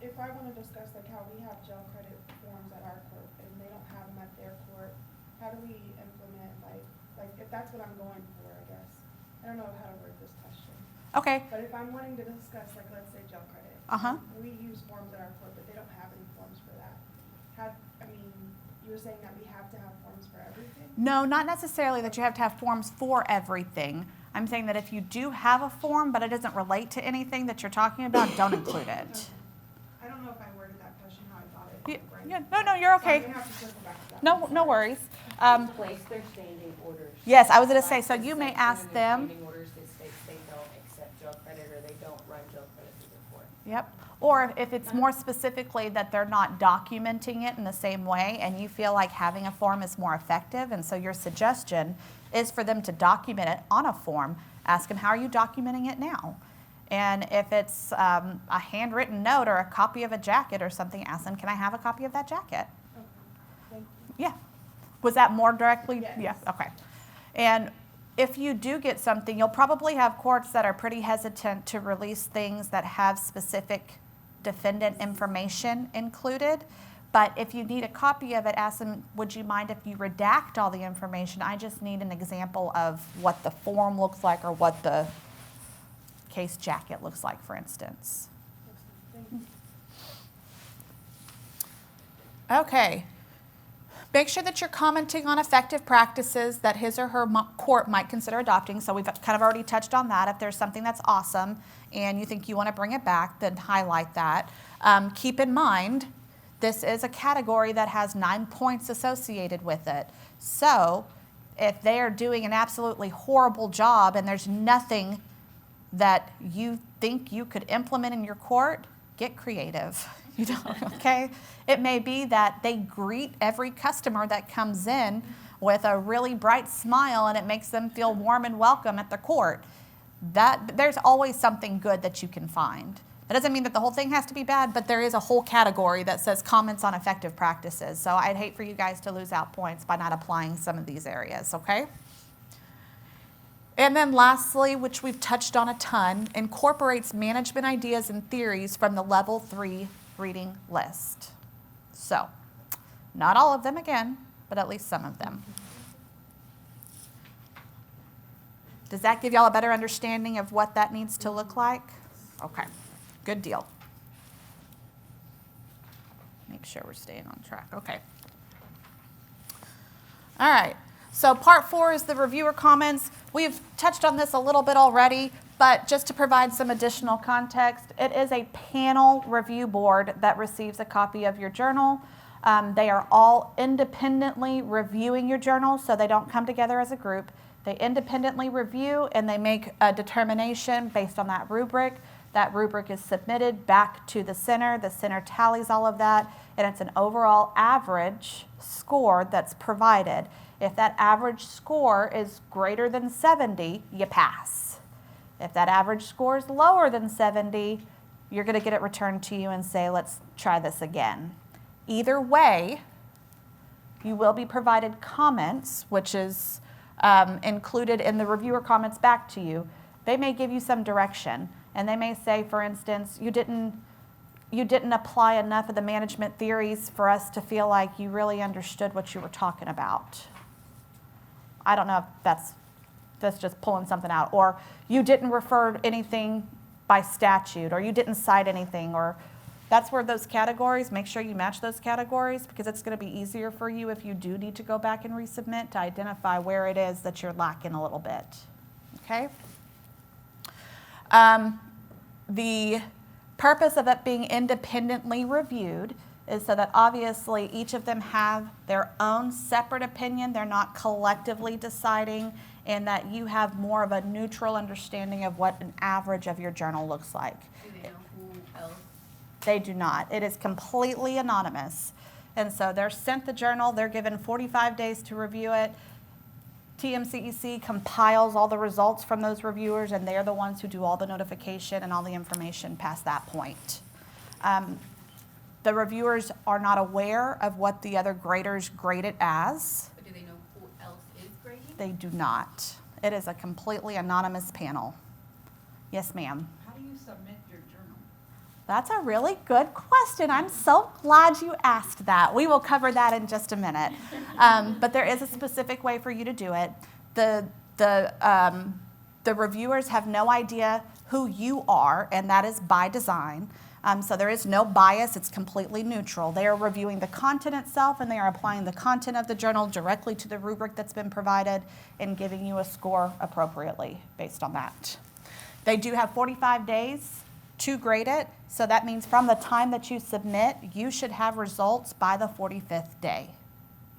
if I want to discuss like how we have jail credit forms at our court and they don't have them at their court, how do we implement like if that's what I'm going for, I guess. I don't know how to word this question. Okay. But if I'm wanting to discuss, like, let's say jail credit. We use forms at our court, but they don't have any forms for that. You were saying that we have to have forms for everything? No, not necessarily that you have to have forms for everything. I'm saying that if you do have a form, but it doesn't relate to anything that you're talking about, don't include it. I don't know if I worded that question how I thought it. No, you're okay. So I'm gonna have to circle back to that. No worries. Place their standing orders. Yes, I was going to say, so you may ask them. Standing orders that states they don't accept jail credit or they don't run jail credit through the court. Yep. Or if it's more specifically that they're not documenting it in the same way and you feel like having a form is more effective, and so your suggestion is for them to document it on a form, ask them, how are you documenting it now? And if it's a handwritten note or a copy of a jacket or something, ask them, can I have a copy of that jacket? Okay. Thank you. Yeah. Was that more directly? Yes. Yeah, okay. And if you do get something, you'll probably have courts that are pretty hesitant to release things that have specific defendant information included. But if you need a copy of it, ask them, would you mind if you redact all the information? I just need an example of what the form looks like or what the case jacket looks like, for instance. Okay. Make sure that you're commenting on effective practices that his or her court might consider adopting. So we've kind of already touched on that. If there's something that's awesome and you think you want to bring it back, then highlight that. Keep in mind, this is a category that has 9 points associated with it. So if they are doing an absolutely horrible job and there's nothing that you think you could implement in your court, get creative. Okay? It may be that they greet every customer that comes in with a really bright smile and it makes them feel warm and welcome at the court. There's always something good that you can find. That doesn't mean that the whole thing has to be bad, but there is a whole category that says comments on effective practices. So I'd hate for you guys to lose out points by not applying some of these areas, okay? And then lastly, which we've touched on a ton, incorporates management ideas and theories from the level 3 reading list. So, not all of them again, but at least some of them. Does that give y'all a better understanding of what that needs to look like? Okay, good deal. Make sure we're staying on track. Okay. All right. So part 4 is the reviewer comments. We've touched on this a little bit already, but just to provide some additional context, it is a panel review board that receives a copy of your journal. They are all independently reviewing your journal, so they don't come together as a group. They independently review and they make a determination based on that rubric. That rubric is submitted back to the center. The center tallies all of that, and it's an overall average score that's provided. If that average score is greater than 70, you pass. If that average score is lower than 70, you're going to get it returned to you and say, let's try this again. Either way, you will be provided comments, which is included in the reviewer comments back to you. They may give you some direction, and they may say, for instance, you didn't apply enough of the management theories for us to feel like you really understood what you were talking about. I don't know if that's just pulling something out. Or you didn't refer anything by statute, or you didn't cite anything, or that's where those categories, make sure you match those categories, because it's going to be easier for you if you do need to go back and resubmit to identify where it is that you're lacking a little bit. Okay? The purpose of it being independently reviewed is so that obviously each of them have their own separate opinion. They're not collectively deciding, and that you have more of a neutral understanding of what an average of your journal looks like. Do they know who else? They do not. It is completely anonymous. And so they're sent the journal. They're given 45 days to review it. TMCEC compiles all the results from those reviewers, and they're the ones who do all the notification and all the information past that point. The reviewers are not aware of what the other graders grade it as. But do they know who else is grading? They do not. It is a completely anonymous panel. Yes, ma'am. How do you submit your journal? That's a really good question. I'm so glad you asked that. We will cover that in just a minute. But there is a specific way for you to do it. The reviewers have no idea who you are, and that is by design. So there is no bias. It's completely neutral. They are reviewing the content itself, and they are applying the content of the journal directly to the rubric that's been provided and giving you a score appropriately based on that. They do have 45 days to grade it. So that means from the time that you submit, you should have results by the 45th day.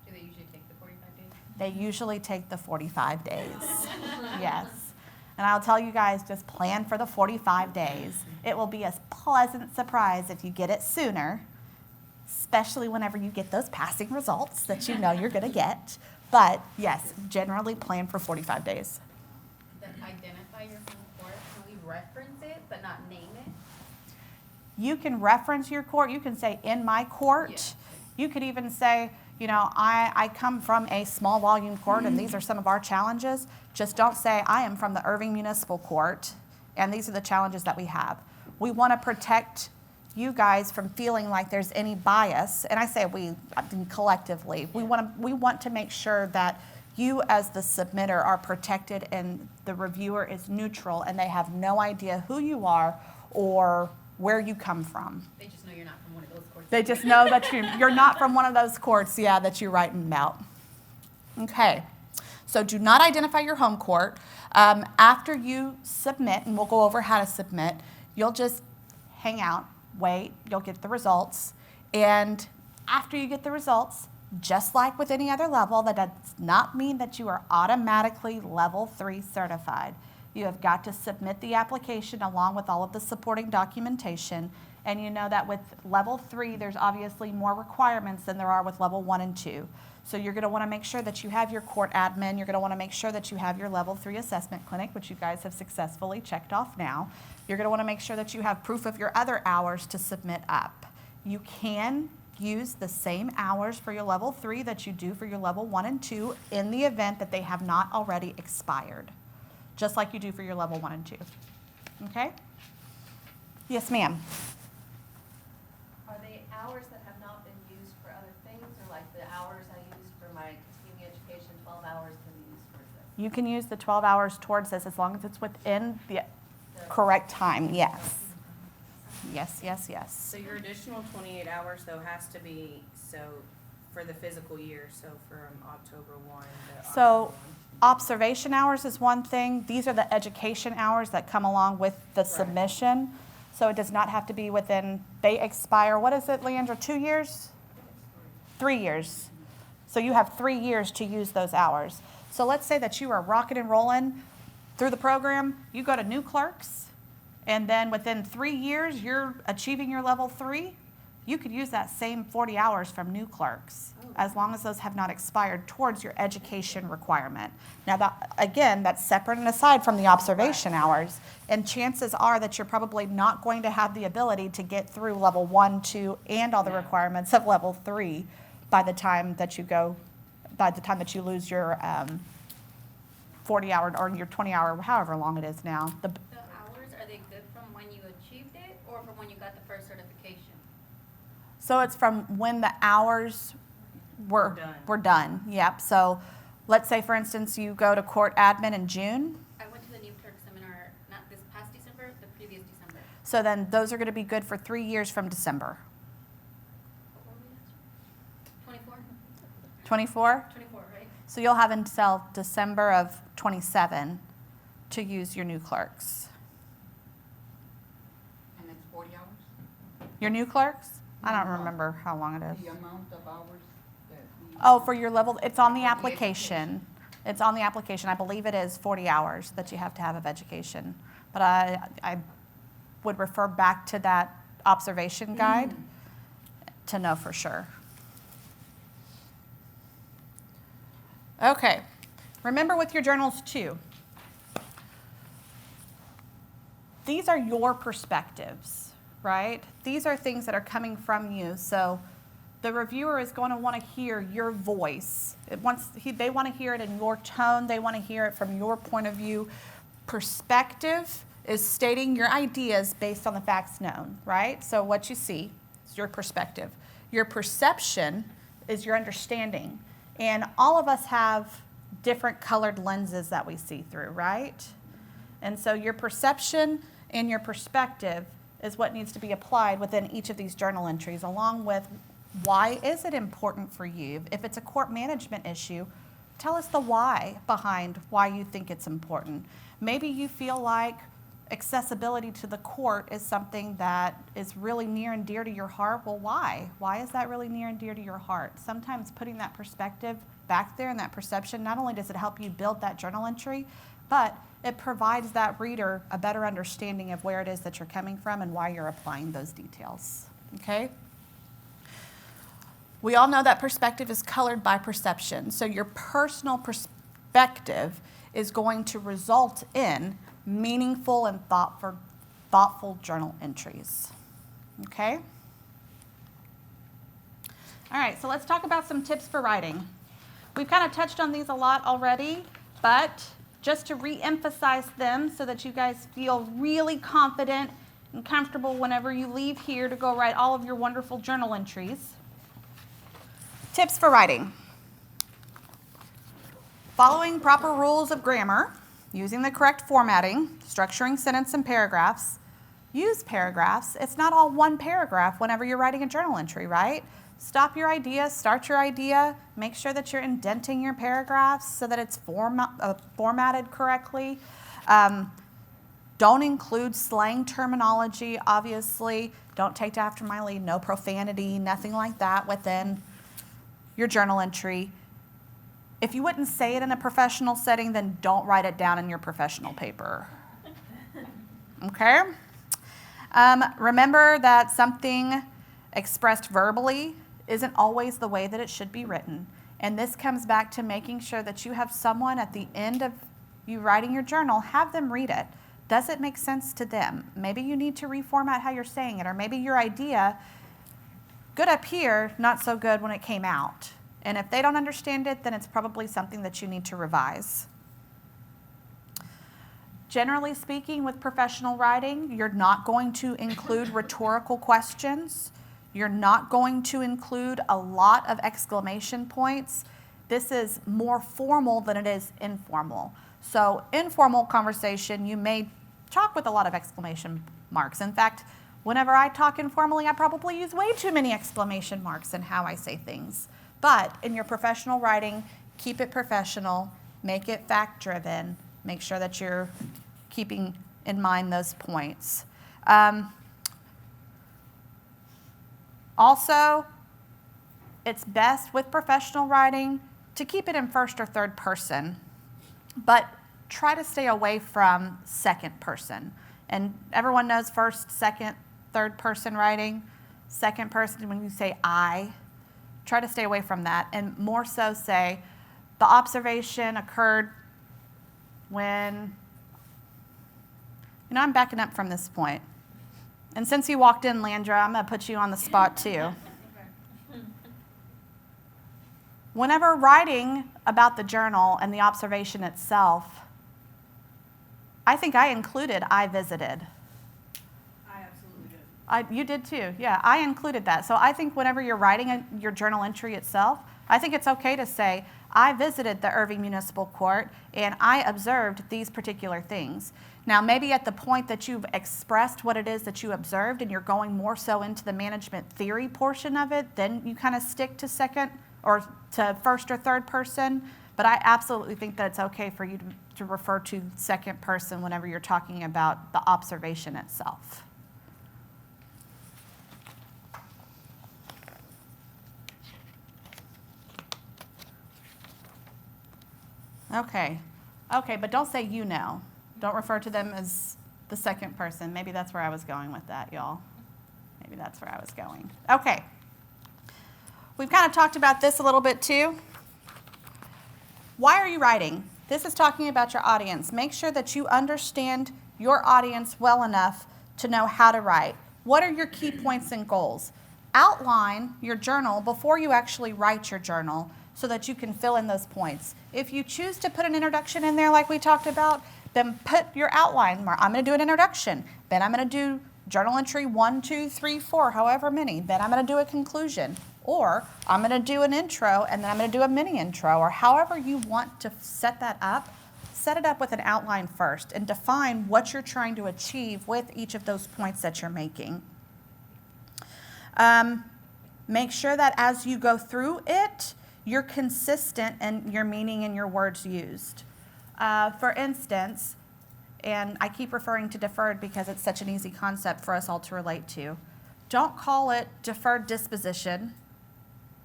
Do they usually take the 45 days? They usually take the 45 days. Yes. And I'll tell you guys, just plan for the 45 days. It will be a pleasant surprise if you get it sooner, especially whenever you get those passing results that you know you're going to get. But yes, generally plan for 45 days. Then identify your home court. Can we reference it but not name it? You can reference your court. You can say, in my court. Yeah. You could even say, you know, I come from a small volume court, and these are some of our challenges. Just don't say, I am from the Irving Municipal Court, and these are the challenges that we have. We want to protect you guys from feeling like there's any bias. And I say we, I mean, collectively. We want to make sure that you as the submitter are protected and the reviewer is neutral and they have no idea who you are or where you come from. They just know you're not from one of those courts. They just know that you're not from one of those courts, yeah, that you're writing about. Okay, so do not identify your home court. After you submit, and we'll go over how to submit, you'll just hang out, wait, you'll get the results. And after you get the results, just like with any other level, that does not mean that you are automatically level 3 certified. You have got to submit the application along with all of the supporting documentation. And you know that with level 3, there's obviously more requirements than there are with level 1 and 2. So you're going to want to make sure that you have your court admin. You're going to want to make sure that you have your level 3 assessment clinic, which you guys have successfully checked off now. You're going to want to make sure that you have proof of your other hours to submit up. You can use the same hours for your level 3 that you do for your level 1 and 2 in the event that they have not already expired, just like you do for your level 1 and 2. Okay? Yes, ma'am. Are they hours that have not been used for other things, or like the hours I used for my continuing education, 12 hours can be used for this? You can use the 12 hours towards this as long as it's within the correct time, yes. Yes, yes, yes. So your additional 28 hours though has to be, so for the physical year, so from October 1 to October So 1. observation hours is one thing. These are the education hours that come along with the submission. So it does not have to be within, they expire, what is it, Leandra, 2 years? 3 years. So you have 3 years to use those hours. So let's say that you are rocking and rolling through the program, you go to new clerks, and then within 3 years, you're achieving your level 3, you could use that same 40 hours from new clerks, as long as those have not expired towards your education requirement. Now, that, again, that's separate and aside from the observation hours, and chances are that you're probably not going to have the ability to get through level 1, 2, and all the requirements of level 3 by the time that you lose your 40-hour or your 20-hour, however long it is now. The hours, are they good from when you achieved it or from when you got the first certification? So it's from when the hours were done. Yep. So let's say, for instance, you go to court admin in June. I went to the new clerk seminar, not this past December, the previous December. So then those are going to be good for 3 years from December. 24? 24? 24, right? So you'll have until December of 27 to use your new clerks. And it's 40 hours? Your new clerks? I don't remember how long it is. The amount of hours that we... Oh, for your level, it's on the application. It's on the application. I believe it is 40 hours that you have to have of education. But I would refer back to that observation guide to know for sure. Okay. Remember with your journals too, these are your perspectives, right? These are things that are coming from you. So the reviewer is going to want to hear your voice. They want to hear it in your tone. They want to hear it from your point of view. Perspective is stating your ideas based on the facts known, right? So what you see is your perspective. Your perception is your understanding. And all of us have different colored lenses that we see through, right? And so your perception and your perspective is what needs to be applied within each of these journal entries, along with why is it important for you? If it's a court management issue, tell us the why behind why you think it's important. Maybe you feel like accessibility to the court is something that is really near and dear to your heart. Well, why? Why is that really near and dear to your heart? Sometimes putting that perspective back there and that perception, not only does it help you build that journal entry, but it provides that reader a better understanding of where it is that you're coming from and why you're applying those details, okay? We all know that perspective is colored by perception. So your personal perspective is going to result in meaningful and thoughtful journal entries, okay? All right, so let's talk about some tips for writing. We've kind of touched on these a lot already, but just to re-emphasize them so that you guys feel really confident and comfortable whenever you leave here to go write all of your wonderful journal entries. Tips for writing. Following proper rules of grammar, using the correct formatting, structuring sentence and paragraphs. Use paragraphs. It's not all one paragraph whenever you're writing a journal entry, right? Stop your idea, start your idea, make sure that you're indenting your paragraphs so that it's formatted correctly. Don't include slang terminology, obviously. Don't take after my lead, no profanity, nothing like that within your journal entry. If you wouldn't say it in a professional setting, then don't write it down in your professional paper. Okay? Remember that something expressed verbally isn't always the way that it should be written. And this comes back to making sure that you have someone at the end of you writing your journal, have them read it. Does it make sense to them? Maybe you need to reformat how you're saying it, or maybe your idea, good up here, not so good when it came out. And if they don't understand it, then it's probably something that you need to revise. Generally speaking, with professional writing, you're not going to include rhetorical questions. You're not going to include a lot of exclamation points. This is more formal than it is informal. So informal conversation, you may talk with a lot of exclamation marks. In fact, whenever I talk informally, I probably use way too many exclamation marks in how I say things. But in your professional writing, keep it professional, make it fact-driven, make sure that you're keeping in mind those points. Also, it's best with professional writing to keep it in first or third person, but try to stay away from second person. And everyone knows first, second, third person writing. Second person, when you say I, try to stay away from that, and more so say, the observation occurred when, I'm backing up from this point. And since you walked in, Landra, I'm going to put you on the spot too. Whenever writing about the journal and the observation itself, I think I included I visited. I absolutely did. You did too, yeah. I included that. So I think whenever you're writing your journal entry itself, I think it's okay to say, I visited the Irving Municipal Court and I observed these particular things. Now, maybe at the point that you've expressed what it is that you observed and you're going more so into the management theory portion of it, then you kind of stick to second or to first or third person. But I absolutely think that it's okay for you to refer to second person whenever you're talking about the observation itself. Okay, but don't say you know. Don't refer to them as the second person. Maybe that's where I was going with that, y'all. Maybe that's where I was going. Okay. We've kind of talked about this a little bit too. Why are you writing? This is talking about your audience. Make sure that you understand your audience well enough to know how to write. What are your key points and goals? Outline your journal before you actually write your journal so that you can fill in those points. If you choose to put an introduction in there like we talked about, then put your outline. I'm going to do an introduction. Then I'm going to do journal entry 1, 2, 3, 4, however many. Then I'm going to do a conclusion. Or I'm going to do an intro, and then I'm going to do a mini intro, or however you want to set that up. Set it up with an outline first and define what you're trying to achieve with each of those points that you're making. Make sure that as you go through it, you're consistent in your meaning and your words used. For instance, and I keep referring to deferred because it's such an easy concept for us all to relate to. Don't call it deferred disposition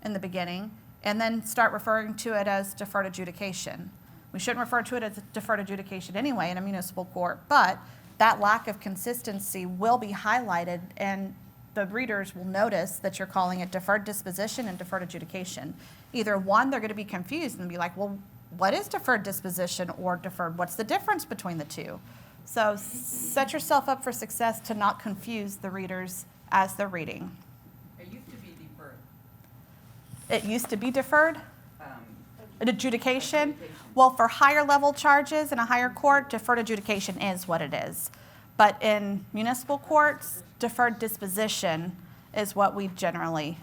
in the beginning and then start referring to it as deferred adjudication. We shouldn't refer to it as deferred adjudication anyway in a municipal court, but that lack of consistency will be highlighted and the readers will notice that you're calling it deferred disposition and deferred adjudication. Either one, they're going to be confused and be like, well, what is deferred disposition or deferred? What's the difference between the two? So set yourself up for success to not confuse the readers as they're reading. It used to be deferred. It used to be deferred? Adjudication? Well, for higher level charges in a higher court, deferred adjudication is what it is. But in municipal courts, deferred disposition is what we generally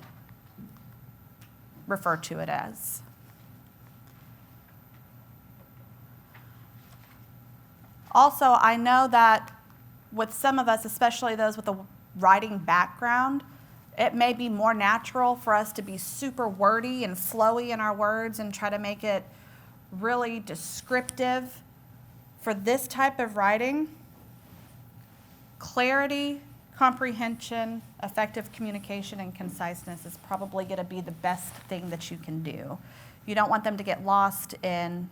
refer to it as. Also, I know that with some of us, especially those with a writing background, it may be more natural for us to be super wordy and flowy in our words and try to make it really descriptive. For this type of writing, clarity, comprehension, effective communication, and conciseness is probably going to be the best thing that you can do. You don't want them to get lost in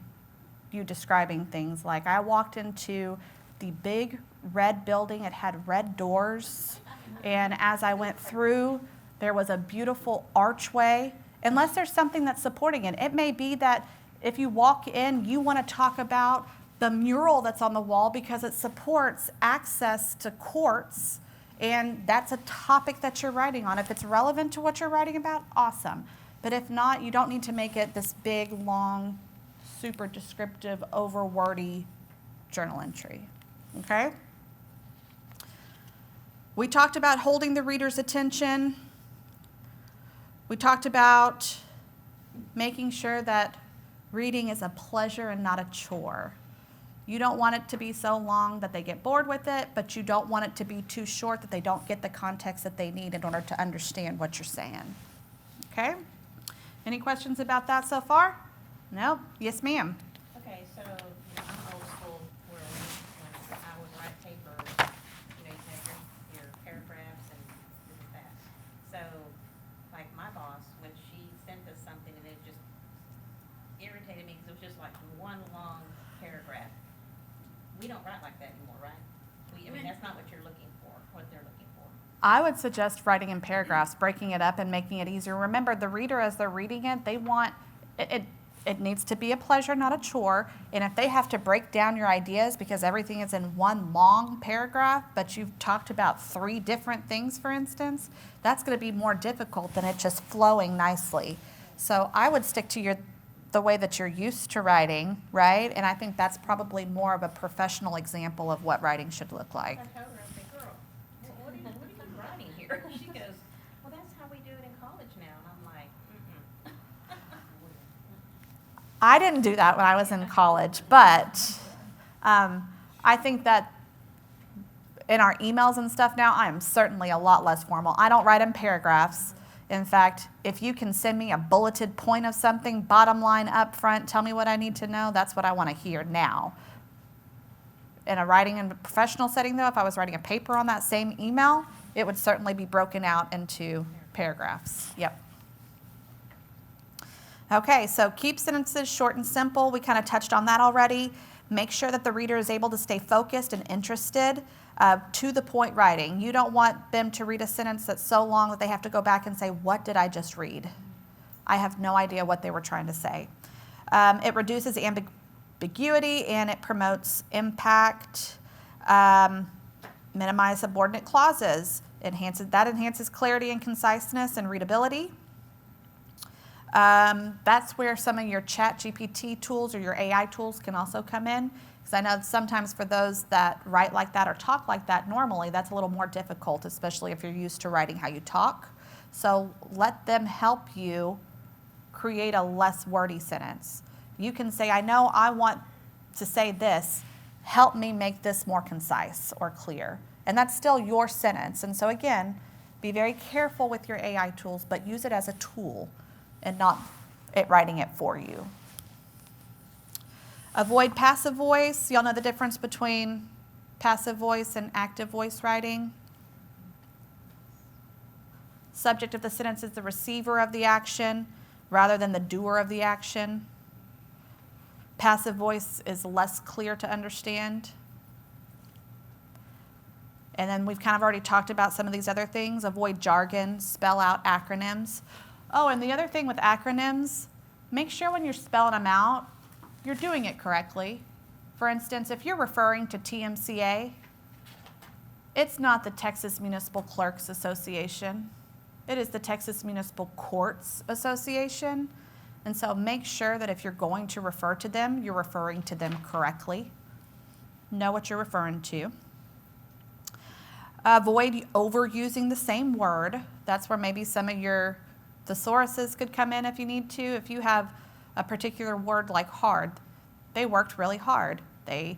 you describing things like, I walked into the big red building, it had red doors, and as I went through, there was a beautiful archway. Unless there's something that's supporting it. It may be that if you walk in, you want to talk about the mural that's on the wall because it supports access to courts, and that's a topic that you're writing on. If it's relevant to what you're writing about, awesome. But if not, you don't need to make it this big, long, super descriptive, over-wordy journal entry, okay? We talked about holding the reader's attention. We talked about making sure that reading is a pleasure and not a chore. You don't want it to be so long that they get bored with it, but you don't want it to be too short that they don't get the context that they need in order to understand what you're saying. Okay? Any questions about that so far? No? Yes, ma'am. Okay, so, I'm old school, where when I would write papers, you have your paragraphs and this and that. So, like my boss, when she sent us something and it just irritated me because it was just like one long paragraph. We don't write like that anymore, right? I mean, that's not what you're looking for, what they're looking for. I would suggest writing in paragraphs, breaking it up and making it easier. Remember, the reader, as they're reading it, they want it. It needs to be a pleasure, not a chore. And if they have to break down your ideas because everything is in one long paragraph, but you've talked about 3 different things, for instance, that's going to be more difficult than it just flowing nicely. So I would stick to the way that you're used to writing, right? And I think that's probably more of a professional example of what writing should look like. I told her, I said, girl, what are you writing here? She goes, well, that's how we do it in college now. And I'm like, I didn't do that when I was in college, but I think that in our emails and stuff now, I am certainly a lot less formal. I don't write in paragraphs. In fact, if you can send me a bulleted point of something, bottom line up front, tell me what I need to know, that's what I want to hear now. In a writing and professional setting, though, if I was writing a paper on that same email, it would certainly be broken out into paragraphs. Yep. Okay, so keep sentences short and simple. We kind of touched on that already. Make sure that the reader is able to stay focused and interested. To the point writing. You don't want them to read a sentence that's so long that they have to go back and say, what did I just read? I have no idea what they were trying to say. It reduces ambiguity and it promotes impact. Minimize subordinate clauses. That enhances clarity and conciseness and readability. That's where some of your ChatGPT tools or your AI tools can also come in. Because I know sometimes for those that write like that or talk like that normally, that's a little more difficult, especially if you're used to writing how you talk. So let them help you create a less wordy sentence. You can say, I know I want to say this. Help me make this more concise or clear. And that's still your sentence. And so again, be very careful with your AI tools, but use it as a tool and not it writing it for you. Avoid passive voice. Y'all know the difference between passive voice and active voice writing. Subject of the sentence is the receiver of the action rather than the doer of the action. Passive voice is less clear to understand. And then we've kind of already talked about some of these other things. Avoid jargon, spell out acronyms. Oh, and the other thing with acronyms, make sure when you're spelling them out, you're doing it correctly. For instance, if you're referring to TMCA, it's not the Texas Municipal Clerks Association. It is the Texas Municipal Courts Association. And so make sure that if you're going to refer to them, you're referring to them correctly. Know what you're referring to. Avoid overusing the same word. That's where maybe some of your thesauruses could come in if you need to. If you have a particular word like hard, they worked really hard. They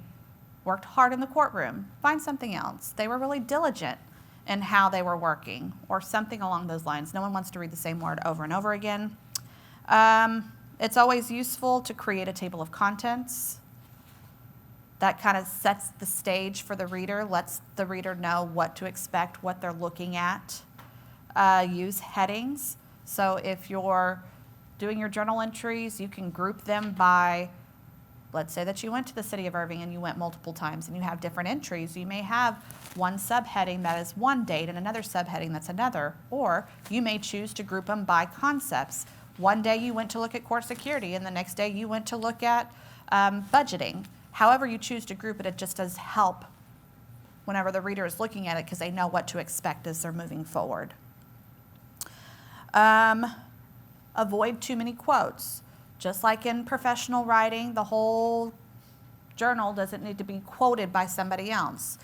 worked hard in the courtroom. Find something else. They were really diligent in how they were working, or something along those lines. No one wants to read the same word over and over again. It's always useful to create a table of contents. That kind of sets the stage for the reader, lets the reader know what to expect, what they're looking at. Use headings. So if you're doing your journal entries, you can group them by, let's say that you went to the city of Irving and you went multiple times and you have different entries. You may have one subheading that is one date and another subheading that's another. Or you may choose to group them by concepts. One day you went to look at court security and the next day you went to look at budgeting. However you choose to group it, it just does help whenever the reader is looking at it because they know what to expect as they're moving forward. Avoid too many quotes. Just like in professional writing, the whole journal doesn't need to be quoted by somebody else.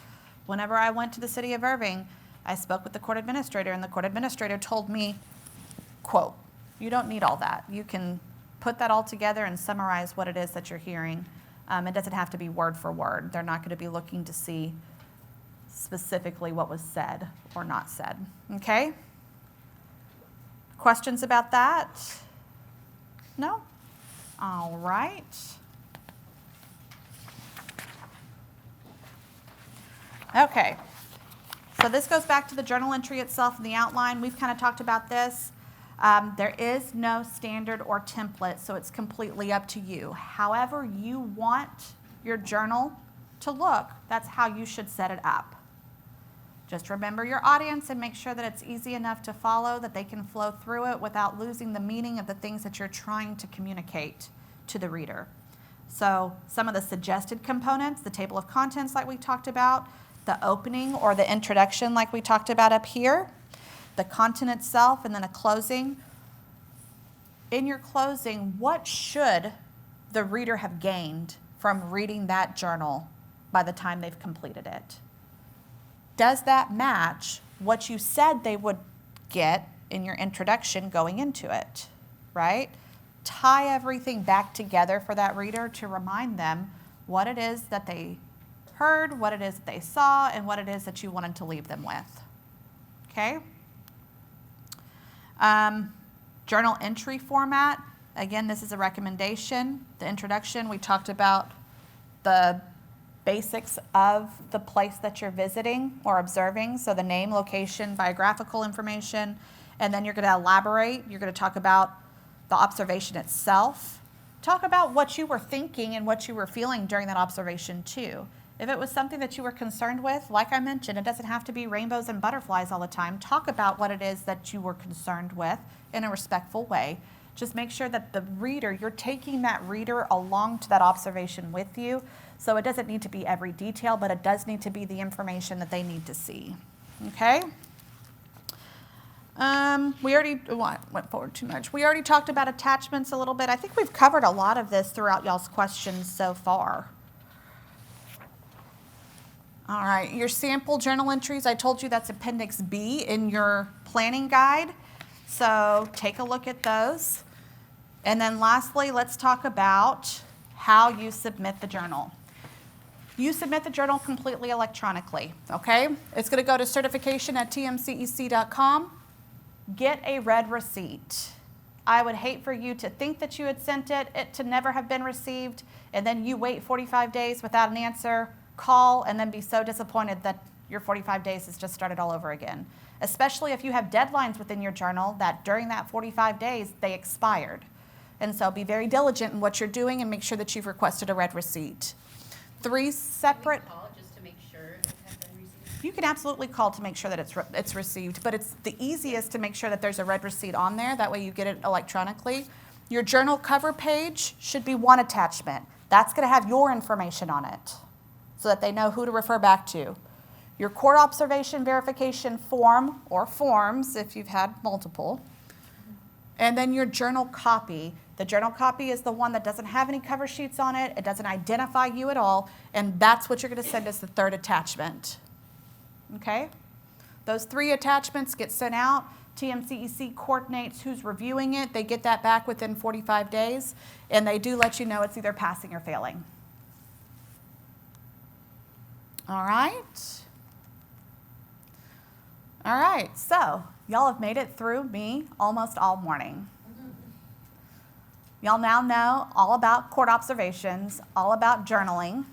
Whenever I went to the city of Irving, I spoke with the court administrator, and the court administrator told me, quote, you don't need all that. You can put that all together and summarize what it is that you're hearing. It doesn't have to be word for word. They're not going to be looking to see specifically what was said or not said. Okay? Questions about that? No? All right. Okay. So this goes back to the journal entry itself and the outline. We've kind of talked about this. There is no standard or template, so it's completely up to you. However you want your journal to look, that's how you should set it up. Just remember your audience and make sure that it's easy enough to follow, that they can flow through it without losing the meaning of the things that you're trying to communicate to the reader. So some of the suggested components, the table of contents like we talked about, the opening or the introduction like we talked about up here, the content itself, and then a closing. In your closing, what should the reader have gained from reading that journal by the time they've completed it? Does that match what you said they would get in your introduction going into it, right? Tie everything back together for that reader to remind them what it is that they heard, what it is that they saw, and what it is that you wanted to leave them with. Okay? Journal entry format. Again, this is a recommendation. The introduction, we talked about the basics of the place that you're visiting or observing. So the name, location, biographical information, and then you're going to elaborate. You're going to talk about the observation itself. Talk about what you were thinking and what you were feeling during that observation too. If it was something that you were concerned with, like I mentioned, it doesn't have to be rainbows and butterflies all the time. Talk about what it is that you were concerned with in a respectful way. Just make sure that the reader, you're taking that reader along to that observation with you. So it doesn't need to be every detail, but it does need to be the information that they need to see. Okay? We already went forward too much. We already talked about attachments a little bit. I think we've covered a lot of this throughout y'all's questions so far. All right, your sample journal entries, I told you that's Appendix B in your planning guide. So take a look at those. And then lastly, let's talk about how you submit the journal. You submit the journal completely electronically, okay? It's going to go to certification@tmcec.com. Get a red receipt. I would hate for you to think that you had sent it to never have been received, and then you wait 45 days without an answer, call, and then be so disappointed that your 45 days has just started all over again. Especially if you have deadlines within your journal that during that 45 days, they expired. And so be very diligent in what you're doing and make sure that you've requested a red receipt. 3 separate... Can we call just to make sure it has been received? You can absolutely call to make sure that it's received, but it's the easiest to make sure that there's a red receipt on there. That way you get it electronically. Your journal cover page should be one attachment. That's going to have your information on it so that they know who to refer back to. Your court observation verification form, or forms if you've had multiple, and then your journal copy. The journal copy is the one that doesn't have any cover sheets on it. It doesn't identify you at all, and that's what you're going to send as the 3rd attachment. Okay? Those 3 attachments get sent out. TMCEC coordinates who's reviewing it. They get that back within 45 days, and they do let you know it's either passing or failing. All right. All right, so y'all have made it through me almost all morning. Y'all now know all about court observations, all about journaling,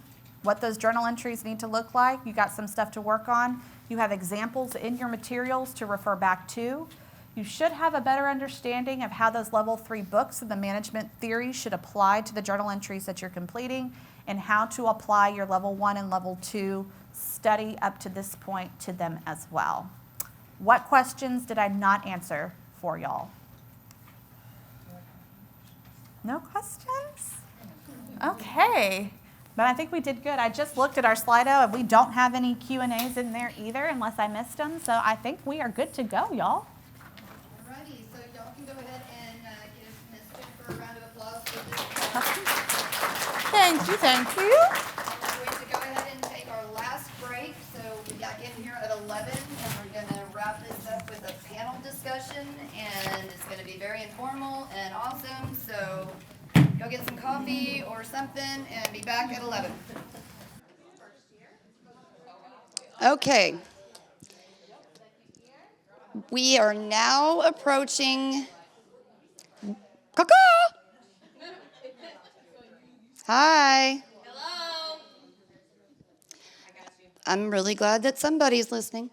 what those journal entries need to look like. You got some stuff to work on. You have examples in your materials to refer back to. You should have a better understanding of how those level 3 books and the management theory should apply to the journal entries that you're completing and how to apply your level 1 and level 2 study up to this point to them as well. What questions did I not answer for y'all? No questions? Okay. But I think we did good. I just looked at our Slido and we don't have any Q&As in there either unless I missed them. So I think we are good to go, y'all. Alrighty, so y'all can go ahead and give Ms. Jennifer a round of applause for this. Thank you, thank you. We're going to go ahead and take our last break. So we got in here at 11 and we're going to wrap this up with a panel discussion and it's going to be very informal and awesome. So go get some coffee or something and be back at 11. Okay. We are now approaching. Caw-caw! Hi. Hello. I'm really glad that somebody's listening.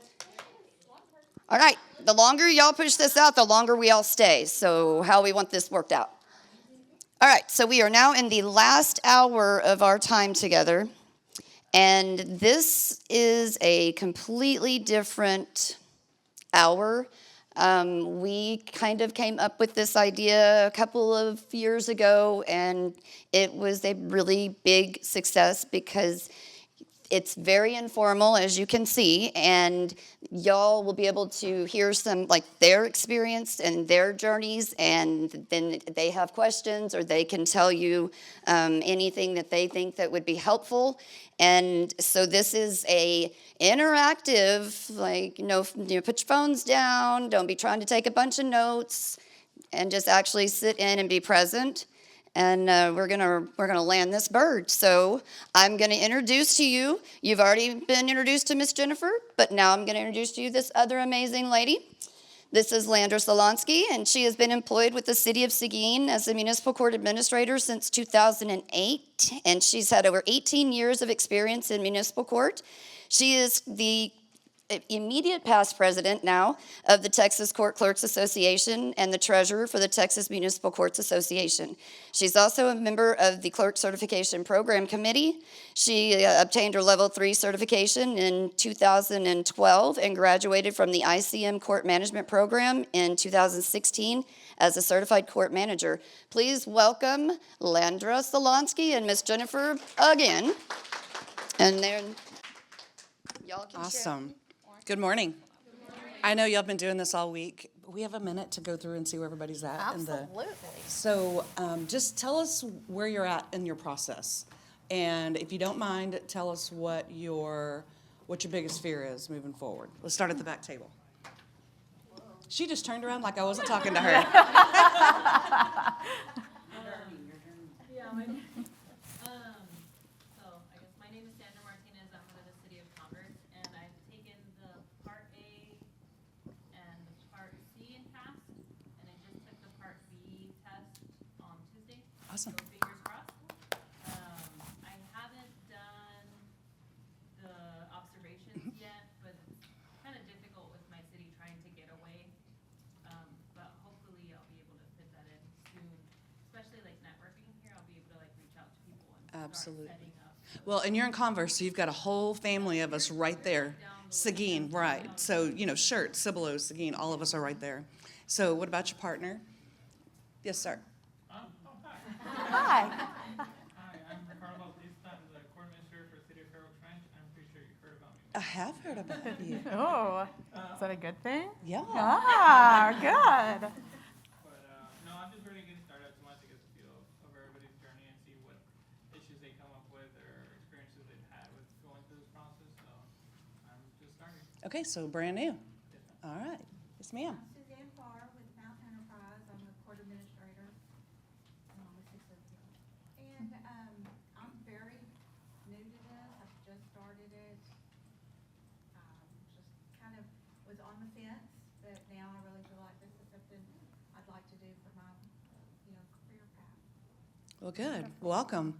All right. The longer y'all push this out, the longer we all stay. So how we want this worked out. All right. So we are now in the last hour of our time together. And this is a completely different hour. We kind of came up with this idea a couple of years ago, and it was a really big success because it's very informal, as you can see, and y'all will be able to hear some, like, their experience and their journeys, and then they have questions or they can tell you anything that they think that would be helpful. And so this is a interactive, like, put your phones down, don't be trying to take a bunch of notes, and just actually sit in and be present. And we're gonna land this bird. So I'm gonna introduce to you. You've already been introduced to Miss Jennifer, but now I'm gonna introduce to you this other amazing lady. This is Landra Solonsky, and she has been employed with the City of Seguin as a municipal court administrator since 2008, and she's had over 18 years of experience in municipal court. She is the immediate past president now of the Texas Court Clerks Association and the treasurer for the Texas Municipal Courts Association. She's also a member of the Clerk Certification Program Committee. She obtained her Level 3 certification in 2012 and graduated from the ICM Court Management Program in 2016 as a certified court manager. Please welcome Landra Solonsky and Miss Jennifer again. And then y'all can Awesome. Good morning. I know y'all been doing this all week. We have a minute to go through and see where everybody's at. Absolutely. So just tell us where you're at in your process. And if you don't mind, tell us what your biggest fear is moving forward. Let's start at the back table. She just turned around like I wasn't talking to her. Awesome. So fingers crossed. I haven't done the observations yet, but it's kind of difficult with my city trying to get away. But hopefully I'll be able to fit that in soon, especially like networking here. I'll be able to like reach out to people and Absolutely. start setting up. Well, and you're in Converse, so you've got a whole family of us right there. Seguin, right. So, Shirt, Cibolo, Seguin, all of us are right there. So what about your partner? Yes, sir. Hi. Hi, I'm Ricardo Bautista. I'm the court administrator for the City of Fair Oaks Ranch. I'm pretty sure you heard about me. I have heard about you. Oh, is that a good thing? Yeah. Ah, good. But no, I'm just really getting started. I just wanted to get the feel of everybody's journey and see what issues they come up with or experiences they've had with going through this process. So I'm just starting. Okay, so brand new. All right. Yes, ma'am. Suzanne Farr with Mountain Enterprise. I'm the court administrator. And I'm very new to this. I've just started it. Just kind of was on the fence, but now I really feel like this is something I'd like to do for my, career path. Well, good. Welcome.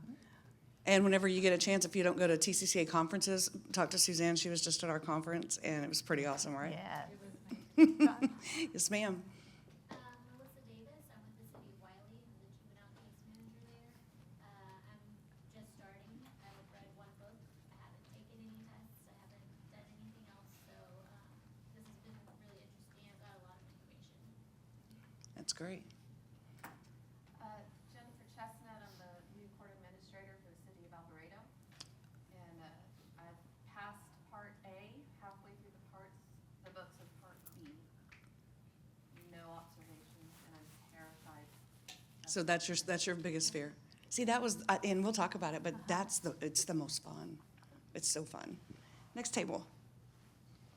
And whenever you get a chance, if you don't go to TCCA conferences, talk to Suzanne. She was just at our conference, and it was pretty awesome, right? Yeah. Yes, ma'am. Melissa Davis, I'm with the city of Wiley, I'm the juvenile case manager there. I'm just starting, I've read one book, I haven't taken any tests, I haven't done anything else, so, this has been really interesting, I've got a lot of information. That's great. Jennifer Chestnut, I'm the new court administrator for the city of Alvarado. And I've passed Part A, halfway through the books of Part B. No observations, and I'm terrified. So that's your biggest fear. See, that was, and we'll talk about it, but it's the most fun. It's so fun. Next table.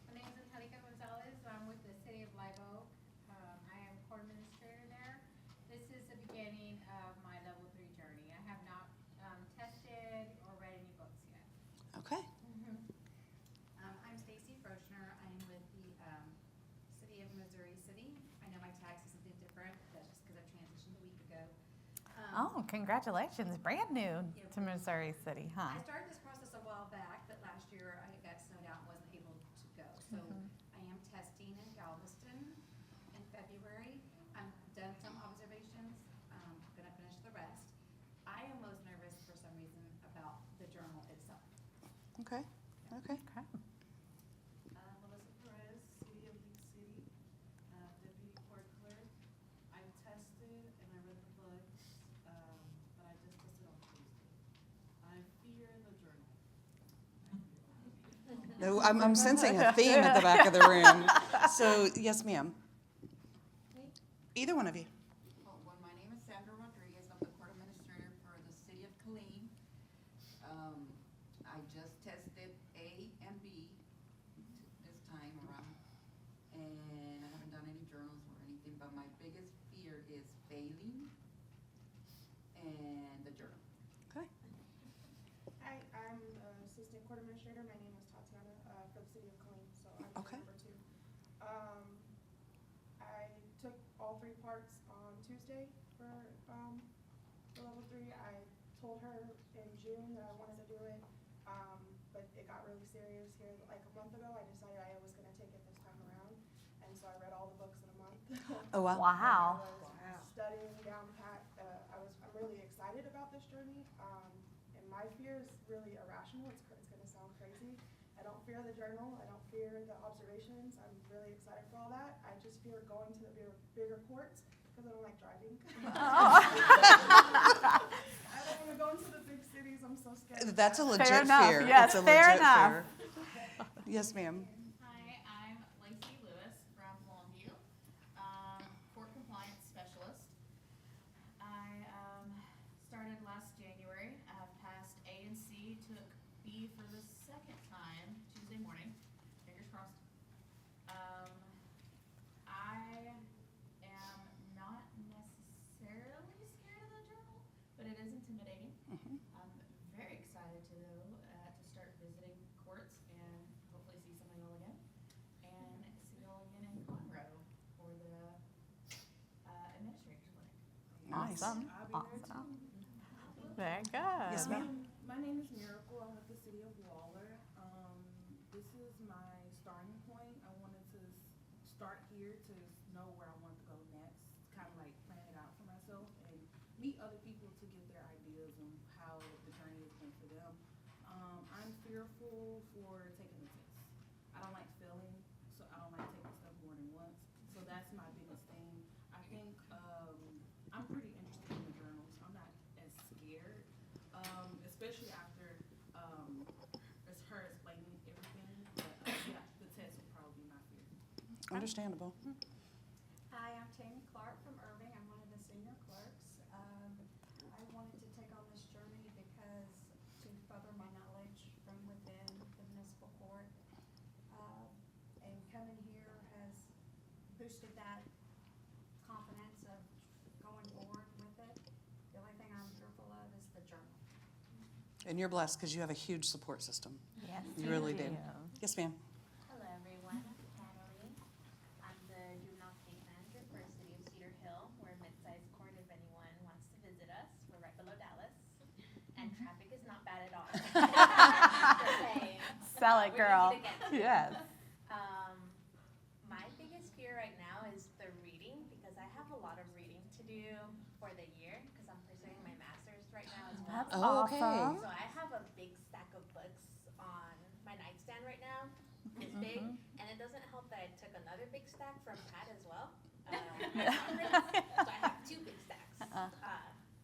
My name is Angelica Gonzalez. I'm with the city of Live Oak. I am court administrator there. This is the beginning of my level 3 journey. I have not tested or read any books yet. Okay. I'm Stacy Froschner. I'm with the city of Missouri City. I know my tax is something different. That's just because I transitioned a week ago. Oh, congratulations. Brand new to Missouri City, huh? I started this process a while back, but last year I got snowed out and wasn't able to go. So I am testing in Galveston in February. I've done some observations. I'm going to finish the rest. I am most nervous for some reason about the journal itself. Okay. Okay. Melissa Perez, City of League City, Deputy Court Clerk. I've tested and I read the books, but I just tested on Tuesday. I fear the journal. No, I'm sensing a theme at the back of the room. So, yes, ma'am. Either one of you. Well, my name is Sandra Rodriguez. I'm the court administrator for the city of Killeen. I just tested A and B this time around, and I haven't done any journals or anything, but my biggest fear is failing and the journal. Okay. Hi, I'm the assistant court administrator. My name is Tatiana, for the city of Killeen, so I'm Okay. number 2. I took all 3 parts on Tuesday for level 3. I told her in June that I wanted to do it, but it got really serious here like a month ago. I decided I was going to take it this time around, and so I read all the books in a month. Oh, wow. Wow. I was studying down pat. I'm really excited about this journey, and my fear is really irrational. It's going to sound crazy. I don't fear the journal. I don't fear the observations. I'm really excited for all that. I just fear going to the bigger courts because I don't like driving. I don't want to go into the big cities. I'm so scared. That's a legit Fair enough. fear. Yes, It's a fair legit enough. fear. Yes, ma'am. Hi, I'm Lacey Lewis from Longview, court compliance specialist. I started last January. I've passed A and C, took B for the second time Tuesday morning. Fingers crossed. I am not necessarily scared of the journal, but it is intimidating. I'm very excited to start visiting courts and hopefully see some of y'all again. And see y'all again in Conroe for the administrator's clinic. Nice. Awesome. Awesome. Very good. Yes, ma'am. My name is Miracle. I'm with the city of Waller. This is my starting point. I wanted to start here to know where I want to go next, kind of like plan it out for myself and meet other people to get their ideas on how the journey has been for them. I'm fearful for taking the test. I don't like failing, so I don't like taking stuff more than once. So that's my biggest thing. I think I'm pretty interested in the journals. I'm not as scared, especially after it's her explaining everything. But yeah, the test would probably be my fear. Understandable. Hi, I'm Tammy Clark from Irving. I'm one of the senior clerks. I wanted to take on this journey because to further my knowledge from within the municipal court. And coming here has boosted that confidence of going forward with it. The only thing I'm fearful of is the journal. And you're blessed because you have a huge support system. Yes, You really do. Yes, ma'am. Hello, everyone. I'm Natalie. I'm the juvenile case manager for City of Cedar Hill. We're a mid-sized court if anyone wants to visit us. We're right below Dallas. And traffic is not bad at all. Just saying. Sell it, We're girl. easy to get to. Yes. My biggest a lot of reading to do for the year because I'm pursuing my master's right now as well. That's awesome. So I have a big stack of books on my nightstand right now. It's big, and it doesn't help that I took another big stack from Pat as well. So I have 2 big stacks.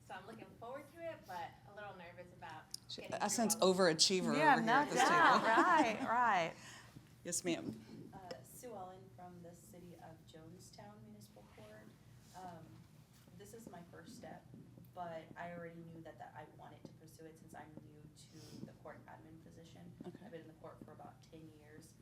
So I'm looking forward to it, but a little nervous about getting I through sense all of it. overachiever Yeah, over here no at this doubt. table. Right, right. Yes, ma'am. Sue Ellen from the City of Jonestown Municipal Court. This is my first step, but I already knew that I wanted to pursue it since I'm new to the court admin position. Okay. I've been in the court for about 10 years.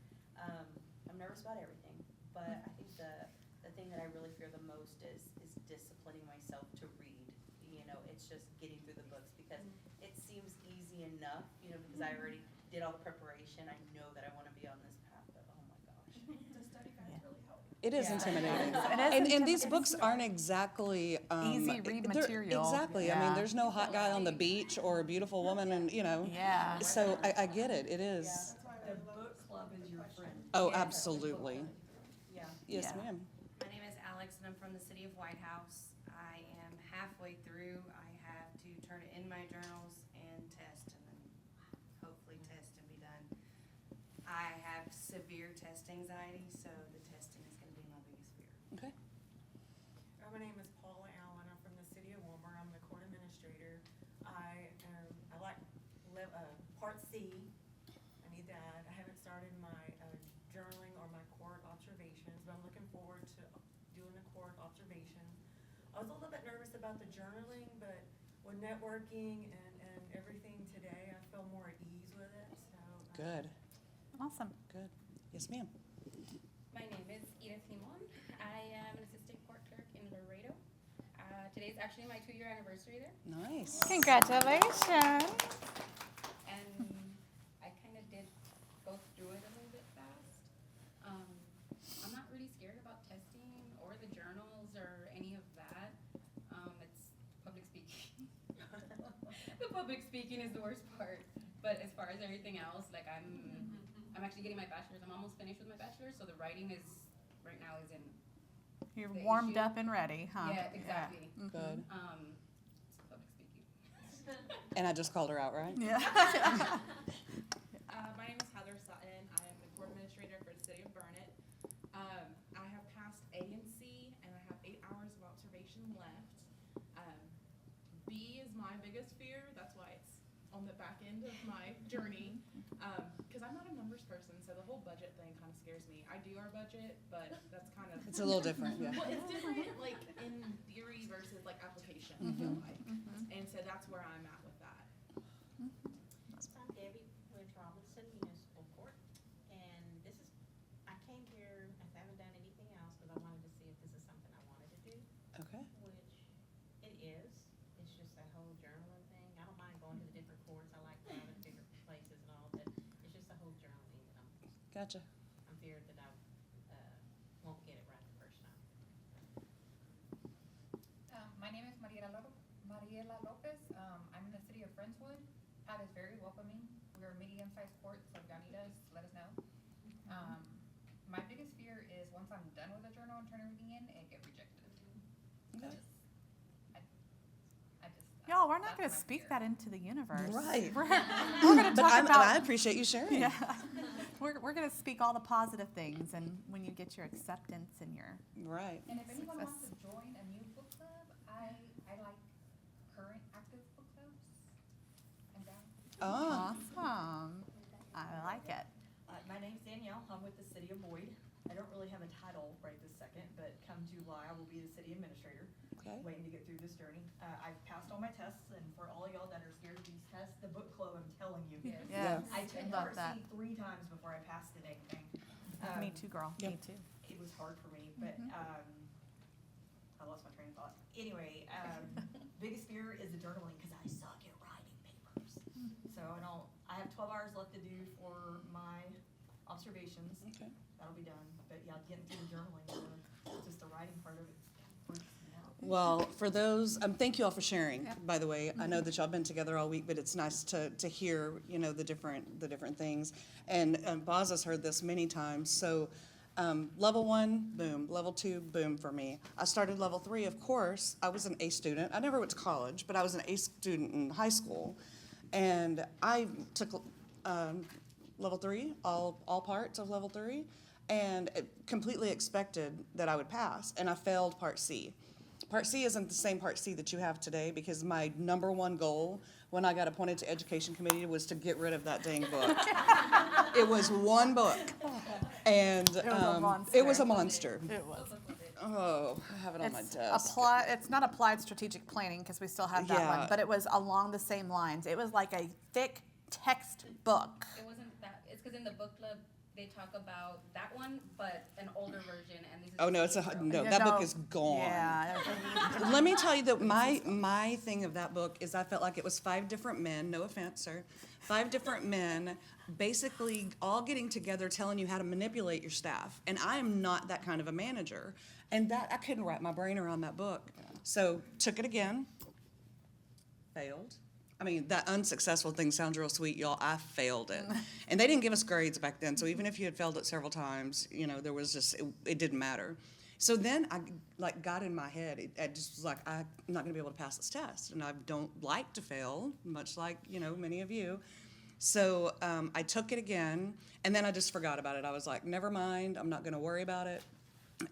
I'm nervous about everything, but I think the thing that I really fear the most is disciplining myself to read. You know, it's just getting through the books because it seems easy enough, you know, because I already did all the preparation. I know that I want to be on this path, but oh my gosh. The study guides really help. It is intimidating. It is And these books aren't exactly. Easy read they're- material. Exactly. I Yeah. mean, there's no hot guy on the beach or a beautiful woman and, you know. Yeah. So I get it. It is. That's why I The love book club is your friend. Oh, Yeah. absolutely. Yeah. Yes, Yeah. ma'am. My name is Alex, and I'm from the city of White House. I am halfway through. I have to turn it in my journals and test, and then hopefully test and be done. I have severe test anxiety, so the testing is gonna be my biggest fear. Okay. My name is Paula Allen. I'm from the city of Wilmer. I'm the court administrator. I like Part C. I need that. I haven't started my journaling or my court observations, but I'm looking forward to doing the court observation. I was a little bit nervous about the journaling, but with networking and everything today, I feel more at ease with it, so. Good. Awesome. Good. Yes, ma'am. My name is Edith Simon. I am an assistant court clerk in Laredo. Today's actually my 2-year anniversary there. Nice. Congratulations. And I kind of did go through it a little bit fast. I'm not really scared about testing or the journals or any of that. It's public speaking. The public speaking is the worst part. But as far as everything else, like I'm actually getting my bachelor's. I'm almost finished with my bachelor's, so the writing is right now is in. You're the warmed issue. up and ready, huh? Yeah, exactly. Mhm. Good. It's public speaking. And I just called her out, right? Yeah. My name is Heather Sutton. I am the court administrator for the city of Burnett. I have passed A and C, and I have 8 hours of observation left. B is my biggest fear. That's why it's on the back end of my journey. Because I'm not a numbers person, so the whole budget thing kind of scares me. I do our budget, but that's kind of It's a little different, yeah. Well, it's different, like in theory versus like application. I feel like, and so that's where I'm at with that. I'm Debbie with Robinson Municipal Court, and I came here, I haven't done anything else because I wanted to see if this is something I wanted to do, Okay. which it is. It's just that whole journaling thing. I don't mind going to the different courts. I like going to different places and all, but it's just the whole journaling that Gotcha. I'm feared that I won't get it right the first time. My name is Mariela Lopez. I'm in the city of Friendswood. Pat is very welcoming. We're a medium-sized court, so if y'all need us, let us know. My biggest fear is once I'm done with the journal and turn everything in, it get rejected. Okay. Y'all, we're not That's going to my speak fear. that into the universe. Right. We're going to But talk about. I appreciate you sharing. Yeah. We're going to speak all the positive things, and when you get your acceptance and your. Right. And if anyone success. wants to join a new book club, I like current active book clubs. I'm down. Oh. Awesome. I like it. My name's Danielle. I'm with the city of Boyd. I don't really have a title right this second, but come July, I will be the city administrator. Okay. Waiting to get through this journey. I've passed all my tests, and for all y'all that are scared of these tests, the book club, I'm telling you. Yes. Yes. I took Love Part that. C 3 times before I passed the dang thing. Me too, girl. Me too. It was hard for me, but I lost my train of thought. Anyway, biggest fear is the journaling because I suck at writing papers. So I have 12 hours left to do for my observations. Okay. That'll be done. But yeah, getting through the journaling, just the writing part of it freaks me out. Well, for those, thank you all for sharing, by the way. I know that y'all been together all week, but it's nice to hear, the different things. And Boz has heard this many times. So Level 1, boom. Level 2, boom for me. I started level 3, of course. I was an A student. I never went to college, but I was an A student in high school. And I took level 3, all parts of level 3, and completely expected that I would pass, and I failed Part C. Part C isn't the same Part C that you have today, because my number one goal when I got appointed to Education Committee was to get rid of that dang book. It was one book, and it was a monster. It was. Oh, I have it on my desk. It's not applied strategic planning, because we still have that Yeah. one, but it was along the same lines. It was like a thick textbook. It wasn't that, it's because in the book club, they talk about that one, but an older version, and this is. Oh, no, that book is gone. Yeah. Let me tell you that my thing of that book is I felt like it was 5 different men, no offense, sir, 5 different men basically all getting together telling you how to manipulate your staff. And I am not that kind of a manager. And that I couldn't wrap my brain around that book. So took it again, failed. I mean, that unsuccessful thing sounds real sweet, y'all. I failed it. And they didn't give us grades back then, so even if you had failed it several times, there was just, it didn't matter. So then I got in my head, it just was like, I'm not gonna be able to pass this test. And I don't like to fail, much like, many of you. So I took it again, and then I just forgot about it. I was like, never mind, I'm not gonna worry about it.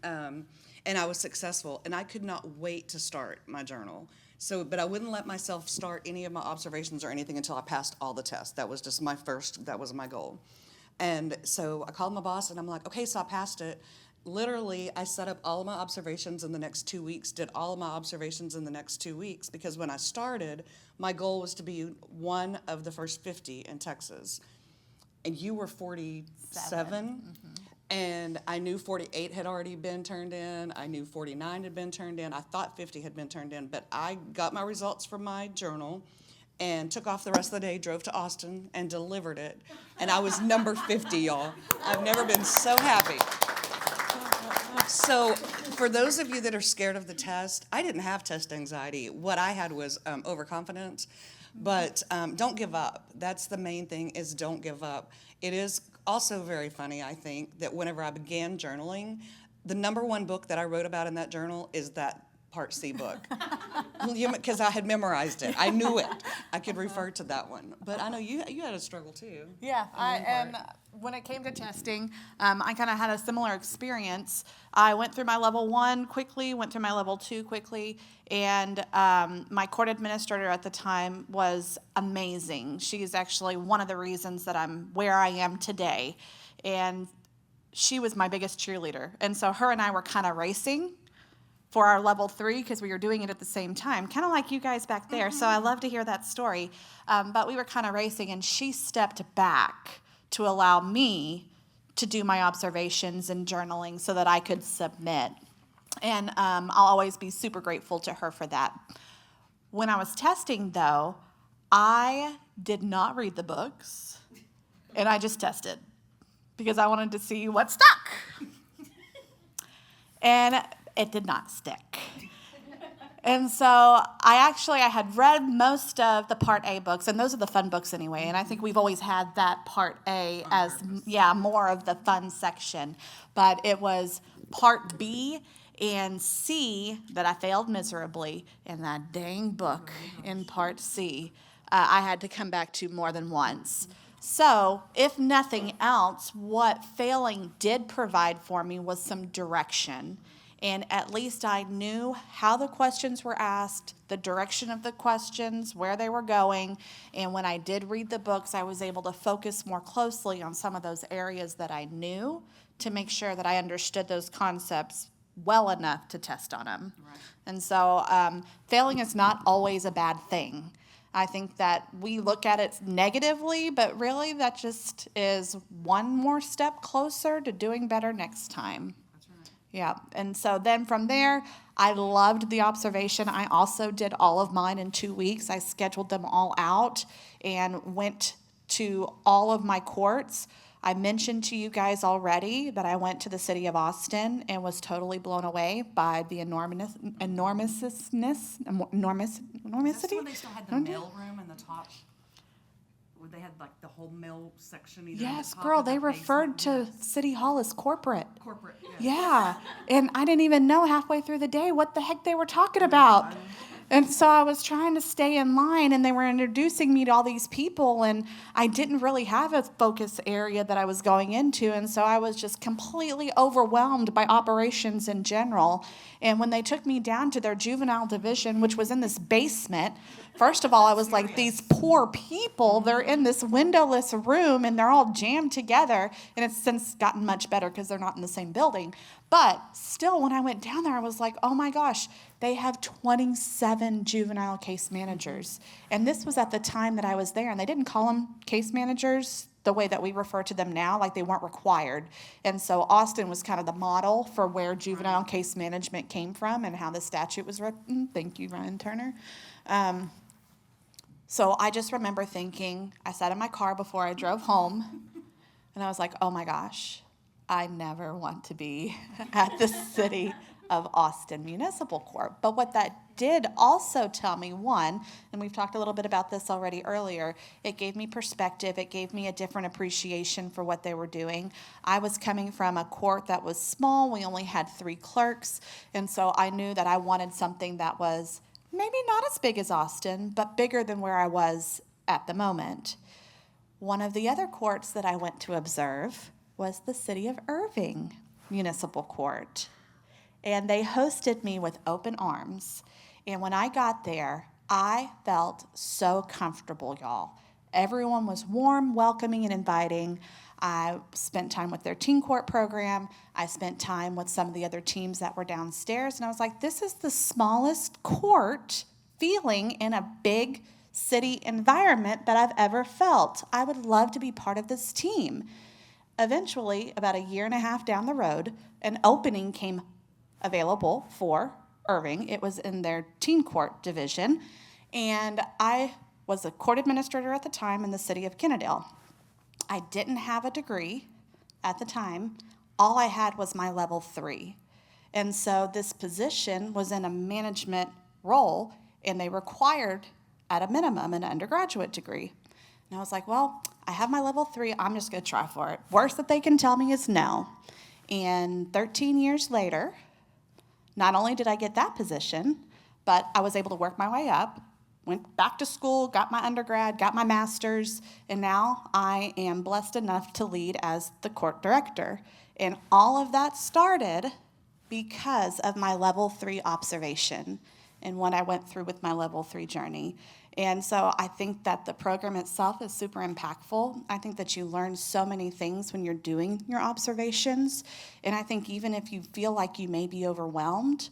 And I was successful, and I could not wait to start my journal. But I wouldn't let myself start any of my observations or anything until I passed all the tests. That was just that was my goal. And so I called my boss, and I'm like, okay, so I passed it. Literally, I set up all of my observations in the next 2 weeks, did all of my observations in the next 2 weeks, because when I started, my goal was to be one of the first 50 in Texas. And you were 47. Mm-hmm. And I knew 48 had already been turned in. I knew 49 had been turned in. I thought 50 had been turned in. But I got my results from my journal and took off the rest of the day, drove to Austin, and delivered it. And I was number 50, y'all. I've never been so happy. So for those of you that are scared of the test, I didn't have test anxiety. What I had was overconfidence. But don't give up. That's the main thing, is don't give up. It is also very funny, I think, that whenever I began journaling, the number one book that I wrote about in that journal is that Part C book. Because I had memorized it. I knew it. I could refer to that one. But I know you had a struggle too. Yeah, and when it came to testing, I kind of had a similar experience. I went through my level 1 quickly, went through my level 2 quickly, and my court administrator at the time was amazing. She's actually one of the reasons that I'm where I am today, and she was my biggest cheerleader. And so her and I were kind of racing for our level 3, because we were doing it at the same time, kind of like you guys back there. So I love to hear that story. But we were kind of racing, and she stepped back to allow me to do my observations and journaling so that I could submit. And I'll always be super grateful to her for that. When I was testing, though, I did not read the books, and I just tested because I wanted to see what stuck. And it did not stick. And so I had read most of the Part A books, and those are the fun books anyway, and I think we've always had that Part A as, more of the fun section. But it was Part B and C that I failed miserably, and that dang book in Part C I had to come back to more than once. So, if nothing else, what failing did provide for me was some direction. And at least I knew how the questions were asked, the direction of the questions, where they were going. And when I did read the books, I was able to focus more closely on some of those areas that I knew to make sure that I understood those concepts well enough to test on them. Right. And so failing is not always a bad thing. I think that we look at it negatively, but really that just is one more step closer to doing better next time. That's right. Yeah, and so then from there, I loved the observation. I also did all of mine in 2 weeks. I scheduled them all out and went to all of my courts. I mentioned to you guys already that I went to the city of Austin and was totally blown away by the enormousness. Is this when they still had the mail room in the top? where they had like the whole mail section either in the Yes, top girl, or the they referred basement. to City Hall as corporate. Corporate, yes. Yeah, and I didn't even know halfway through the day what the heck they were talking about. And so I was trying to stay in line, and they were introducing me to all these people, and I didn't really have a focus area that I was going into, and so I was just completely overwhelmed by operations in general. And when they took me down to their juvenile division, which was in this basement, first of all, I was like, these poor people, they're in this windowless room, and they're all jammed together, and it's since gotten much better because they're not in the same building. But still, when I went down there, I was like, oh my gosh, they have 27 juvenile case managers. And this was at the time that I was there, and they didn't call them case managers the way that we refer to them now, like they weren't required. And so Austin was kind of the model for where juvenile case management came from and how the statute was written. Thank you, Ryan Turner. So I just remember thinking, I sat in my car before I drove home, and I was like, oh my gosh, I never want to be at the City of Austin Municipal Court. But what that did also tell me, one, and we've talked a little bit about this already earlier, it gave me perspective. It gave me a different appreciation for what they were doing. I was coming from a court that was small. We only had 3 clerks. And so I knew that I wanted something that was maybe not as big as Austin, but bigger than where I was at the moment. One of the other courts that I went to observe was the City of Irving Municipal Court. And they hosted me with open arms. And when I got there, I felt so comfortable, y'all. Everyone was warm, welcoming, and inviting. I spent time with their teen court program. I spent time with some of the other teams that were downstairs. And I was like, this is the smallest court feeling in a big city environment that I've ever felt. I would love to be part of this team. Eventually, about a year and a half down the road, an opening came available for Irving. It was in their teen court division, and I was a court administrator at the time in the city of Kennedale. I didn't have a degree at the time. All I had was my level 3. And so this position was in a management role, and they required, at a minimum, an undergraduate degree. And I was like, well, I have my level 3. I'm just going to try for it. Worst that they can tell me is no. And 13 years later, not only did I get that position, but I was able to work my way up, went back to school, got my undergrad, got my master's, and now I am blessed enough to lead as the court director. And all of that started because of my level 3 observation and what I went through with my level 3 journey. And so I think that the program itself is super impactful. I think that you learn so many things when you're doing your observations. And I think even if you feel like you may be overwhelmed,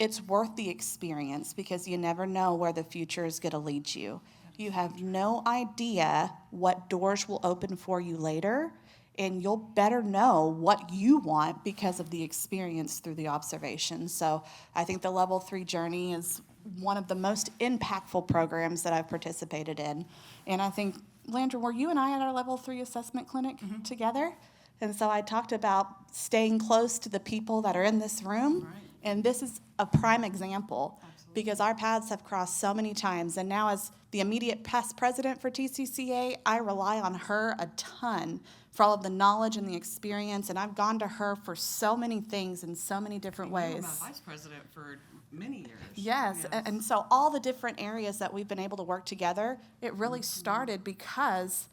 it's worth the experience because you never know where the future is going to lead you. You have no idea what doors will open for you later, and you'll better know what you want because of the experience through the observation. So I think the level 3 journey is one of the most impactful programs that I've participated in. And I think, Landra, were you and I at our level 3 assessment clinic together? And so I talked about staying close to the people that are in this room. Right. And this is a prime example. Absolutely. Because our paths have crossed so many times. And now as the immediate past president for TCCA, I rely on her a ton for all of the knowledge and the experience. And I've gone to her for so many things in so many different ways. You were my vice president for many years. Yes. And so all the different areas that we've been able to work together, it really started because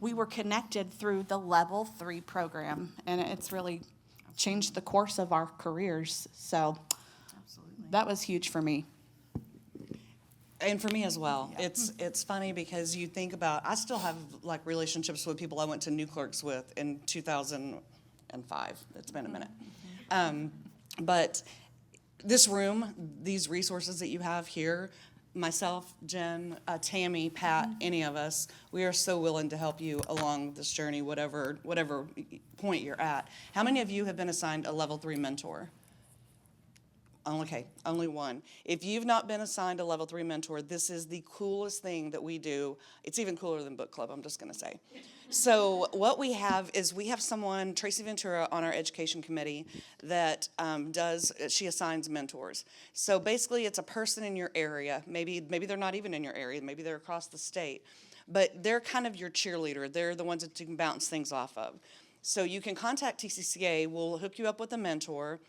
we were connected through the level 3 program. And it's really changed the course of our careers. So that was huge for me. And for me as well. Yeah. It's funny because you think about, I still have like relationships with people I went to New Clerks with in 2005. It's been a minute. But this room, these resources that you have here, myself, Jen, Tammy, Pat, any of us, we are so willing to help you along this journey, whatever point you're at. How many of you have been assigned a level 3 mentor? Okay, only one. If you've not been assigned a level 3 mentor, this is the coolest thing that we do. It's even cooler than book club, I'm just going to say. So what we have is we have someone, Tracy Ventura, on our education committee that she assigns mentors. So basically it's a person in your area. Maybe they're not even in your area. Maybe they're across the state. but they're kind of your cheerleader. They're the ones that you can bounce things off of. So you can contact TCCA. We'll hook you up with a mentor.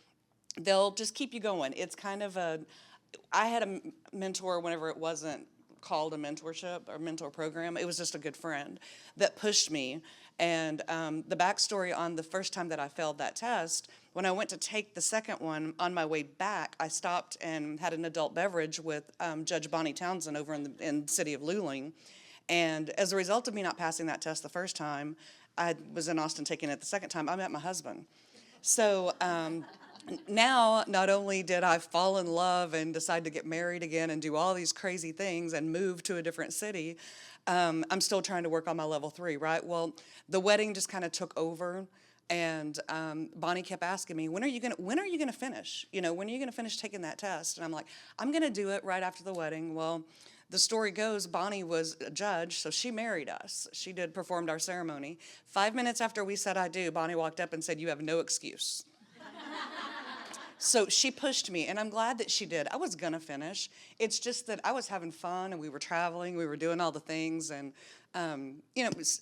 They'll just keep you going. It's kind of I had a mentor whenever it wasn't called a mentorship or mentor program. It was just a good friend that pushed me. And the backstory on the first time that I failed that test, when I went to take the second one, on my way back, I stopped and had an adult beverage with Judge Bonnie Townsend over in the city of Luling. And as a result of me not passing that test the first time, I was in Austin taking it the second time, I met my husband. So now, not only did I fall in love and decide to get married again and do all these crazy things and move to a different city, I'm still trying to work on my level 3, right? Well, the wedding just kind of took over, and Bonnie kept asking me, when are you gonna finish? You know, when are you gonna finish taking that test? And I'm like, I'm gonna do it right after the wedding. Well, the story goes, Bonnie was a judge, so she married us. She performed our ceremony. 5 minutes after we said I do, Bonnie walked up and said, "You have no excuse." So she pushed me, and I'm glad that she did. I was gonna finish. It's just that I was having fun, and we were traveling, we were doing all the things, and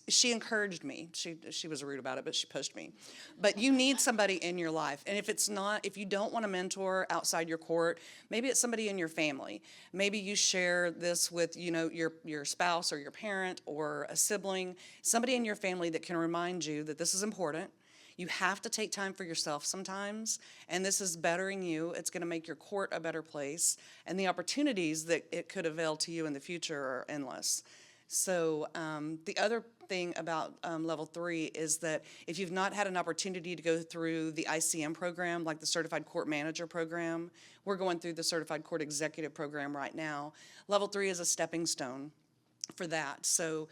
she encouraged me. She was rude about it, but she pushed me. But you need somebody in your life, and if you don't want a mentor outside your court, maybe it's somebody in your family. Maybe you share this with your spouse or your parent or a sibling, somebody in your family that can remind you that this is important. You have to take time for yourself sometimes, and this is bettering you. It's going to make your court a better place, and the opportunities that it could avail to you in the future are endless. So the other thing about level 3 is that if you've not had an opportunity to go through the ICM program, like the Certified Court Manager program, we're going through the Certified Court Executive program right now. Level 3 is a stepping stone for that. So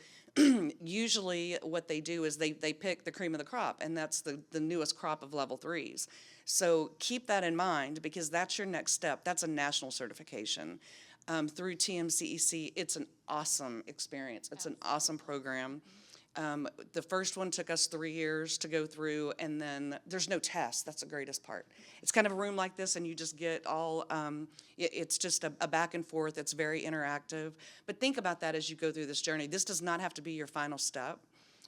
usually what they do is they pick the cream of the crop, and that's the newest crop of level 3s. So keep that in mind, because that's your next step. That's a national certification. Through TMCEC, it's an awesome experience. It's an awesome program. The first one took us 3 years to go through, and then there's no test. That's the greatest part. It's kind of a room like this, and you just get all, it's just a back and forth. It's very interactive. But think about that as you go through this journey. This does not have to be your final step.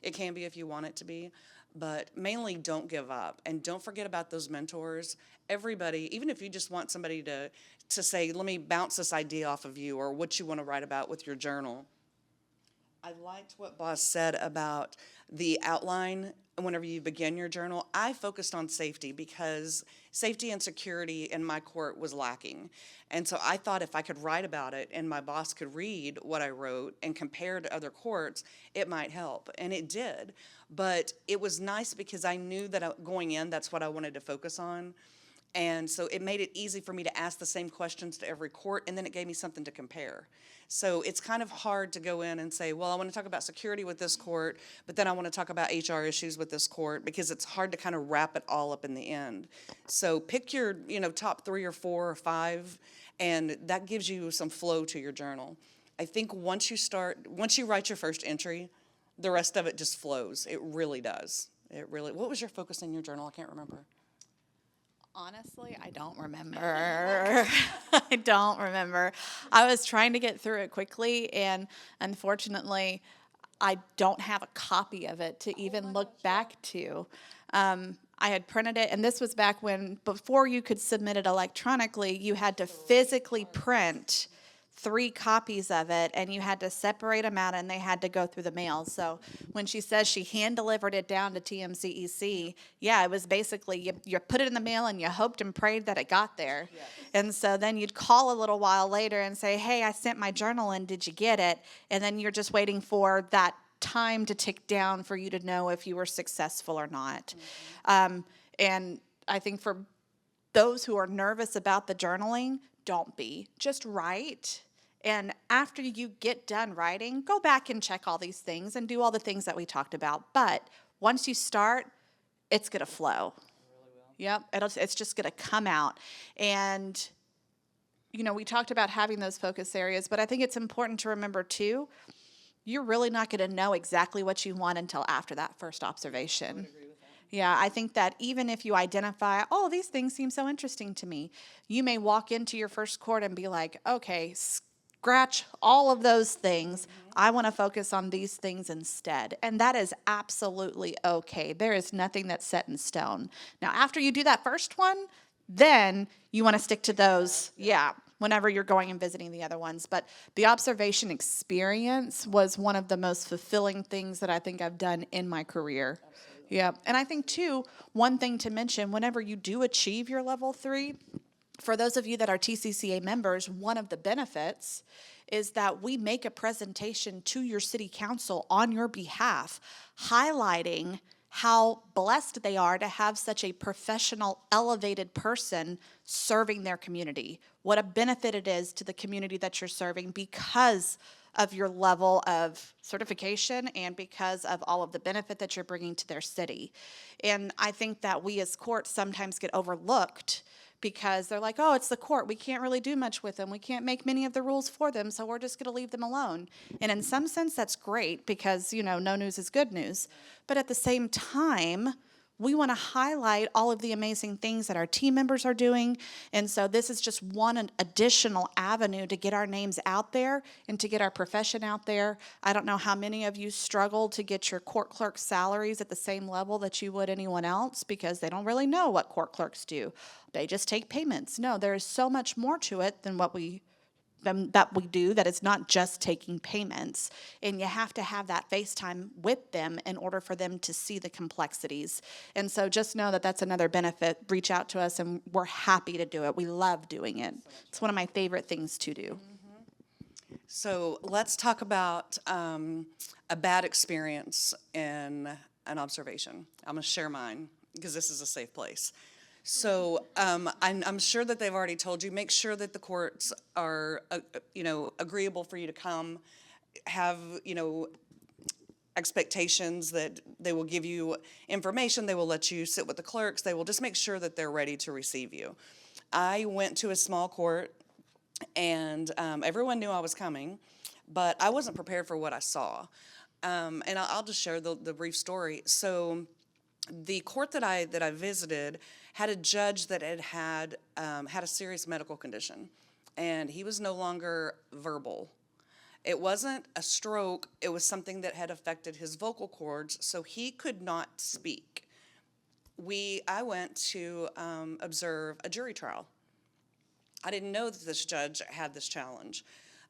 It can be if you want it to be. But mainly, don't give up, and don't forget about those mentors. Everybody, even if you just want somebody to say, let me bounce this idea off of you, or what you want to write about with your journal. I liked what Boss said about the outline whenever you begin your journal. I focused on safety because safety and security in my court was lacking. And so I thought if I could write about it and my boss could read what I wrote and compare to other courts, it might help. And it did. But it was nice because I knew that going in, that's what I wanted to focus on. And so it made it easy for me to ask the same questions to every court, and then it gave me something to compare. So it's kind of hard to go in and say, well, I want to talk about security with this court, but then I want to talk about HR issues with this court, because it's hard to kind of wrap it all up in the end. So pick your top 3 or 4 or 5, and that gives you some flow to your journal. I think once you write your first entry, the rest of it just flows. It really does. What was your focus in your journal? I can't remember. Honestly, I don't remember. I don't remember. I was trying to get through it quickly, and unfortunately, I don't have a copy of it to even look back to. I had printed it, and this was back when, before you could submit it electronically, you had to physically print 3 copies of it, and you had to separate them out, and they had to go through the mail. So when she says she hand delivered it down to TMCEC, yeah, it was basically you put it in the mail and you hoped and prayed that it got there. Yes. And so then you'd call a little while later and say, hey, I sent my journal in, did you get it? And then you're just waiting for that time to tick down for you to know if you were successful or not. Mm-hmm. And I think for those who are nervous about the journaling, don't be. Just write. And after you get done writing, go back and check all these things and do all the things that we talked about. But once you start, it's going to flow. It really will. Yep, it's just going to come out. And, we talked about having those focus areas, but I think it's important to remember, too, you're really not going to know exactly what you want until after that first observation. I would agree with that. Yeah, I think that even if you identify, oh, these things seem so interesting to me, you may walk into your first court and be like, okay, scratch all of those things. I want to focus on these things instead. And that is absolutely okay. There is nothing that's set in stone. Now, after you do that first one, then you want to stick to those, whenever you're going and visiting the other ones. But the observation experience was one of the most fulfilling things that I think I've done in my career. Yeah. And I think, too, one thing to mention, whenever you do achieve your level 3, for those of you that are TCCA members, one of the benefits is that we make a presentation to your city council on your behalf, highlighting how blessed they are to have such a professional, elevated person serving their community. What a benefit it is to the community that you're serving because of your level of certification and because of all of the benefit that you're bringing to their city. And I think that we as courts sometimes get overlooked because they're like, oh, it's the court. We can't really do much with them. We can't make many of the rules for them, so we're just going to leave them alone. And in some sense, that's great because, no news is good news. But at the same time, we want to highlight all of the amazing things that our team members are doing. And so this is just one additional avenue to get our names out there and to get our profession out there. I don't know how many of you struggle to get your court clerk salaries at the same level that you would anyone else because they don't really know what court clerks do. They just take payments. No, there is so much more to it than what we do, that it's not just taking payments. And you have to have that FaceTime with them in order for them to see the complexities. And so just know that that's another benefit. Reach out to us and we're happy to do it. We love doing it. It's one of my favorite things to do. So let's talk about a bad experience in an observation. I'm going to share mine because this is a safe place. So I'm sure that they've already told you, make sure that the courts are, agreeable for you to come, have, expectations that they will give you information, they will let you sit with the clerks, they will just make sure that they're ready to receive you. I went to a small court and everyone knew I was coming, but I wasn't prepared for what I saw. And I'll just share the brief story. So the court that I visited had a judge that had a serious medical condition, and he was no longer verbal. It wasn't a stroke, it was something that had affected his vocal cords, so he could not speak. I went to observe a jury trial. I didn't know that this judge had this challenge.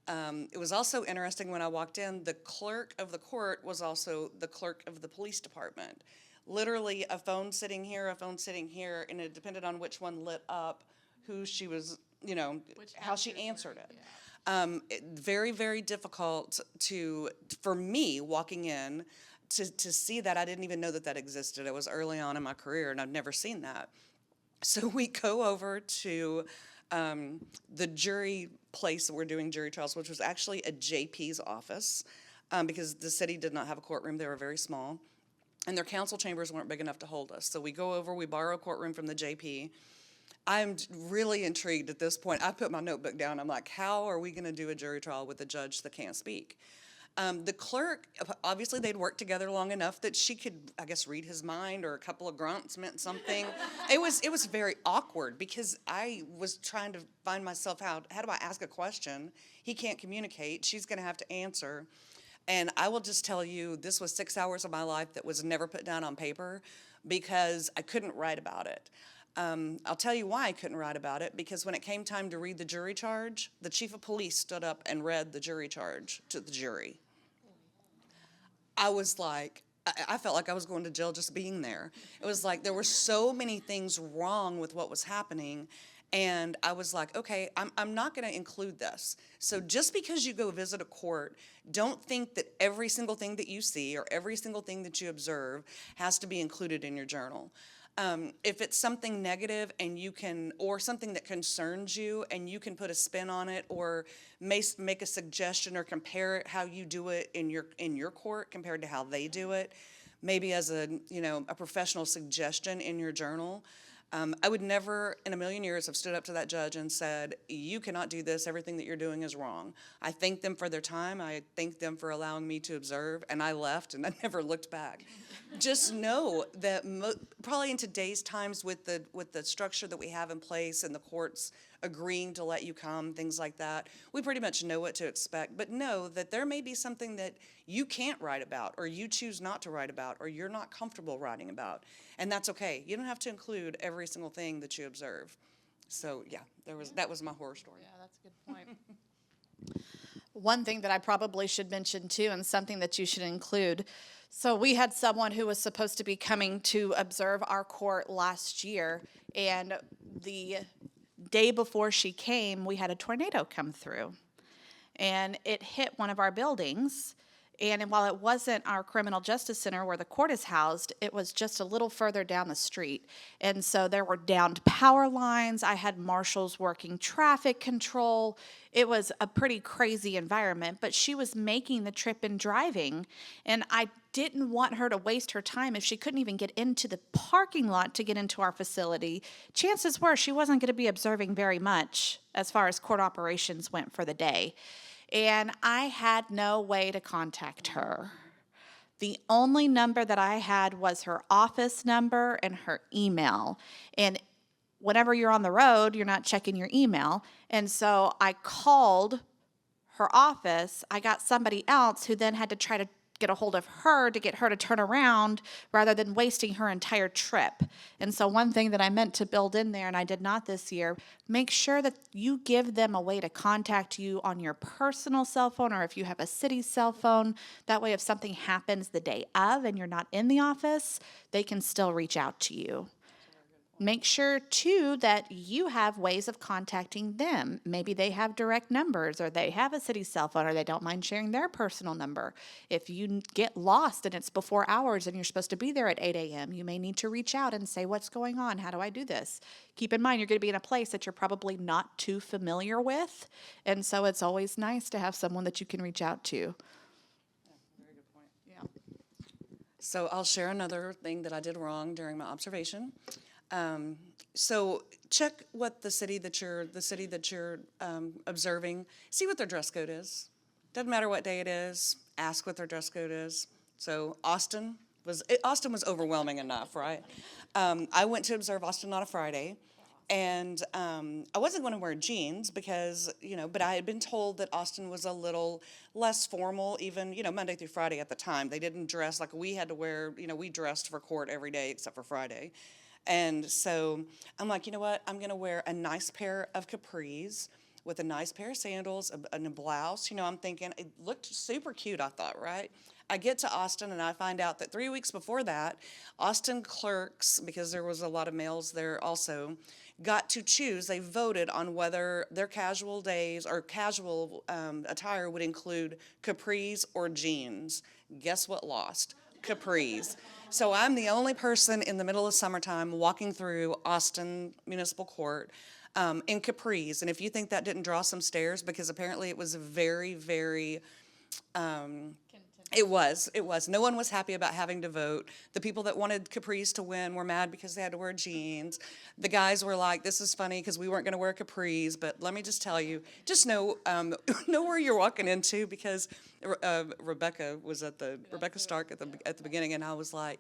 It was also interesting when I walked in, the clerk of the court was also the clerk of the police department. Literally a phone sitting here, and it depended on which one lit up, who she was, how she answered it. Very, very difficult for me walking in to see that. I didn't even know that existed. It was early on in my career and I've never seen that. So we go over to the jury place that we're doing jury trials, which was actually a JP's office because the city did not have a courtroom. They were very small. And their council chambers weren't big enough to hold us. So we go over, we borrow a courtroom from the JP. I'm really intrigued at this point. I put my notebook down. I'm like, how are we going to do a jury trial with a judge that can't speak? The clerk, obviously they'd worked together long enough that she could, I guess, read his mind, or a couple of grunts meant something. It was very awkward because I was trying to find myself, how do I ask a question? He can't communicate. She's going to have to answer. And I will just tell you, this was 6 hours of my life that was never put down on paper because I couldn't write about it. I'll tell you why I couldn't write about it, because when it came time to read the jury charge, the chief of police stood up and read the jury charge to the jury. I was like, I felt like I was going to jail just being there. It was like there were so many things wrong with what was happening. And I was like, okay, I'm not going to include this. So just because you go visit a court, don't think that every single thing that you see or every single thing that you observe has to be included in your journal. If it's something negative and or something that concerns you and you can put a spin on it, or make a suggestion or compare it how you do it in your court compared to how they do it, maybe as a professional suggestion in your journal, I would never in a million years have stood up to that judge and said, you cannot do this, everything that you're doing is wrong. I thank them for their time, I thank them for allowing me to observe, and I left and I never looked back. Just know that probably in today's times with the structure that we have in place and the courts agreeing to let you come, things like that, we pretty much know what to expect. But know that there may be something that you can't write about, or you choose not to write about, or you're not comfortable writing about. And that's okay. You don't have to include every single thing that you observe. So yeah, that was my horror story. Yeah, that's a good point. One thing that I probably should mention too, and something that you should include. So we had someone who was supposed to be coming to observe our court last year, and the day before she came, we had a tornado come through. And it hit one of our buildings. And while it wasn't our criminal justice center where the court is housed, it was just a little further down the street. And so there were downed power lines. I had marshals working traffic control. It was a pretty crazy environment, but she was making the trip and driving. And I didn't want her to waste her time if she couldn't even get into the parking lot to get into our facility. Chances were she wasn't going to be observing very much as far as court operations went for the day. And I had no way to contact her. The only number that I had was her office number and her email. And whenever you're on the road, you're not checking your email. And so I called her office. I got somebody else who then had to try to get a hold of her to get her to turn around rather than wasting her entire trip. And so one thing that I meant to build in there, and I did not this year, make sure that you give them a way to contact you on your personal cell phone, or if you have a city cell phone. That way if something happens the day of and you're not in the office, they can still reach out to you. Make sure, too, that you have ways of contacting them. Maybe they have direct numbers, or they have a city cell phone, or they don't mind sharing their personal number. If you get lost and it's before hours and you're supposed to be there at 8 a.m., you may need to reach out and say, what's going on? How do I do this? Keep in mind, you're going to be in a place that you're probably not too familiar with, and so it's always nice to have someone that you can reach out to. Very good point. Yeah. So I'll share another thing that I did wrong during my observation. So check what the city that you're observing, see what their dress code is. Doesn't matter what day it is, ask what their dress code is. So Austin was overwhelming enough, right? I went to observe Austin on a Friday, and I wasn't going to wear jeans because, but I had been told that Austin was a little less formal, even, Monday through Friday at the time. They didn't dress like we had to wear, we dressed for court every day except for Friday. And so I'm like, you know what? I'm going to wear a nice pair of capris with a nice pair of sandals and a blouse. I'm thinking it looked super cute, I thought, right? I get to Austin and I find out that 3 weeks before that, Austin Clerks, because there was a lot of males there also, got to choose. They voted on whether their casual days or casual attire would include capris or jeans. Guess what lost? Capris. So I'm the only person in the middle of summertime walking through Austin Municipal Court in capris. And if you think that didn't draw some stares, because apparently it was very, very, it was. No one was happy about having to vote. The people that wanted capris to win were mad because they had to wear jeans. The guys were like, this is funny because we weren't going to wear capris, but let me just tell you, just know where you're walking into, because Rebecca Stark at the beginning, and I was like,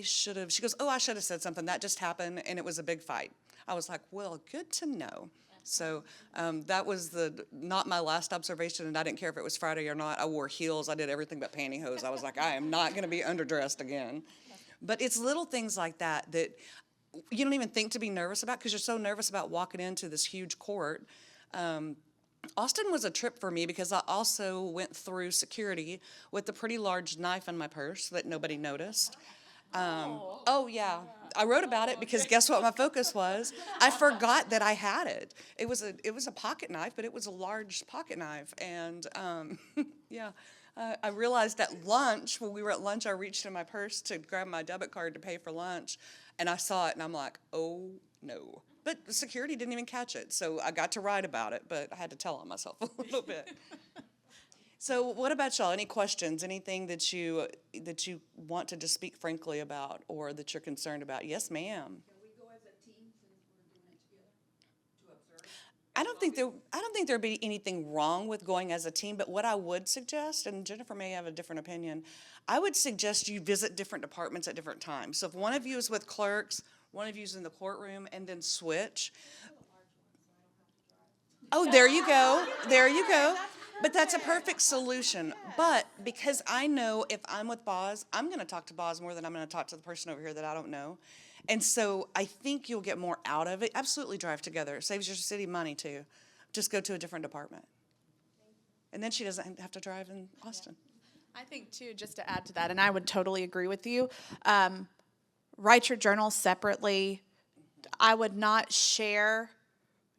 she goes, I should have said something. That just happened, and it was a big fight. I was like, well, good to know. So that was not my last observation, and I didn't care if it was Friday or not. I wore heels. I did everything but pantyhose. I was like, I am not going to be underdressed again. But it's little things like that you don't even think to be nervous about, because you're so nervous about walking into this huge court. Austin was a trip for me because I also went through security with a pretty large knife in my purse that nobody noticed. Oh yeah, I wrote about it because guess what my focus was? I forgot that I had it. It was a pocket knife, but it was a large pocket knife, and yeah. I realized at lunch, when we were at lunch, I reached in my purse to grab my debit card to pay for lunch, and I saw it, and I'm like, oh no. But security didn't even catch it, so I got to write about it, but I had to tell on myself a little bit. So what about y'all? Any questions? Anything that you want to just speak frankly about, or that you're concerned about? Yes, ma'am. Can we go as a I don't think there'd be anything wrong with going as a team, but what I would suggest, and Jennifer may have a different opinion, I would suggest you visit different departments at different times. So if one of you is with clerks, one of you is in the courtroom, and then switch. Oh, there you go. There you go. But that's a perfect solution. But because I know if I'm with Boz, I'm going to talk to Boz more than I'm going to talk to the person over here that I don't know. And so I think you'll get more out of it. Absolutely drive together. It saves your city money too. Just go to a different department. And then she doesn't have to drive in Austin. I think too, just to add to that, and I would totally agree with you, write your journal separately. I would not share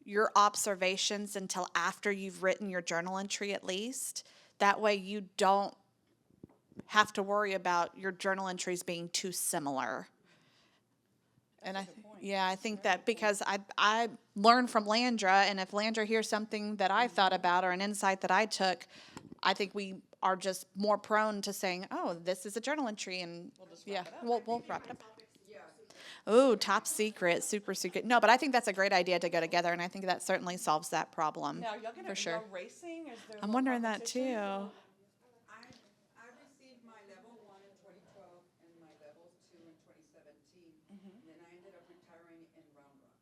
your observations until after you've written your journal entry at least. That way you don't have to worry about your journal entries being too similar. And I think that because I learned from Landra, and if Landra hears something that I thought about or an insight that I took, I think we are just more prone to saying, oh, this is a journal entry, and we'll wrap it up. Oh, top secret, super secret. No, but I think that's a great idea to go together, and I think that certainly solves that problem. Now, y'all gonna for sure. go racing? Is there I'm wondering that too. I received my level 1 in 2012 and my level 2 in 2017. And then I ended up retiring in Round Rock.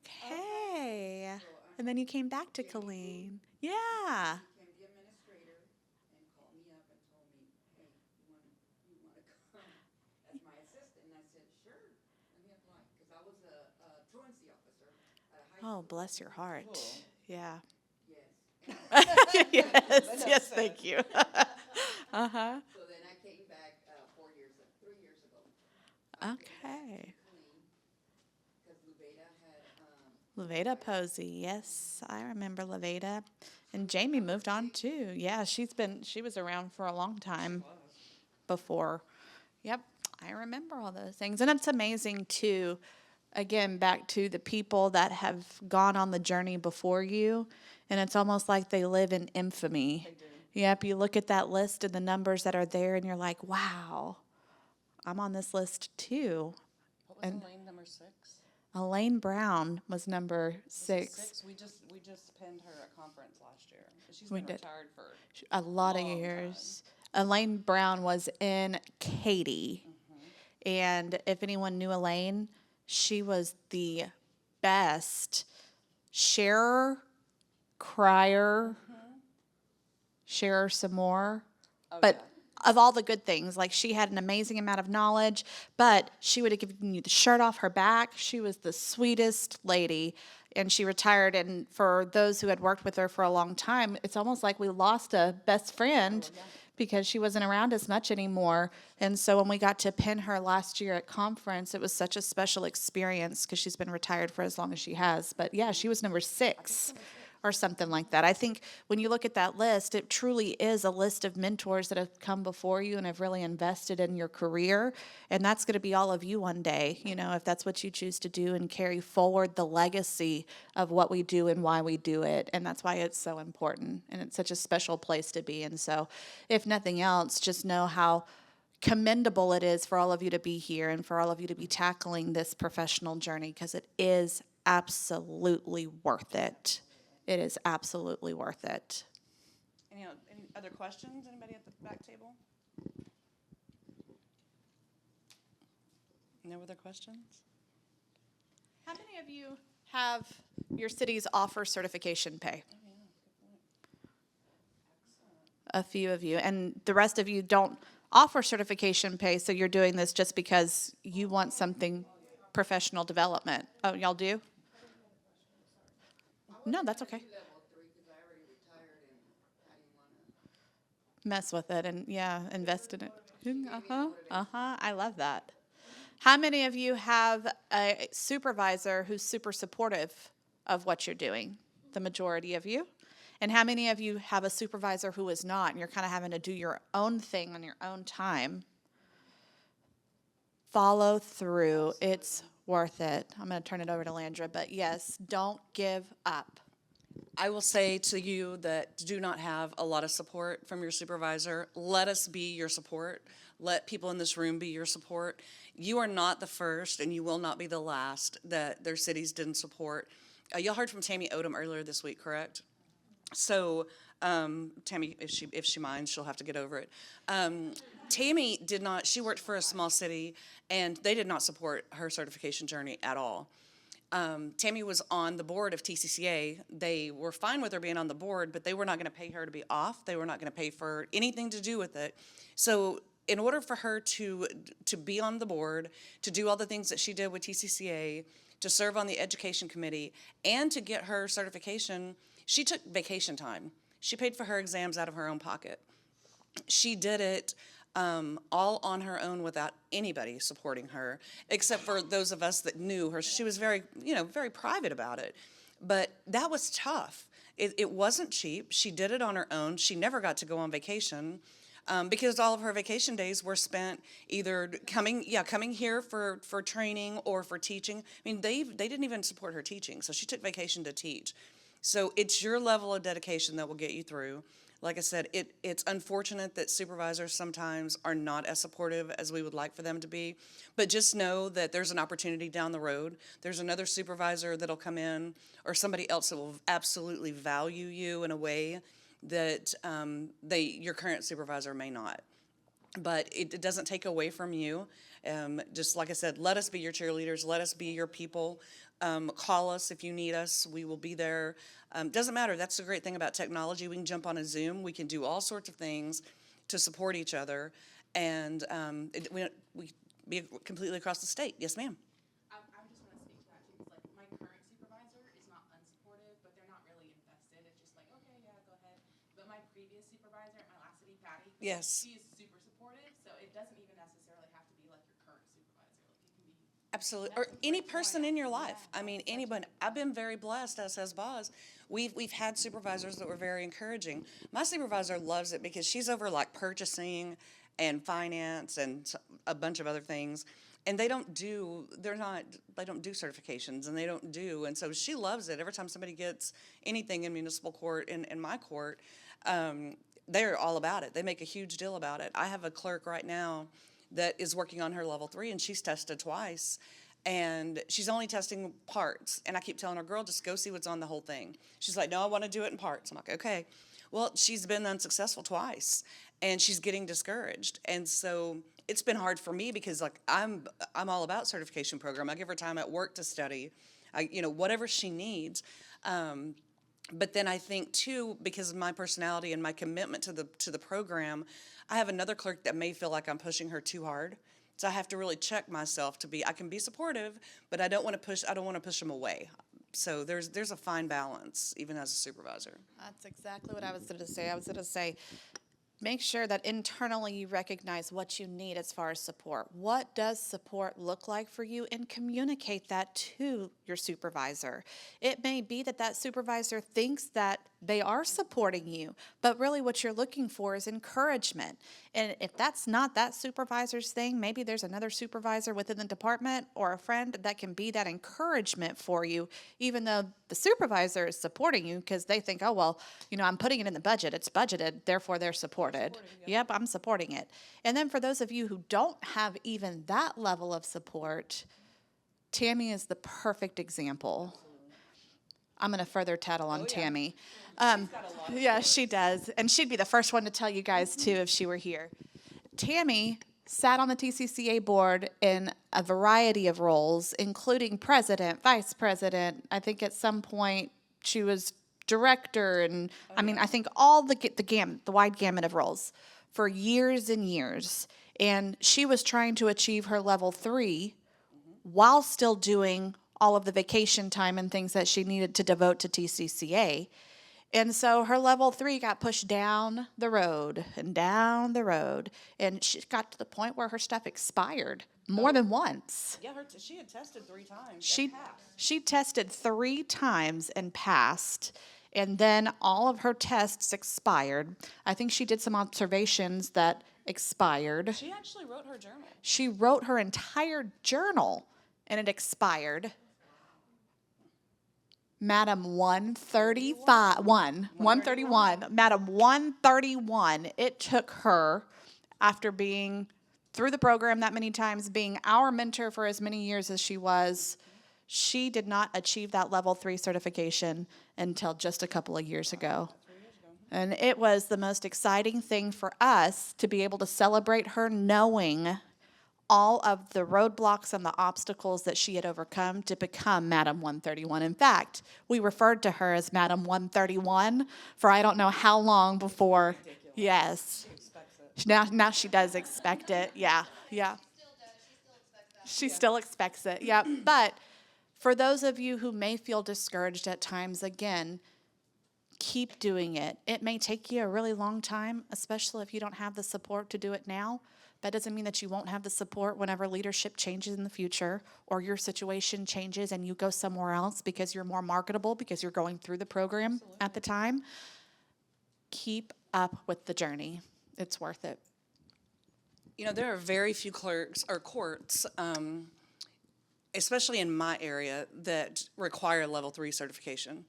Okay. And then you came back to Colleen. Yeah. Became the administrator and called me up and told me, hey, you want to come as my assistant? And I said, sure, let me apply. Because I was a truancy officer at a high school. Oh, bless your heart. Yeah. Yes. Yes, thank you. Uh-huh. So then I came back 3 years ago. Okay. Because Luveda had Laveda Posey, yes, I remember Laveda. And Jamie moved on too. Yeah, she was around for a long time before. Yep, I remember all those things. And it's amazing too, again, back to the people that have gone on the journey before you. And it's almost like they live in infamy. Yep, you look at that list and the numbers that are there and you're like, wow, I'm on this list too. What was Elaine, number 6? Elaine Brown was number 6. We just pinned her at conference last year. She's been retired for a lot of years. Elaine Brown was in Katy. And if anyone knew Elaine, she was the best sharer, crier, sharer some more. But of all the good things, like she had an amazing amount of knowledge, but she would have given you the shirt off her back. She was the sweetest lady, and she retired. And for those who had worked with her for a long time, it's almost like we lost a best friend because she wasn't around as much anymore. And so when we got to pin her last year at conference, it was such a special experience because she's been retired for as long as she has. But yeah, she was number 6. Or something like that. I think when you look at that list, it truly is a list of mentors that have come before you and have really invested in your career. And that's going to be all of you one day, if that's what you choose to do and carry forward the legacy of what we do and why we do it. And that's why it's so important. And it's such a special place to be. And so if nothing else, just know how commendable it is for all of you to be here and for all of you to be tackling this professional journey, because it is absolutely worth it. It is absolutely worth it. Any other questions? Anybody at the back table? No other questions? How many of you have your city's offer certification pay? A few of you. And the rest of you don't offer certification pay, so you're doing this just because you want something professional development. Oh, y'all do? No, that's okay. Mess with it and invest in it. I love that. How many of you have a supervisor who's super supportive of what you're doing? The majority of you. And how many of you have a supervisor who is not, and you're kind of having to do your own thing on your own time? Follow through. It's worth it. I'm going to turn it over to Landra, but yes, don't give up. I will say to you that do not have a lot of support from your supervisor. Let us be your support. Let people in this room be your support. You are not the first, and you will not be the last that their cities didn't support. Y'all heard from Tammy Odom earlier this week, correct? So, Tammy, if she minds, she'll have to get over it. Tammy did not, she worked for a small city, and they did not support her certification journey at all. Tammy was on the board of TCCA. They were fine with her being on the board, but they were not going to pay her to be off. They were not going to pay for anything to do with it. So in order for her to be on the board, to do all the things that she did with TCCA, to serve on the education committee, and to get her certification, she took vacation time. She paid for her exams out of her own pocket. She did it all on her own without anybody supporting her, except for those of us that knew her. She was very, very private about it. But that was tough. It wasn't cheap. She did it on her own. She never got to go on vacation because all of her vacation days were spent either coming here for training or for teaching. I mean, they didn't even support her teaching, so she took vacation to teach. So it's your level of dedication that will get you through. Like I said, it's unfortunate that supervisors sometimes are not as supportive as we would like for them to be, but just know that there's an opportunity down the road. There's another supervisor that'll come in, or somebody else that will absolutely value you in a way that your current supervisor may not. But it doesn't take away from you. Just like I said, let us be your cheerleaders. Let us be your people. Call us if you need us. We will be there. Doesn't matter. That's the great thing about technology. We can jump on a Zoom. We can do all sorts of things to support each other. And we be completely across the state. Yes, ma'am. I just want to speak to that too, because like my current supervisor is not unsupportive, but they're not really invested. It's just like, okay, yeah, go ahead. But my previous supervisor at my last city, Patty, Yes. she is super supportive, so it doesn't even necessarily have to be like your current supervisor. Like it can be Absolutely, or any person in your life. I mean, anyone. I've been very blessed, as has Boz. We've had supervisors that were very encouraging. My supervisor loves it because she's over like purchasing and finance and a bunch of other things, and they don't do certifications, and and so she loves it. Every time somebody gets anything in municipal court, in my court, they're all about it. They make a huge deal about it. I have a clerk right now that is working on her level 3, and she's tested twice, and she's only testing parts. And I keep telling her, girl, just go see what's on the whole thing. She's like, no, I want to do it in parts. I'm like, okay. Well, she's been unsuccessful twice, and she's getting discouraged. And so it's been hard for me because like I'm all about certification program. I give her time at work to study, whatever she needs. But then I think too, because of my personality and my commitment to the program, I have another clerk that may feel like I'm pushing her too hard. So I have to really check myself I can be supportive, but I don't want to push them away. So there's a fine balance, even as a supervisor. That's exactly what I was going to say. I was going to say, make sure that internally you recognize what you need as far as support. What does support look like for you? And communicate that to your supervisor. It may be that supervisor thinks that they are supporting you, but really what you're looking for is encouragement. And if that's not that supervisor's thing, maybe there's another supervisor within the department or a friend that can be that encouragement for you, even though the supervisor is supporting you because they think, oh, well, I'm putting it in the budget. It's budgeted, therefore they're supported. Yep, I'm supporting it. And then for those of you who don't have even that level of support, Tammy is the perfect example. I'm going to further tattle on Tammy. Yeah, she does. And she'd be the first one to tell you guys, too, if she were here. Tammy sat on the TCCA board in a variety of roles, including president, vice president. I think at some point she was director, and I think all the wide gamut of roles for years and years. And she was trying to achieve her level 3 while still doing all of the vacation time and things that she needed to devote to TCCA. And so her level 3 got pushed down the road and down the road. And she got to the point where her stuff expired more than once. Yeah, she had tested 3 times. She tested 3 times and passed. And then all of her tests expired. I think she did some observations that expired. She actually wrote her journal. She wrote her entire journal, and it expired. Madam 131. Madam 131. It took her, after being through the program that many times, being our mentor for as many years as she was, She did not achieve that level 3 certification until just a couple of years ago. And it was the most exciting thing for us to be able to celebrate her, knowing all of the roadblocks and the obstacles that she had overcome to become Madam 131. In fact, we referred to her as Madam 131 for I don't know how long before. Yes. Now she does expect it. Yeah. She still expects it. Yeah. But for those of you who may feel discouraged at times, again, keep doing it. It may take you a really long time, especially if you don't have the support to do it now. That doesn't mean that you won't have the support whenever leadership changes in the future or your situation changes and you go somewhere else because you're more marketable because you're going through the program at the time. Keep up with the journey. It's worth it. You know, there are very few clerks or courts, especially in my area, that require level 3 certification.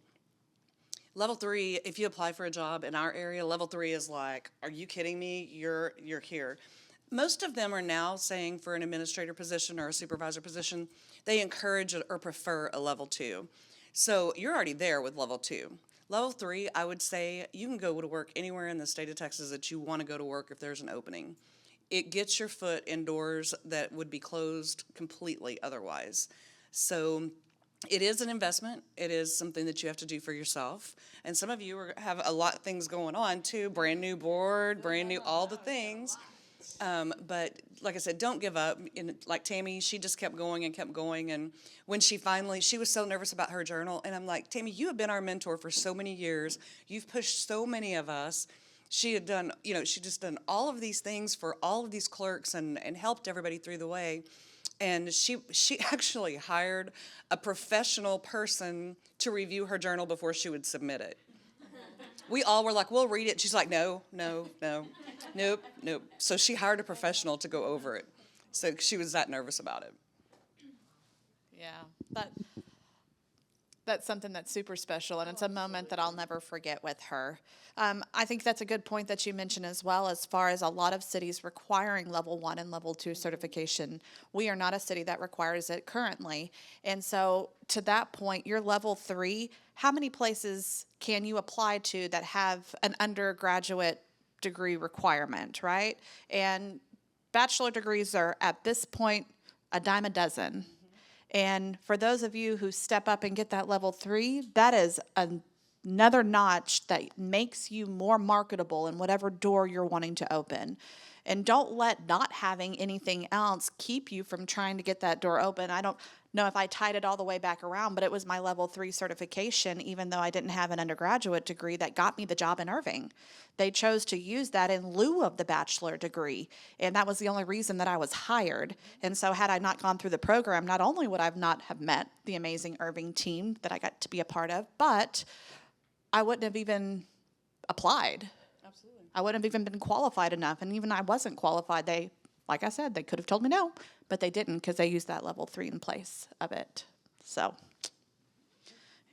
Level 3, if you apply for a job in our area, level 3 is like, are you kidding me? You're here. Most of them are now saying for an administrator position or a supervisor position, they encourage or prefer a level 2. So you're already there with level 2. Level 3, I would say you can go to work anywhere in the state of Texas that you want to go to work if there's an opening. It gets your foot in doors that would be closed completely otherwise. So it is an investment. It is something that you have to do for yourself. And some of you have a lot of things going on too, brand new board, brand new, all the things. But like I said, don't give up. And like Tammy, she just kept going. And when she was so nervous about her journal. And I'm like, Tammy, you have been our mentor for so many years. You've pushed so many of us. She had done, she just done all of these things for all of these clerks and helped everybody through the way. And she actually hired a professional person to review her journal before she would submit it. We all were like, we'll read it. She's like, no, nope. So she hired a professional to go over it. So she was that nervous about it. Yeah, that's something that's super special, and it's a moment that I'll never forget with her. I think that's a good point that you mentioned as well, as far as a lot of cities requiring level 1 and level 2 certification. We are not a city that requires it currently. And so to that point, your level 3, how many places can you apply to that have an undergraduate degree requirement, right? And bachelor degrees are at this point a dime a dozen. And for those of you who step up and get that level 3, that is another notch that makes you more marketable in whatever door you're wanting to open. And don't let not having anything else keep you from trying to get that door open. I don't know if I tied it all the way back around, but it was my level 3 certification, even though I didn't have an undergraduate degree, that got me the job in Irving. They chose to use that in lieu of the bachelor degree, and that was the only reason that I was hired. And so had I not gone through the program, not only would I not have met the amazing Irving team that I got to be a part of, but I wouldn't have even applied. Absolutely. I wouldn't have even been qualified enough, and even I wasn't qualified. They, like I said, they could have told me no, but they didn't because they used that level 3 in place of it. So,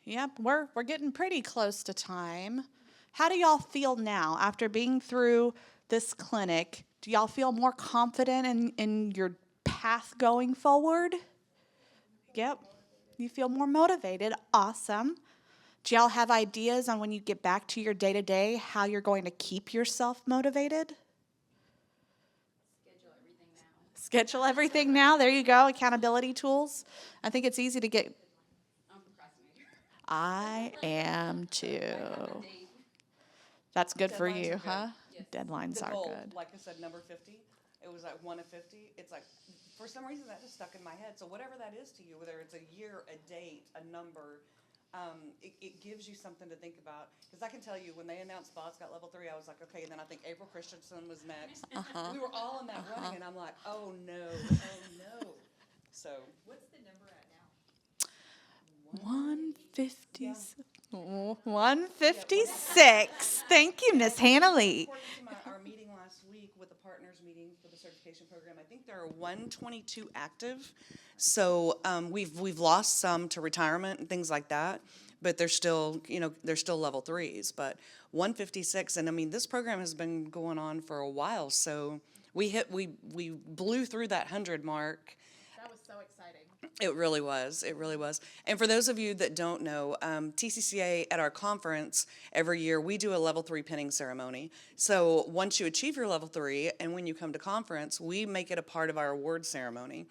yep, we're getting pretty close to time. How do y'all feel now after being through this clinic? Do y'all feel more confident in your path going forward? Yep. You feel more motivated. Awesome. Do y'all have ideas on when you get back to your day-to-day, how you're going to keep yourself motivated? Schedule everything now. There you go. Accountability tools. I think it's easy to get. I am too. That's good for you, huh? Deadlines are good. Like I said, number 50. It was like 1 of 50. It's like, for some reason, that just stuck in my head. So whatever that is to you, whether it's a year, a date, a number, it gives you something to think about. Because I can tell you, when they announced Boz got level 3, I was like, okay. And then I think April Christensen was next. We were all in that running, and I'm like, oh no. So What's the number at now? 156. 156. Thank you, Miss Hannah Lee. According to our meeting last week with the partners meeting for the certification program, I think there are 122 active. So we've lost some to retirement and things like that, but they're still level 3s. But 156, and I mean, this program has been going on for a while. So we blew through that 100 mark. That was so exciting. It really was. It really was. And for those of you that don't know, TCCA at our conference every year, we do a level 3 pinning ceremony. So once you achieve your level 3 and when you come to conference, we make it a part of our award ceremony.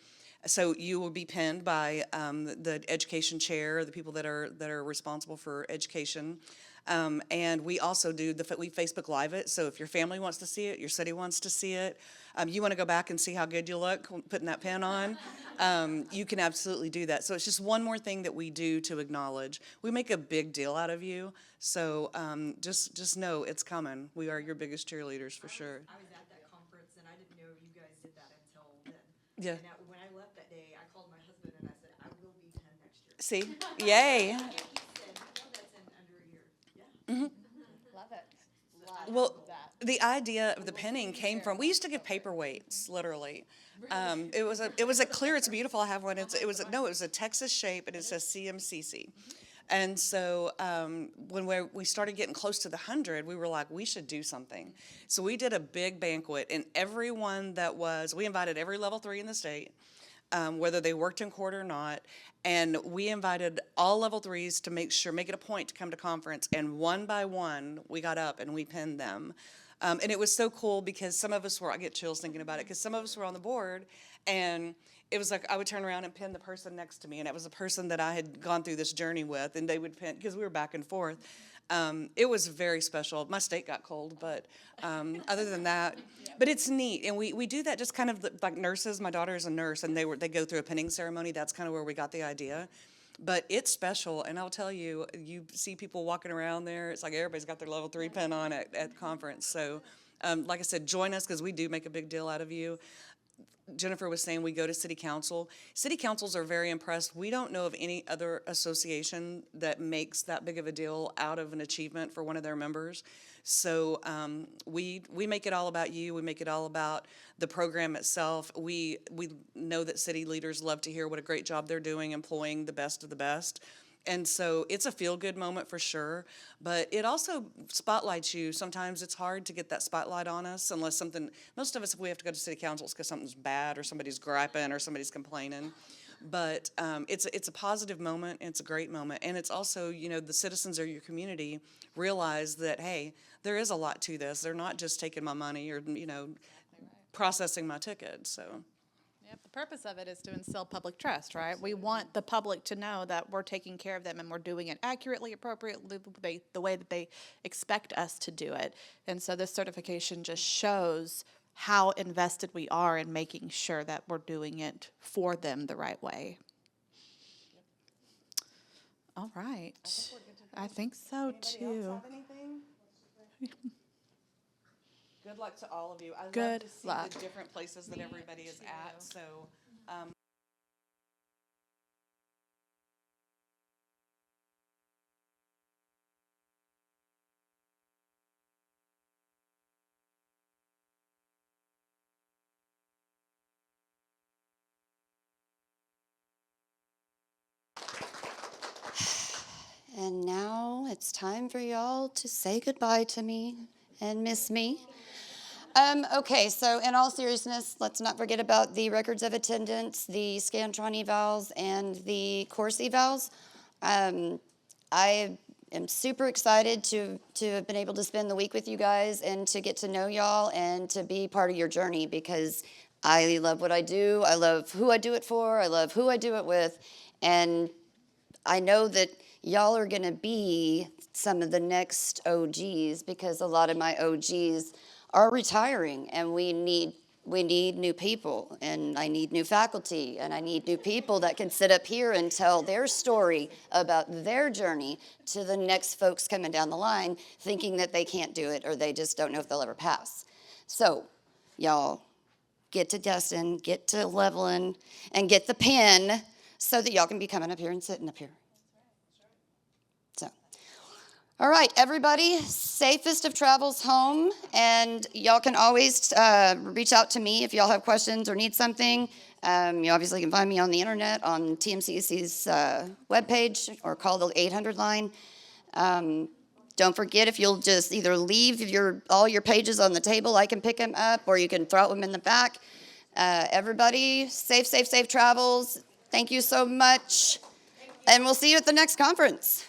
So you will be pinned by the education chair, the people that are responsible for education. And we also we Facebook Live it. So if your family wants to see it, your city wants to see it, you want to go back and see how good you look putting that pin on, you can absolutely do that. So it's just one more thing that we do to acknowledge. We make a big deal out of you. So just know it's coming. We are your biggest cheerleaders for sure. I was at that conference and I didn't know you guys did that until then. Yeah. And when I left that day, I called my husband and I said, I will be 10 next year. See? Yay. And he said, well, that's in under a year. Yeah. Love it. Well, the idea of the pinning came from, we used to give paperweights, literally. It was a clear, it's beautiful, I have one, it was a Texas shape, and it says CMCC. And so when we started getting close to the 100, we were like, we should do something. So we did a big banquet, and we invited every level 3 in the state, whether they worked in court or not, and we invited all level 3s to make it a point to come to conference, and one by one, we got up and we pinned them. And it was so cool because I get chills thinking about it, because some of us were on the board, and it was like I would turn around and pin the person next to me, and it was a person that I had gone through this journey with, and they would pin, because we were back and forth. It was very special. My steak got cold, but other than that, but it's neat. And we do that just kind of like nurses. My daughter is a nurse, and they go through a pinning ceremony. That's kind of where we got the idea. But it's special, and I'll tell you, you see people walking around there. It's like everybody's got their level 3 pin on at conference. So, like I said, join us because we do make a big deal out of you. Jennifer was saying we go to city council. City councils are very impressed. We don't know of any other association that makes that big of a deal out of an achievement for one of their members. So we make it all about you. We make it all about the program itself. We know that city leaders love to hear what a great job they're doing employing the best of the best. And so it's a feel-good moment for sure, but it also spotlights you. Sometimes it's hard to get that spotlight on us unless most of us, if we have to go to city council, it's because something's bad or somebody's griping or somebody's complaining. But it's a positive moment, and it's a great moment. And it's also, the citizens of your community realize that, hey, there is a lot to this. They're not just taking my money or, processing my ticket, so. Yep, the purpose of it is to instill public trust, right? We want the public to know that we're taking care of them and we're doing it accurately, appropriately, the way that they expect us to do it. And so this certification just shows how invested we are in making sure that we're doing it for them the right way. All right. I think so too. Anybody else have anything? Good luck to all of you. I love Good to see luck. the different places that everybody is at. So, And now it's time for y'all to say goodbye to me and miss me. Okay, so in all seriousness, let's not forget about the records of attendance, the Scantron evals, and the course evals. I am super excited to have been able to spend the week with you guys and to get to know y'all and to be part of your journey, because I love what I do. I love who I do it for. I love who I do it with. And I know that y'all are going to be some of the next OGs, because a lot of my OGs are retiring, and we need new people, and I need new faculty, and I need new people that can sit up here and tell their story about their journey to the next folks coming down the line thinking that they can't do it or they just don't know if they'll ever pass. So y'all get to Dustin, get to leveling, and get the pen so that y'all can be coming up here and sitting up here. So, all right, everybody, safest of travels home, and y'all can always reach out to me if y'all have questions or need something. You obviously can find me on the internet on TMCC's webpage or call the 800 line. Don't forget, if you'll just either leave all your pages on the table, I can pick them up, or you can throw them in the back. Everybody, safe travels. Thank you so much. And we'll see you at the next conference.